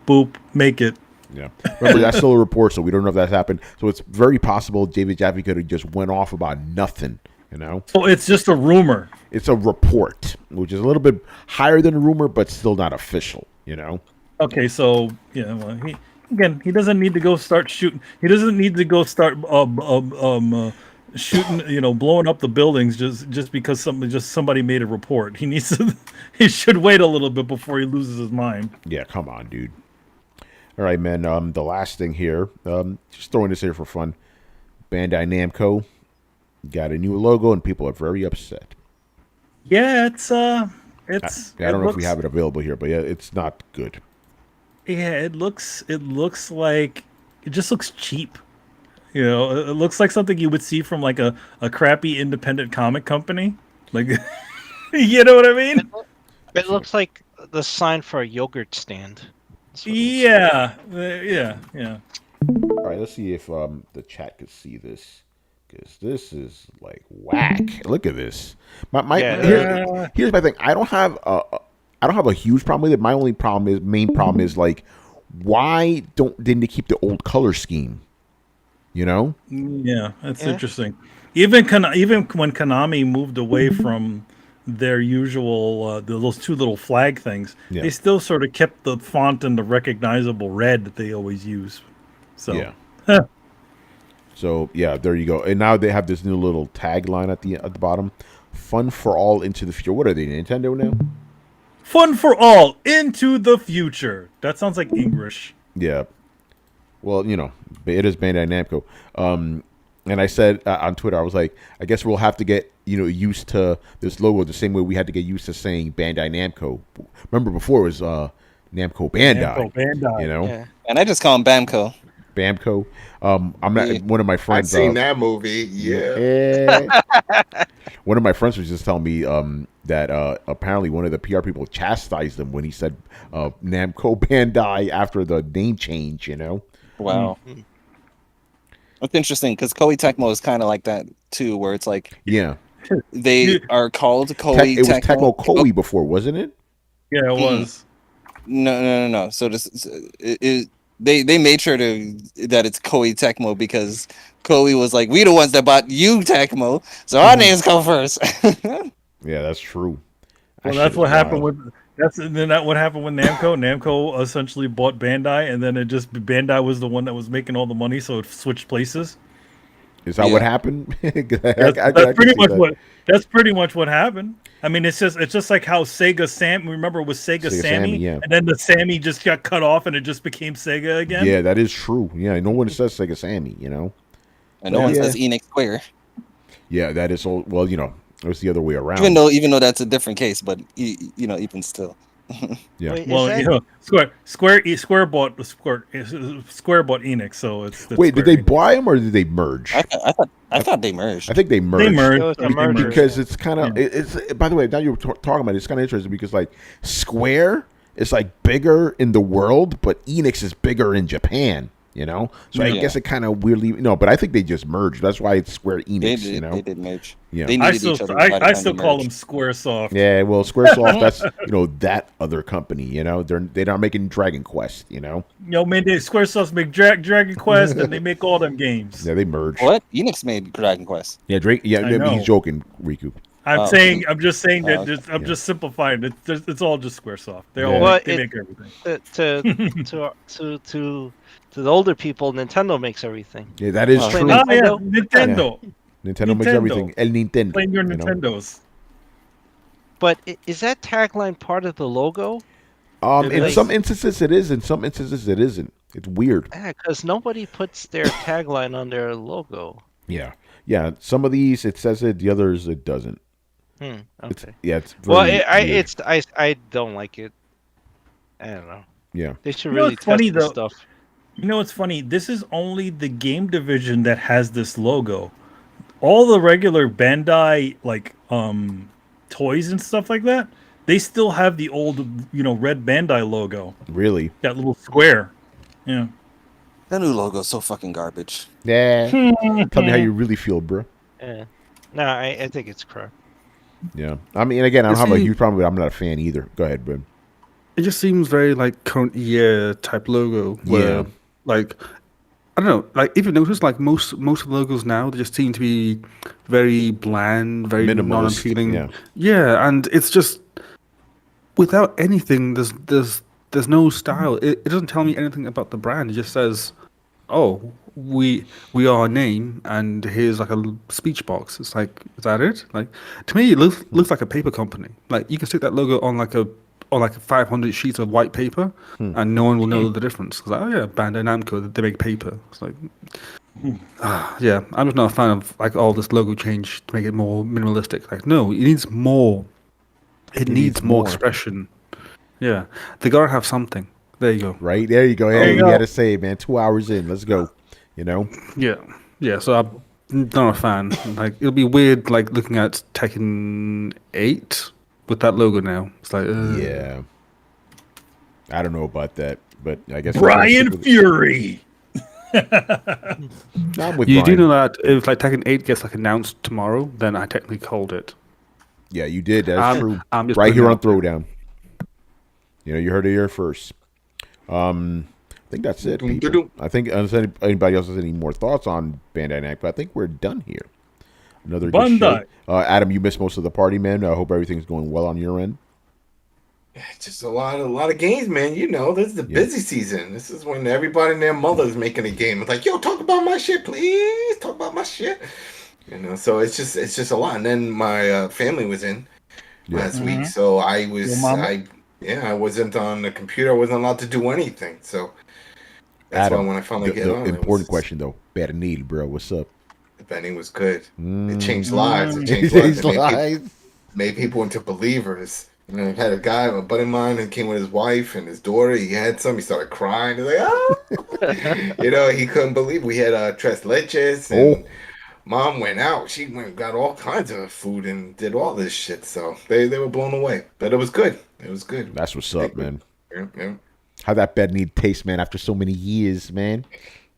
Boop, make it. Yeah. Remember, that's still a report, so we don't know if that's happened. So it's very possible David Jaffe could have just went off about nothing, you know? So it's just a rumor. It's a report, which is a little bit higher than a rumor, but still not official, you know? Okay, so, yeah, well, he doesn't need to go start shooting. He doesn't need to go start shooting, blowing up the buildings just because somebody made a report. He should wait a little bit before he loses his mind. Yeah, come on, dude. All right, man. The last thing here, just throwing this here for fun. Bandai Namco got a new logo, and people are very upset. Yeah, it's I don't know if we have it available here, but yeah, it's not good. Yeah, it looks like it just looks cheap. You know, it looks like something you would see from like a crappy independent comic company. Like, you know what I mean? It looks like the sign for a yogurt stand. Yeah. All right, let's see if the chat could see this, because this is like whack. Look at this. Here's my thing. I don't have a huge problem with it. My only main problem is like, why didn't they keep the old color scheme? You know? Yeah, that's interesting. Even when Konami moved away from their usual those two little flag things, they still sort of kept the font and the recognizable red that they always use. So yeah. So yeah, there you go. And now they have this new little tagline at the bottom: "Fun for all into the future." What are they, Nintendo now? Fun for all into the future. That sounds like English. Yeah. Well, it is Bandai Namco. And I said on Twitter, I was like, I guess we'll have to get used to this logo the same way we had to get used to saying Bandai Namco. Remember before it was Namco Bandai. Namco Bandai. Yeah. And I just call them Bamco. Bamco. I'm not one of my friends. I've seen that movie. Yeah. One of my friends was just telling me that apparently one of the PR people chastised him when he said Namco Bandai after the name change. Wow. Mm-hmm. That's interesting because Koei Tecmo is kind of like that too, where it's like they are called Koei Tecmo. It was Tecmo Koei before, wasn't it? Yeah, it was. No. So they made sure that it's Koei Tecmo because Koei was like, we the ones that bought you Tecmo, so our names come first. Yeah, that's true. Well, that's what happened with what happened with Namco. Namco essentially bought Bandai, and then Bandai was the one that was making all the money, so it switched places. Is that what happened? That's pretty much what happened. I mean, it's just like how Sega Sam. Remember, it was Sega Sammy, and then the Sammy just got cut off, and it just became Sega again. Yeah, that is true. Yeah, no one says Sega Sammy, And no one says Enix Square. Yeah, that is all. Well, it was the other way around. Even though that's a different case, but even still. Yeah. Wait, Square bought Enix, so it's Wait, did they buy them or did they merge? I thought they merged. I think they merged. They merged because it's kind of it's. By the way, now you're talking about it, it's kind of interesting because like Square is like bigger in the world, but Enix is bigger in Japan. you know. So I Yeah. guess it kind of weirdly but I think they just merged. That's why it's Square They Enix, did. you know. They did merge. Yeah. They I needed still, each other. by the I time still they call merged. them SquareSoft. Yeah, well, SquareSoft, that's that other company, you know. They're not making Dragon Quest, you know. Yo, man, SquareSoft make Dragon Quest, and they make all them games. Yeah, they merged. What? Enix made Dragon Quest. Yeah, Drake. Yeah, I know. he's joking, Riku. I'm just saying that. okay. I'm just simplifying. It's all just SquareSoft. They Yeah. all Well, they make everything. To the older people, Nintendo makes everything. Yeah, that is Oh, true. Oh yeah, Nintendo? Nintendo. Nintendo makes Nintendo. everything. El Nintendo. Playing your you know? Nintendos. But is that tagline part of the logo? It In is. some instances it is. In some instances it isn't. It's weird. Yeah, because nobody puts their tagline on their logo. Yeah, yeah. Some of these it says it. The others it doesn't. It's, Okay. yeah, it's Well, very weird. I don't like it. I don't know. Yeah. They should You know really what's test funny, this though? stuff. You know what's funny? This is only the game division that has this logo. All the regular Bandai toys and stuff like that, they still have the old red Bandai logo. Really. That little square. Yeah. That new logo's so fucking garbage. Yeah. Tell me how you really feel, bro. Yeah. No, I think it's crap. Yeah. I mean, again, I don't You have a see- huge problem with it. I'm not a fan either. Go ahead, bro. It just seems very like current year type logo. Where, Yeah. like, I don't know. Like, if you notice, like most of the logos now, they just seem to be very bland, very Minimalist, non-appealing. yeah. Yeah, and it's just without anything. There's no style. It doesn't tell me anything about the brand. It just says, "Oh, we are a name, and here's like a speech box." It's like, is that it? Like, to me, it looks like a paper company. Like, you can stick that logo on like 500 sheets of white paper, and no one will know the difference. It's like, oh yeah, Bandai Namco, they make paper. It's like, yeah, I'm just not a fan of like all this logo change to make it more minimalistic. Like, no, it needs more. It needs more expression. Yeah, they gotta have something. There you go. Right? There you go. There Hey, you you go. got to say, man, 2 hours in. Let's go. You know? Yeah. So I'm not a fan. Like, it'll be weird, like looking at Tekken 8 with that logo now. It's like, Yeah. I don't know about that, but I guess Brian Fury. I'm with You do Brian. know that if like Tekken 8 gets like announced tomorrow, then I technically called it. Yeah, you did. That's I'm- true. I'm just Right putting here it on out there. Throwdown. You know, you heard it here first. I think that's it, people. I think unless anybody else has any more thoughts on Bandai Namco, I think we're done here. Another good Bandai. show. Adam, you missed most of the party, man. I hope everything's going well on your end. Just a lot of games, man. You know, this is the busy season. This is when everybody and their mother's making a game. It's like, yo, talk about my shit, please. Talk about my shit. You know, so it's just a lot. And then my family was in last week, so I wasn't on the computer. I wasn't allowed to do anything. So that's Adam, why when I finally get the on, important question though, Bernil, bro, what's up? the betting was good. It changed Mm. lives. It changed lives. It made people into believers. You know, I had a guy, a buddy of mine, who came with his wife and his daughter. He had some. He started crying. He's like, oh, you know, he couldn't believe we had tres leches. And mom went out. She went and got all kinds of food and did all this shit. So they were blown away. But it was good. It was good. That's what's up, man. Yeah. How that Bernil taste, man, after so many years, man.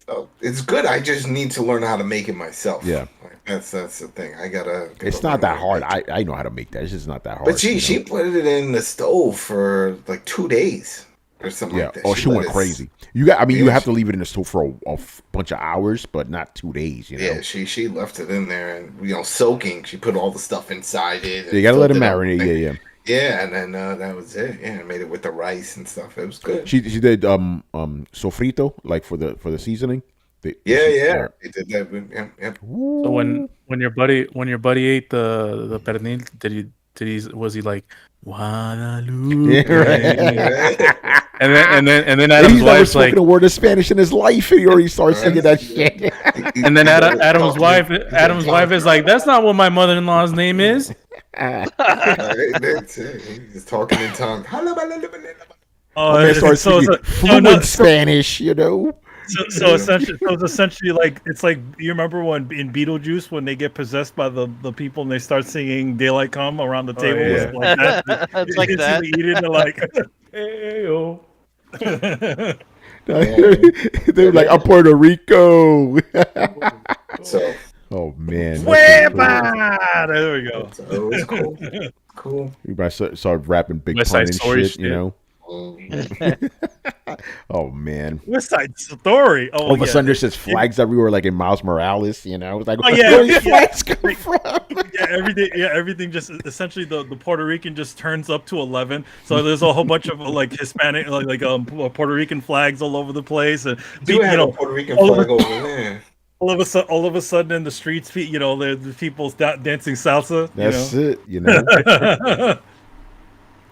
So it's good. I just need to learn how to make it myself. Yeah. Like, that's the thing. I gotta. It's not that hard. I know how to make that. It's just not that hard. But she you know? put it in the stove for like 2 days or something Yeah. like that. Oh, she let went it- crazy. You got. I mean, you Yeah, have to leave it in the stove for a bunch of hours, but not 2 days. You know. Yeah, she left it in there and soaking. She put all the stuff inside it. and You gotta let it filled up. marinate. Yeah. Yeah, and then that was it. Yeah, I made it with the rice and stuff. It was good. She did sofrito like for the seasoning. Yeah. They did that. Yeah. So when your buddy ate the pernil, was he like Guadalupe? And then And Adam's he's never wife's spoken like, a word of Spanish in his life, and he already starts singing that shit. and then Adam's wife is like, that's not what my mother-in-law's name is. That's it. He's talking in tongue. Oh, They start singing fluent Spanish, you know. So it's essentially like it's like you remember when in Beetlejuice when they get possessed by the people and they start singing "Daylight Come" around the table. yeah. It's like that. It's like that. Eat it and like, hey-o. They were like, I'm Puerto Rico. So, oh man. Hueva! There we go. so it was cool. Cool. We started rapping big West pun Side and Story shit, you know. Oh man. West Side Story. Oh, All of a yeah. sudden there's just flags everywhere, like in Miles Morales, you know. It's like, Oh, yeah, where these yeah. flags come from? Everything just essentially the Puerto Rican just turns up to 11. So there's a whole bunch of like Hispanic, Puerto Rican flags all over the place, and Do have a Puerto Rican all flag over- over there. all of a sudden in the streets, the people's dancing salsa. That's it, you know.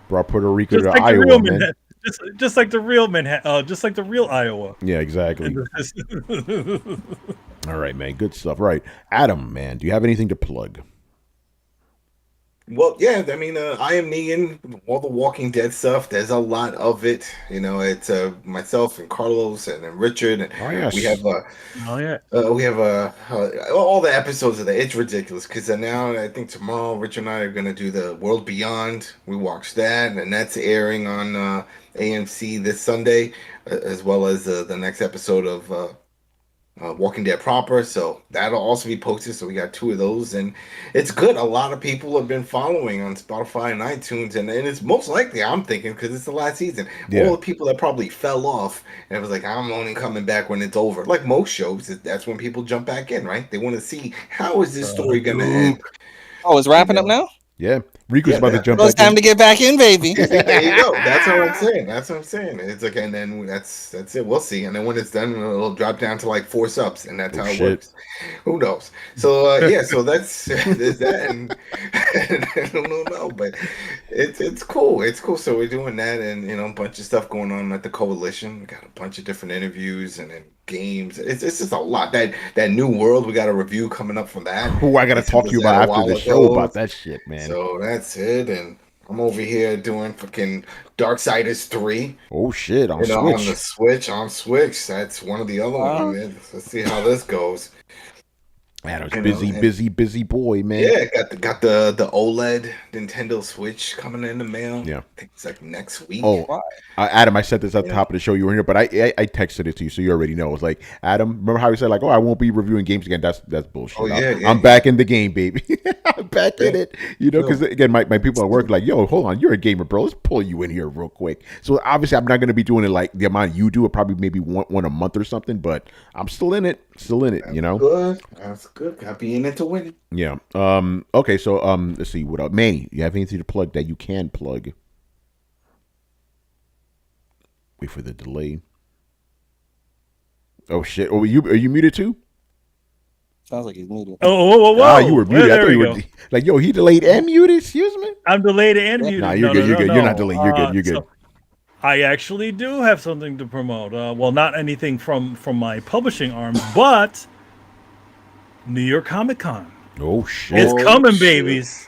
Brought Puerto Rico just to like Iowa, the real man. Manhattan, just like the real Manhattan, just like the real Iowa. Yeah, exactly. All right, man. Good stuff. Right. Adam, man, do you have anything to plug? Well, yeah, I mean, I am Negan, all the Walking Dead stuff. There's a lot of it. You know, it's myself and Carlos and then Richard, and Oh, yes. we have all the episodes of that. It's ridiculous because now I think tomorrow Richard and I are gonna do the World Beyond. We watched that, and that's airing on AMC this Sunday, as well as the next episode of Walking Dead proper, so that'll also be posted. So we got 2 of those, and it's good. A lot of people have been following on Spotify and iTunes, and it's most likely, I'm thinking, because it's the last season. Yeah. All the people that probably fell off and it was like, I'm only coming back when it's over. Like most shows, that's when people jump back in, right? They want to see how is this story gonna end. Oh, it's wrapping up now? Yeah. Rico's about to jump Well, it's back time in. to get back in, baby. There you go. That's what I'm saying. That's what I'm saying. It's like, and then that's it. We'll see. And then when it's done, it'll drop down to like 4 subs, and that's how it shit. works. Who knows? So yeah. So there's that, and I don't know, but it's cool. It's cool. So we're doing that, and a bunch of stuff going on at the coalition. We got a bunch of different interviews and then games. It's just a lot. That new world. We got a review coming up from that. Who I gotta talk to you about after the show about that shit, man. So that's it, and I'm over here doing fucking Darksiders 3. Oh shit, on On Switch. That's one of the other ones, man. Let's see how this goes. Adam's busy boy, man. Yeah, got the OLED Nintendo Switch coming in the mail. Yeah. I think it's like next week. Oh, Adam, I said this at the top of the show. You were here, but I texted it to you, so you already know. It's like, Adam, remember how he said like, "Oh, I won't be reviewing games again." That's bullshit. Oh, yeah, I'm back in the game, baby. I'm back in it. Because again, my people at work are like, "Yo, hold on, you're a gamer, bro. Let's pull you in here real quick." So obviously, I'm not going to be doing it like the amount you do. It probably maybe one a month or something, but I'm still in it. Good. That's good. Got be in it to win it. Yeah. Okay. So let's see what else. Manny, you have anything to plug that you can plug? Wait for the delay. Oh shit! Oh, are you muted too? Sounds like he's muted. Oh, whoa. Ah, you were muted. I There thought we you go. were like, yo, he delayed and muted. Excuse me. I'm delayed and muted. Nah, you're good. You're good. You're not delayed. You're good. You're good. So I actually do have something to promote. Well, not anything from my publishing arm, but New York Comic Con. Oh shit! It's coming, babies.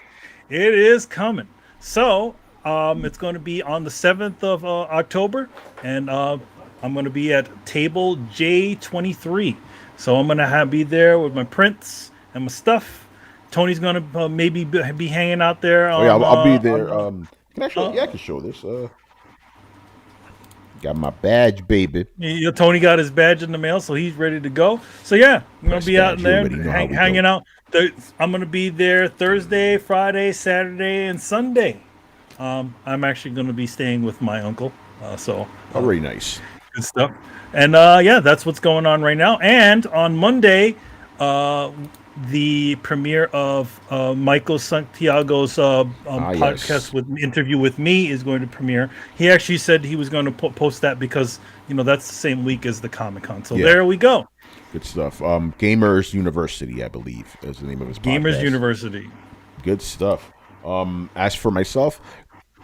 It is coming. So it's going to be on the 7th of October, and I'm going to be at table J23. So I'm going to be there with my prints and my stuff. Tony's going to maybe be hanging out there. Oh yeah, I'll be there. Can I show? I can show this. Got my badge, baby. Tony got his badge in the mail, so he's ready to go. So yeah, I'm gonna be out in there hanging out. I'm gonna be there Thursday, Friday, Saturday, and Sunday. I'm actually gonna be staying with my uncle. Very nice. Good stuff. And yeah, that's what's going on right now. And on Monday, the premiere of Michael Santiago's podcast with interview with me is going to premiere. He actually said he was going to post that because that's the same week as the Comic-Con. So there we go. Good stuff. Gamers University, I believe, is the name of his podcast. Gamers University. Good stuff. As for myself,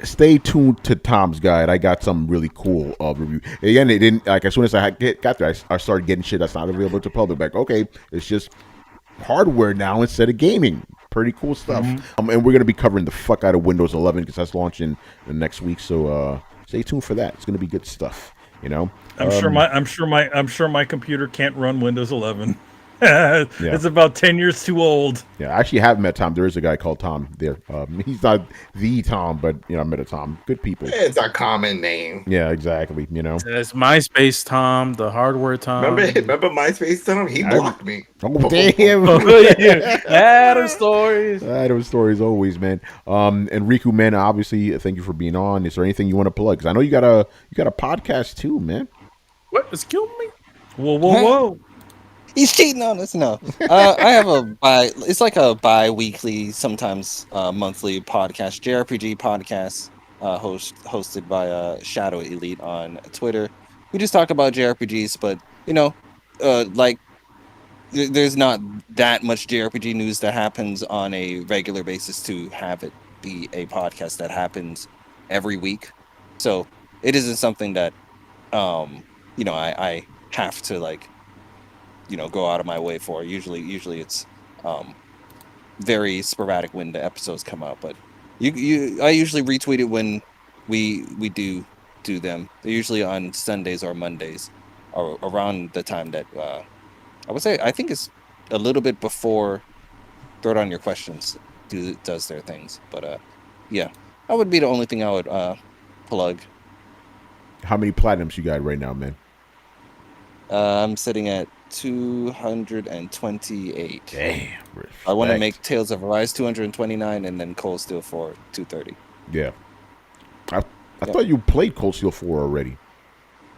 stay tuned to Tom's Guide. I got some really cool review. Again, it didn't like as soon as I got there, I started getting shit that's not available to public. Like, okay, it's just hardware now instead of gaming. Pretty cool stuff. And we're gonna be covering the fuck out of Windows 11 because that's launching the next week. So stay tuned for that. It's gonna be good stuff. I'm sure my computer can't run Windows 11. It's about 10 years too old. Yeah, I actually have met Tom. There is a guy called Tom there. He's not the Tom, but I met a Tom. Good people. It's a common name. Yeah, exactly. It's MySpace Tom, the hardware Tom. Remember MySpace Tom? He blocked me. Oh damn! Adam stories. Adam stories always, man. And Riku, man, obviously, thank you for being on. Is there anything you want to plug? Because I know you got a podcast too, man. What? It's killing me. Whoa. He's cheating on us. No, I have it's like a bi-weekly, sometimes monthly podcast, JRPG podcast, hosted by Shadow Elite on Twitter. We just talk about JRPGs, but like there's not that much JRPG news that happens on a regular basis to have it be a podcast that happens every week. So it isn't something that I have to go out of my way for. Usually it's very sporadic when the episodes come out, but I usually retweet it when we do them. They're usually on Sundays or Mondays, or around the time that I would say, I think it's a little bit before Throw Down Your Questions does their things. But yeah, that would be the only thing I would plug. How many platinums you got right now, man? I'm sitting at 228. Damn. I want to make Tales of Arise 229 and then Cold Steel 4 230. Yeah. I thought you played Cold Steel 4 already.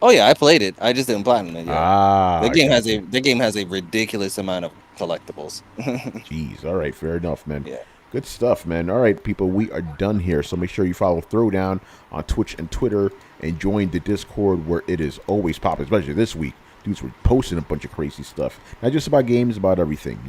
Oh yeah, I played it. I just didn't platinum it yet. The game has a ridiculous amount of collectibles. Jeez. All right. Fair enough, man. Yeah. Good stuff, man. All right, people, we are done here. So make sure you follow Throwdown on Twitch and Twitter and join the Discord where it is always popping, especially this week. Dudes were posting a bunch of crazy stuff. Not just about games, about everything.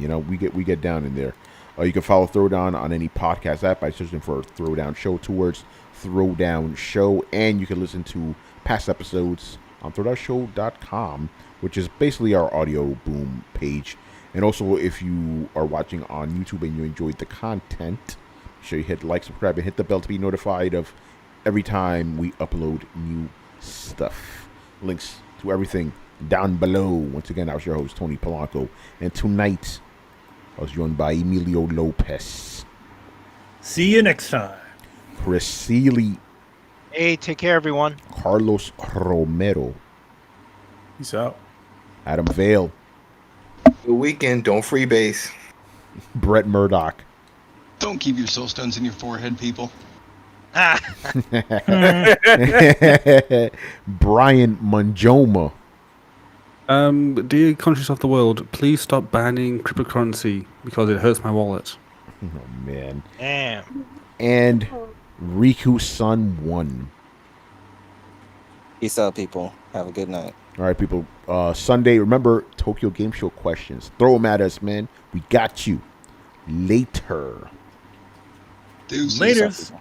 We get down in there. You can follow Throwdown on any podcast app by searching for Throwdown Show, 2 words, Throwdown Show. And you can listen to past episodes on throwdownshow.com, which is basically our audio boom page. And also, if you are watching on YouTube and you enjoyed the content, make sure you hit like, subscribe, and hit the bell to be notified of every time we upload new stuff. Links to everything down below. Once again, I was your host, Tony Polanco. And tonight, I was joined by Emilio Lopez. See you next time. Chris Seeley. Hey, take care, everyone. Carlos Romero. Peace out. Adam Vale. The weekend, don't freebase. Brett Murdoch. Don't keep your soul stones in your forehead, people. Brian Manjoma. Dear countries of the world, please stop banning cryptocurrency because it hurts my wallet. Oh, man. Damn. And Riku Sun 1. Peace out, people. Have a good night. All right, people. Sunday, remember Tokyo Game Show questions. Throw them at us, man. We got you. Later. Laters.